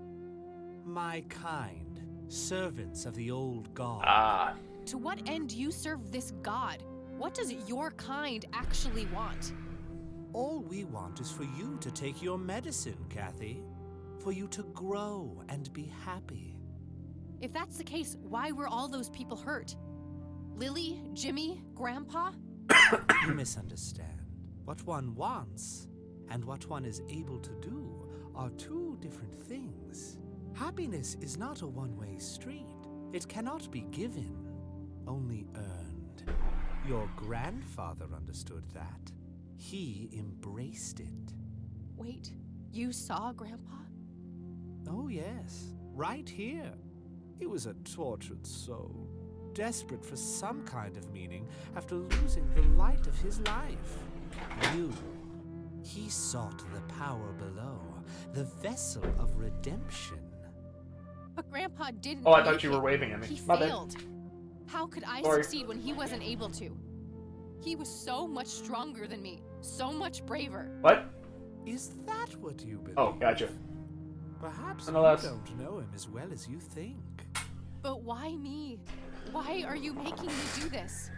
My kind, servants of the old god. Ah. To what end do you serve this god? What does your kind actually want? All we want is for you to take your medicine, Kathy. For you to grow and be happy. If that's the case, why were all those people hurt? Lily, Jimmy, Grandpa? You misunderstand. What one wants and what one is able to do are two different things. Happiness is not a one-way street. It cannot be given, only earned. Your grandfather understood that. He embraced it. Wait, you saw Grandpa? Oh, yes. Right here. He was a tortured soul, desperate for some kind of meaning after losing the light of his life. He sought the power below, the vessel of redemption. But Grandpa didn't. Oh, I thought you were waving at me. He My bad. failed. How could I Sorry. succeed when he wasn't able to? He was so much stronger than me, so much braver. What? Is that what you believe? Oh, gotcha. Perhaps you Nonetheless. don't know him as well as you think. But why me? Why are you making me do this?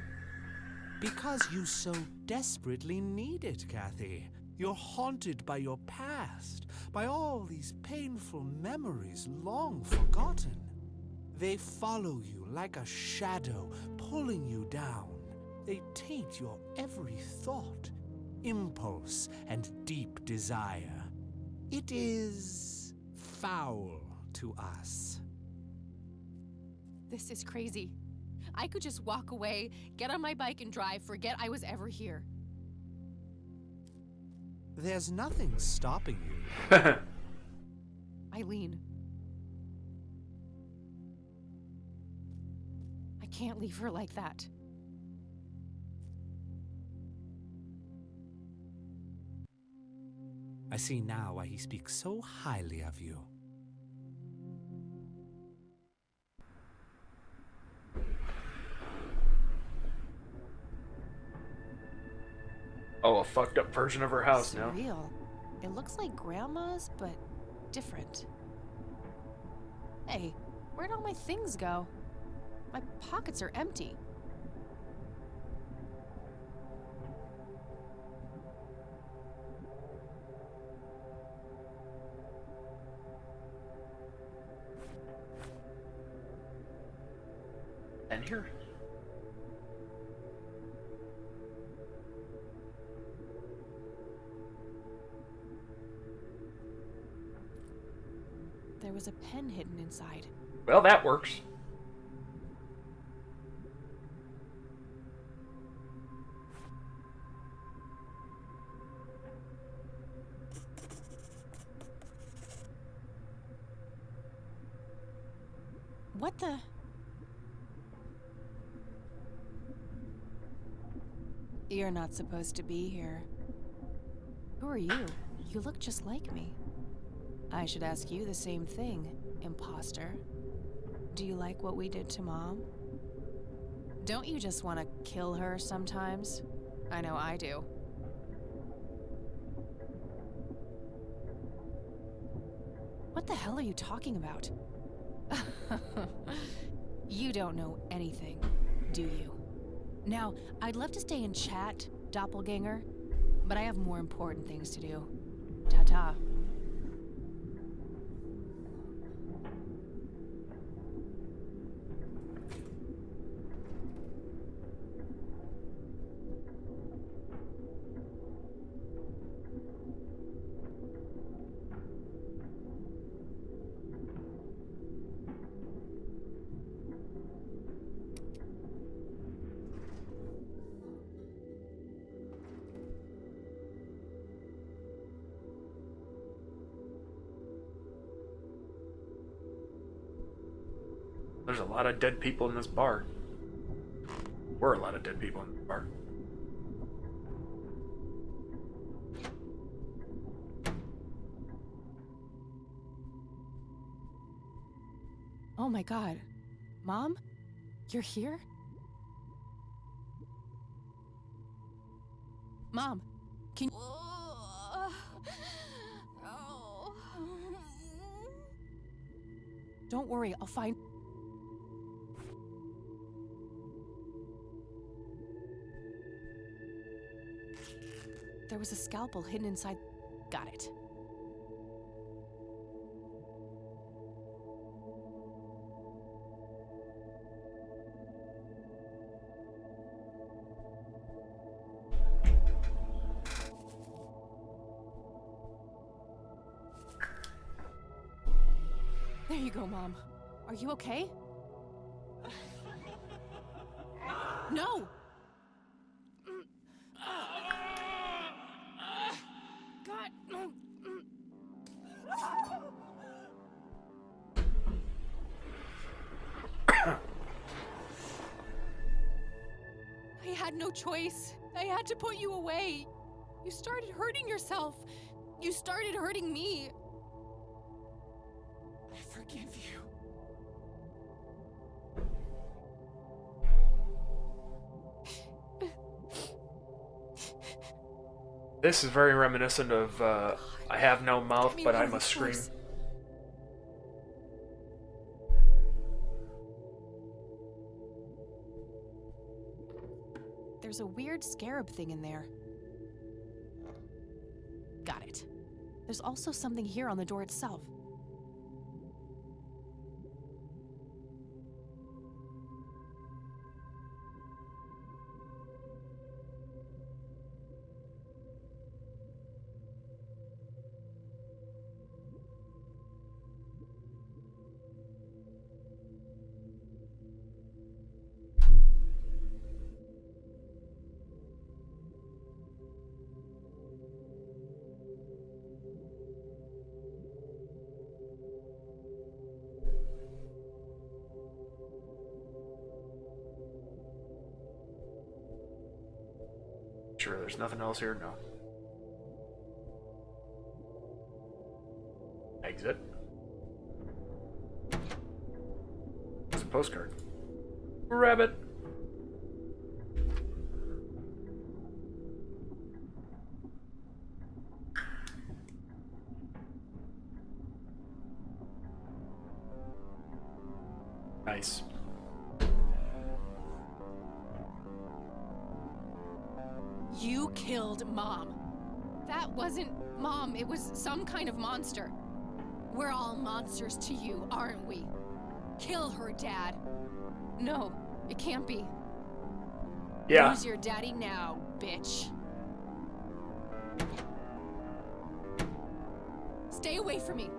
Because you so desperately need it, Kathy. You're haunted by your past, by all these painful memories long forgotten. They follow you like a shadow, pulling you down. They taint your every thought, impulse, and deep desire. It is foul to us. This is crazy. I could just walk away, get on my bike and drive, forget I was ever here. There's nothing stopping you. Eileen. I can't leave her like that. I see now why he speaks so highly of you. Oh, a fucked up version of her house now. Surreal. It looks like Grandma's, but different. Hey, where'd all my things go? My pockets are empty. And here. was a pen hidden inside. Well, that works. What the? You're not supposed to be here. Who are you? You look just like me. I should ask you the same thing, imposter. Do you like what we did to Mom? Don't you just want to kill her sometimes? I know I do. What the hell are you talking about? You don't know anything, do you? Now, I'd love to stay and chat, doppelganger, but I have more important things to do. Ta-ta. There's a lot of dead people in this bar. Were a lot of dead people in this bar. Oh my god. Mom? You're here? Mom, can you... Don't worry, I'll find... There was a scalpel hidden inside... Got it. There you go, Mom. Are you okay? No! God. I had no choice. I had to put you away. You started hurting yourself. You started hurting me. I forgive you. This is very reminiscent of I have no mouth, but I must scream. There's a weird scarab thing in there. Got it. There's also something here on the door itself. Sure, there's nothing else here? No. Exit. There's a postcard. Rabbit. Nice. You killed Mom. That wasn't Mom, it was some kind of monster. We're all monsters to you, aren't we? Kill her, Dad. No, it can't be. Yeah. Who's your daddy now, bitch? Stay away from me.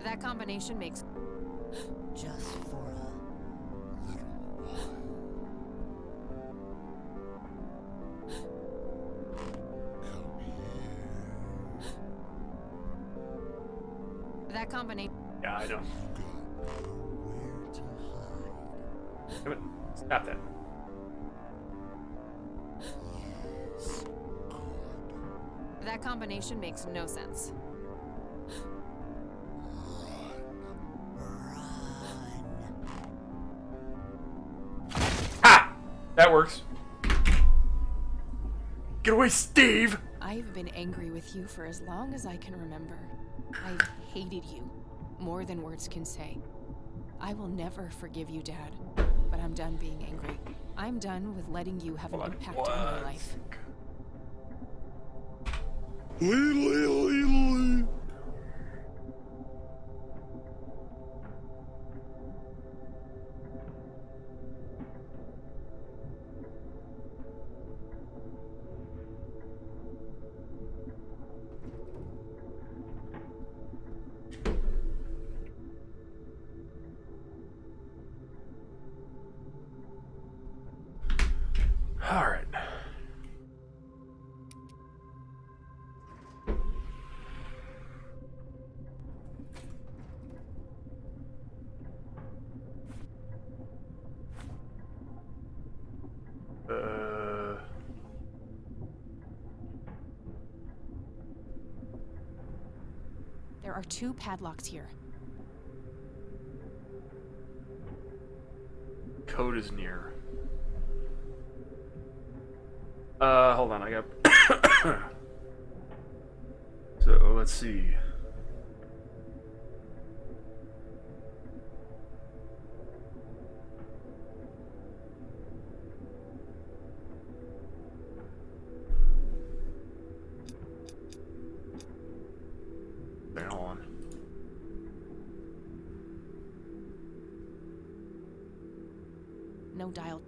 That combination makes... Just for a little while. Come here. That combination... Yeah, I know. Nowhere to hide. Come on. Stop that. Yes, good. That combination makes no sense. Ha! That works. Get away, Steve! I've been angry with you for as long as I can remember. I've hated you, more than words can say. I will never forgive you, Dad, but I'm done being angry. I'm done with letting you have an impact on my life. All right. There are 2 padlocks here. Code is near. Hold on, I got... So, let's see. Okay, hold on. No dial.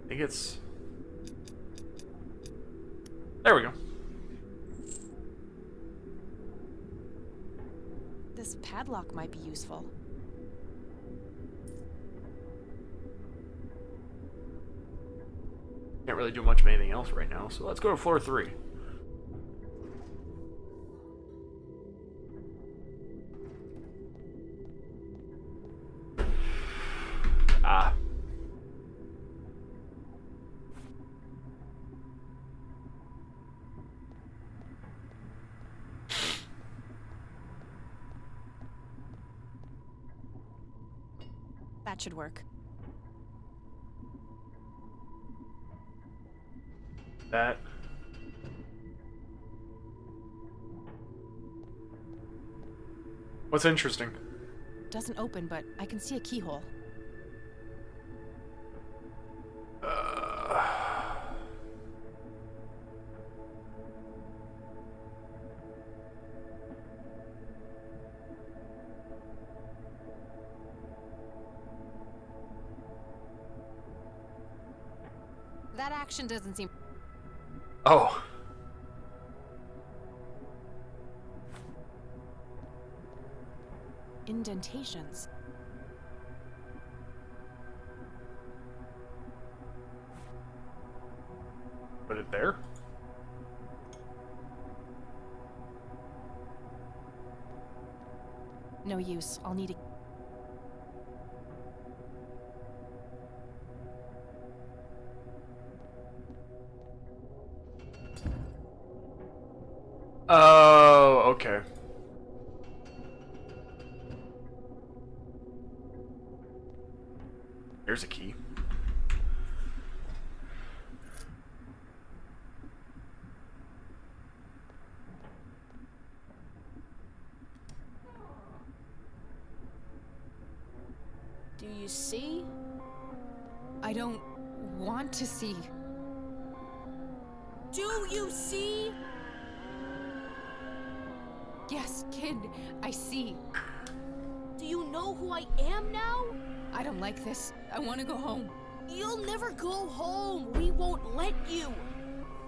I think it's... There we go. This padlock might be useful. Can't really do much of anything else right now, so let's go to floor 3. Ah. That should work. That. What's interesting? Doesn't open, but I can see a keyhole. That action doesn't seem... Oh. Indentations. Put it there? No use. I'll need a... Oh, okay. Here's a key. Do you see? I don't want to see. Do you see? Yes, kid, I see. Do you know who I am now? I don't like this. I want to go home. You'll never go home. We won't let you.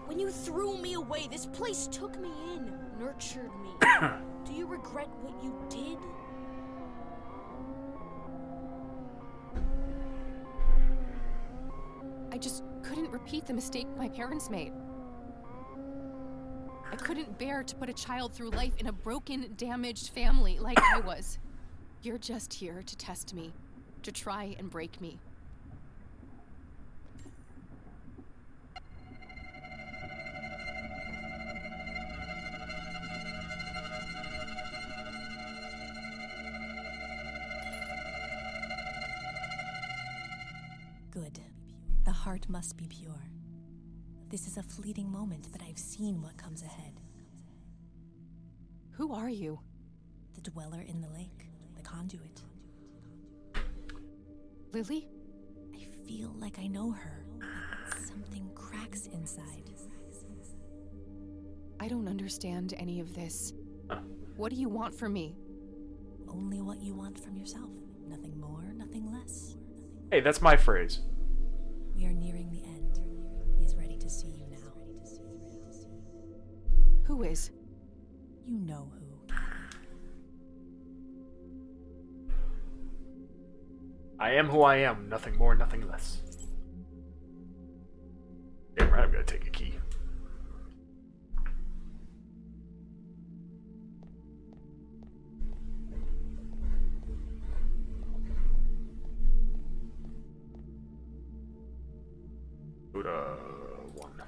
When you threw me away, this place took me in, nurtured me. Do you regret what you did? I just couldn't repeat the mistake my parents made. I couldn't bear to put a child through life in a broken, damaged family like I was. You're just here to test me, to try and break me. Good. The heart must be pure. This is a fleeting moment, but I've seen what comes ahead. Who are you? The dweller in the lake, the conduit. Lily? I feel like I know her, but something cracks inside. I don't understand any of this. What do you want from me? Only what you want from yourself. Nothing more, nothing less. Hey, that's my phrase. We are nearing the end. He is ready to see you now. Who is? You know who. I am who I am, nothing more, nothing less. Damn right, I'm gonna take a key. Buddha 1.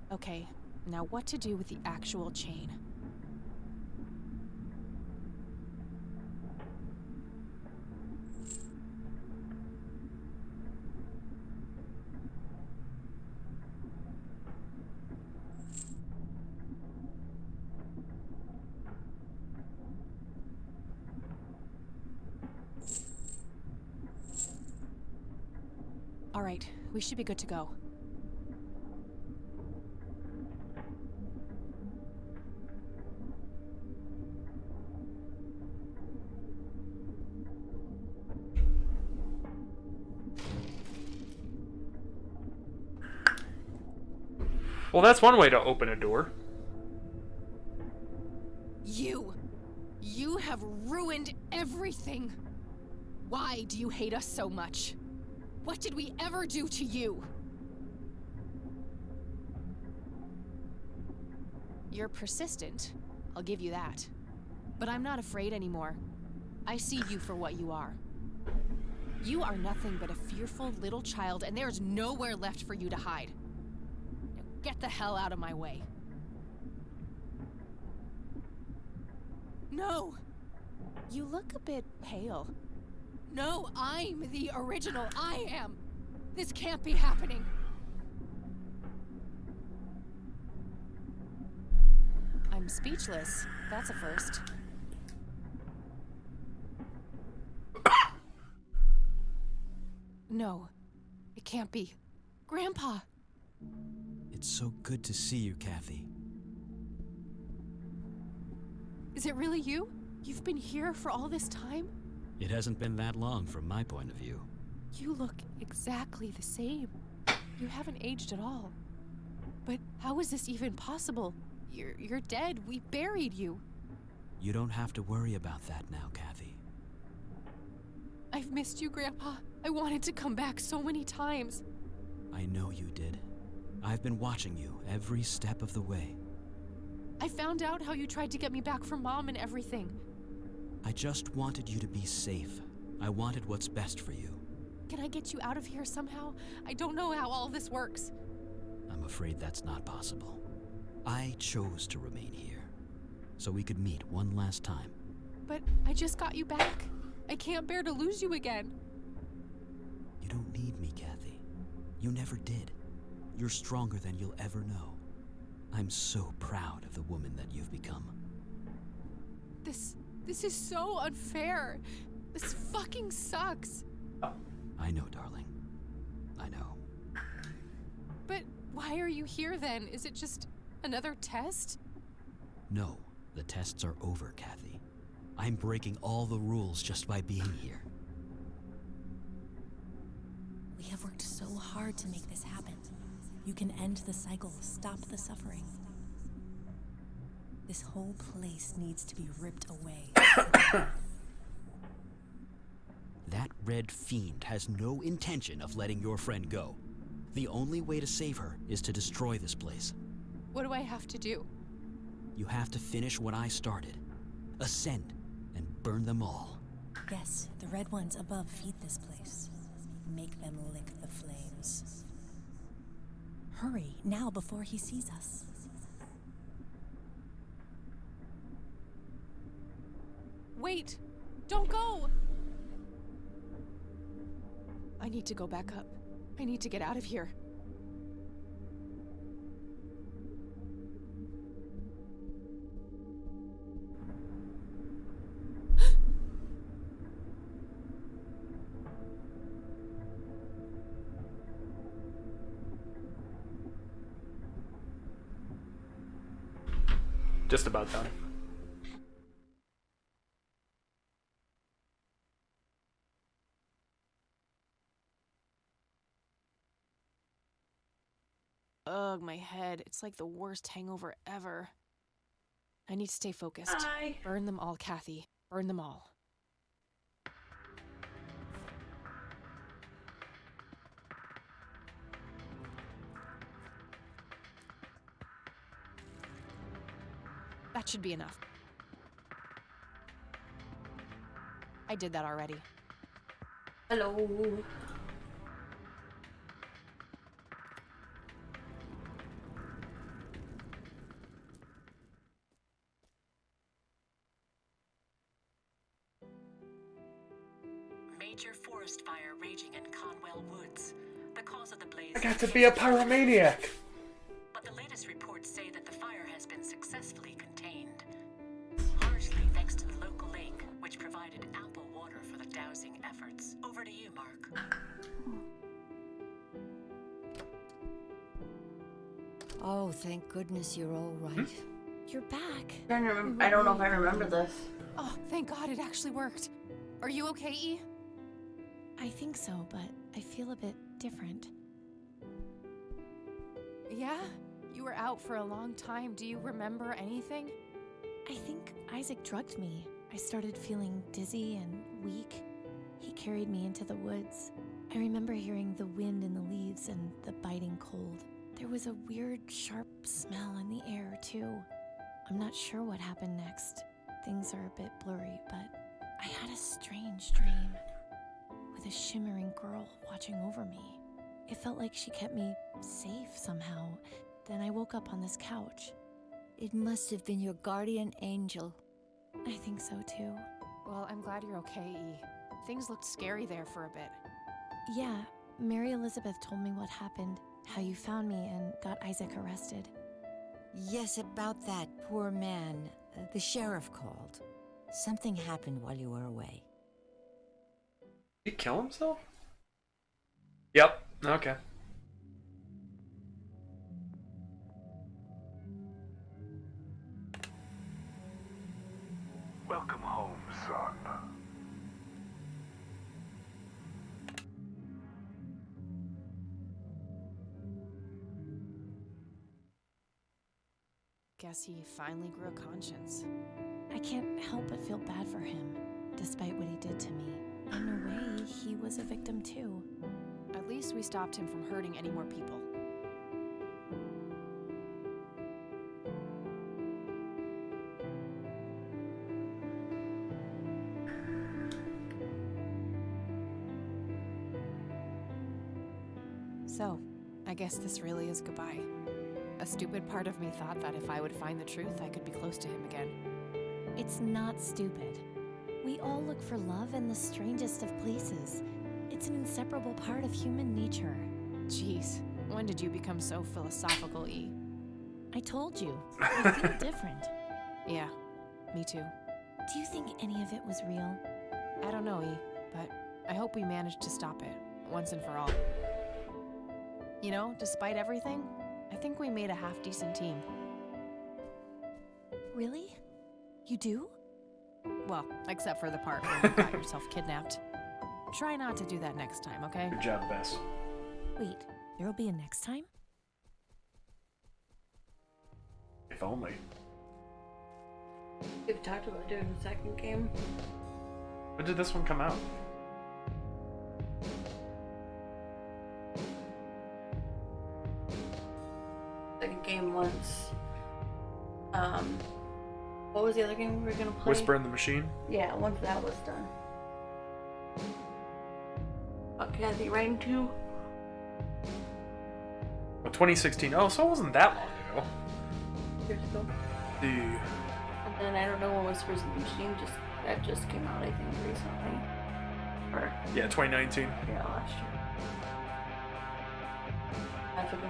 Okay, now what to do with the actual chain? All right, we should be good to go. Well, that's one way to open a door. You have ruined everything. Why do you hate us so much? What did we ever do to you? You're persistent, I'll give you that. But I'm not afraid anymore. I see you for what you are. You are nothing but a fearful little child, and there's nowhere left for you to hide. Now get the hell out of my way. No! You look a bit pale. No, I'm the original. I am. This can't be happening. I'm speechless. That's a first. No, it can't be. Grandpa! It's so good to see you, Kathy. Is it really you? You've been here for all this time? It hasn't been that long from my point of view. You look exactly the same. You haven't aged at all. But how is this even possible? You're dead. We buried you. You don't have to worry about that now, Kathy. I've missed you, Grandpa. I wanted to come back so many times. I know you did. I've been watching you every step of the way. I found out how you tried to get me back from Mom and everything. I just wanted you to be safe. I wanted what's best for you. Can I get you out of here somehow? I don't know how all this works. I'm afraid that's not possible. I chose to remain here, so we could meet one last time. But I just got you back. I can't bear to lose you again. You don't need me, Kathy. You never did. You're stronger than you'll ever know. I'm so proud of the woman that you've become. This is so unfair. This fucking sucks. I know, darling. I know. But why are you here then? Is it just another test? No, the tests are over, Kathy. I'm breaking all the rules just by being here. We have worked so hard to make this happen. You can end the cycle, stop the suffering. This whole place needs to be ripped away. That red fiend has no intention of letting your friend go. The only way to save her is to destroy this place. What do I have to do? You have to finish what I started. Ascend and burn them all. Yes, the red ones above feed this place. Make them lick the flames. Hurry, now before he sees us. Wait! Don't go! I need to go back up. I need to get out of here. Just about done. Ugh, my head. It's like the worst hangover ever. I need to stay focused. Hi. Burn them all, Kathy. Burn them all. That should be enough. I did that already. Hello. Major forest fire raging in Conwell Woods. The cause of the blaze. I got to be a pyromaniac. But the latest reports say that the fire has been successfully contained, largely thanks to the local lake, which provided ample water for the dousing efforts. Over to you, Mark. Oh, thank goodness you're all right. You're back. I don't know if I remember this. Oh, thank God it actually worked. Are you okay, E? I think so, but I feel a bit different. Yeah? You were out for a long time. Do you remember anything? I think Isaac drugged me. I started feeling dizzy and weak. He carried me into the woods. I remember hearing the wind in the leaves and the biting cold. There was a weird, sharp smell in the air, too. I'm not sure what happened next. Things are a bit blurry, but I had a strange dream with a shimmering girl watching over me. It felt like she kept me safe somehow. Then I woke up on this couch. It must have been your guardian angel. I think so too. Well, I'm glad you're okay, E. Things looked scary there for a bit. Yeah, Mary Elizabeth told me what happened, how you found me and got Isaac arrested. Yes, about that poor man. The sheriff called. Something happened while you were away. Did he kill himself? Yep. Okay. Welcome home, son. Guess he finally grew a conscience. I can't help but feel bad for him, despite what he did to me. In a way, he was a victim too. At least we stopped him from hurting any more people. So, I guess this really is goodbye. A stupid part of me thought that if I would find the truth, I could be close to him again. It's not stupid. We all look for love in the strangest of places. It's an inseparable part of human nature. Jeez, when did you become so philosophical, E? I told you. I feel different. Yeah, me too. Do you think any of it was real? I don't know, E, but I hope we managed to stop it, once and for all. You know, despite everything, I think we made a half-decent team. Really? You do? Well, except for the part where you got yourself kidnapped. Try not to do that next time, okay? Good job, Bess. Wait, there'll be a next time? If only. We've talked about doing the second game. When did this one come out? Second game once. What was the other game we were gonna play? Whisper in the Machine? Yeah, once that was done. Kathy Rain 2. Well, 2016. Oh, so it wasn't that long ago. Years ago. The... And then I don't know when Whispers in the Machine that just came out, I think, recently. Or Yeah, 2019. yeah, last year. Half ago.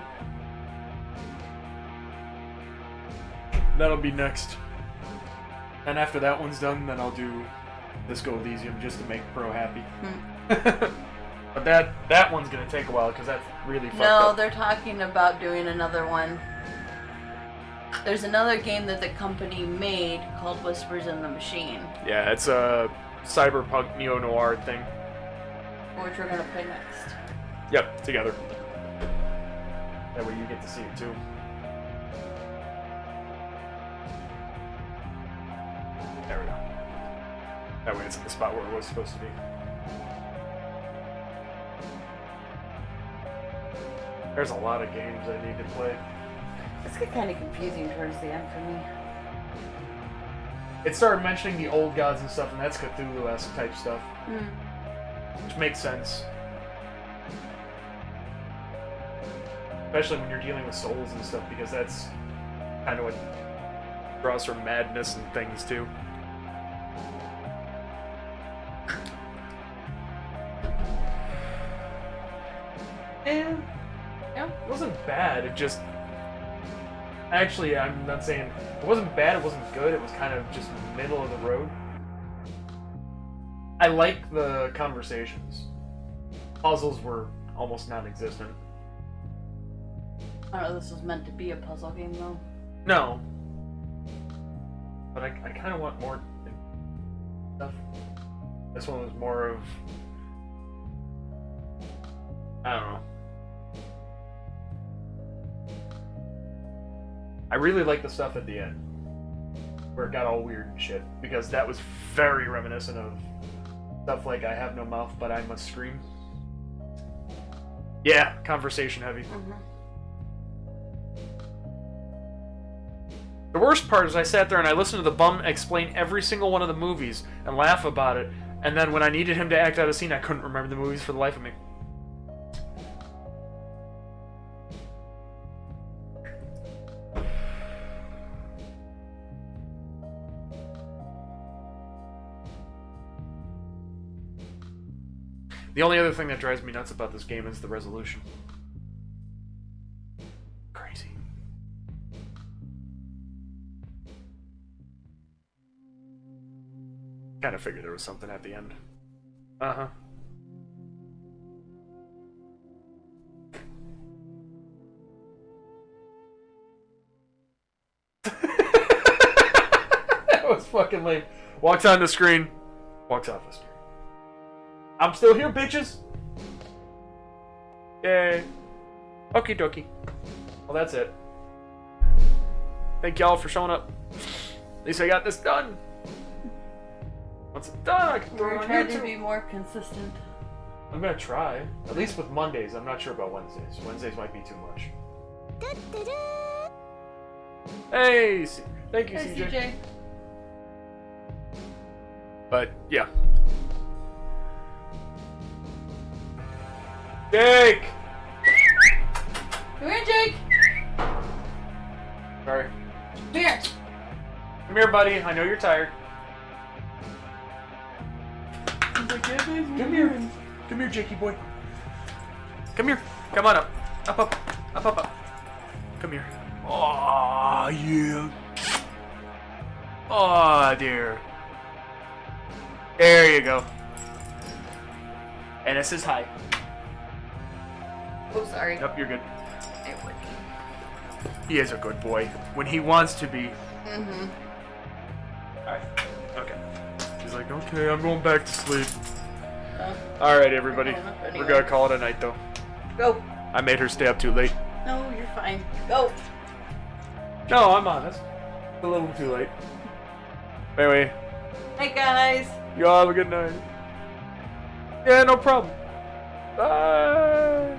That'll be next. And after that one's done, then I'll do Disco Elysium just to make Pro happy. But that one's gonna take a while because that's really fucked No, up. they're talking about doing another one. There's another game that the company made called Whispers in the Machine, Yeah, it's a cyberpunk neo-noir thing. which we're gonna play next. Yep, together. That way you get to see it too. There we go. That way it's in the spot where it was supposed to be. There's a lot of games I need to play. This got kind of confusing towards the end for me. It started mentioning the old gods and stuff, and that's Cthulhu-esque type stuff. Which makes sense. Especially when you're dealing with souls and stuff, because that's kind of what draws from madness and things too. And yeah, it wasn't bad. It just actually, I'm not saying it wasn't bad. It wasn't good. It was kind of just middle of the road. I like the conversations. Puzzles were almost non-existent. I don't know if this was meant to be a puzzle game though. No. But I kind of want more stuff. This one was more of... I don't know. I really like the stuff at the end. Where it got all weird and shit. Because that was very reminiscent of stuff like I have no mouth but I must scream. Yeah, conversation heavy. The worst part is I sat there and I listened to the bum explain every single one of the movies and laugh about it, and then when I needed him to act out a scene, I couldn't remember the movies for the life of me. The only other thing that drives me nuts about this game is the resolution. Crazy. Kind of figured there was something at the end. Uh-huh. That was fucking lame. Walks on the screen. Walks off the screen. I'm still here, bitches! Yay. Okie dokie. Well, that's it. Thank y'all for showing up. At least I got this done. Once it's done, I can throw We're it on trying to YouTube. be more consistent. I'm gonna try. At least with Mondays. I'm not sure about Wednesdays. Wednesdays might be too much. Hey! Thank you, Hey, CJ. CJ. But, yeah. Jake! Come here, Jake! Sorry. Come here! Come here, buddy. I know you're tired. Come here. Come here, Jakey boy. Come here. Come on up. Up, up. Up, up, up. Come here. Oh, yeah. Oh, dear. There you go. And this is high. Oh, sorry. Yep, you're good. It would be. He is a good boy. When he wants to be. Mm-hmm. Alright. Okay. He's like, okay, I'm going back to sleep. Oh. Alright, everybody. I'm going up We're anyway. gonna call it a night, though. Go. I made her stay up too late. No, you're fine. Go. No, I'm honest. It's a little too late. Anyway, Hey, guys. y'all have a good night. Yeah, no problem. Bye.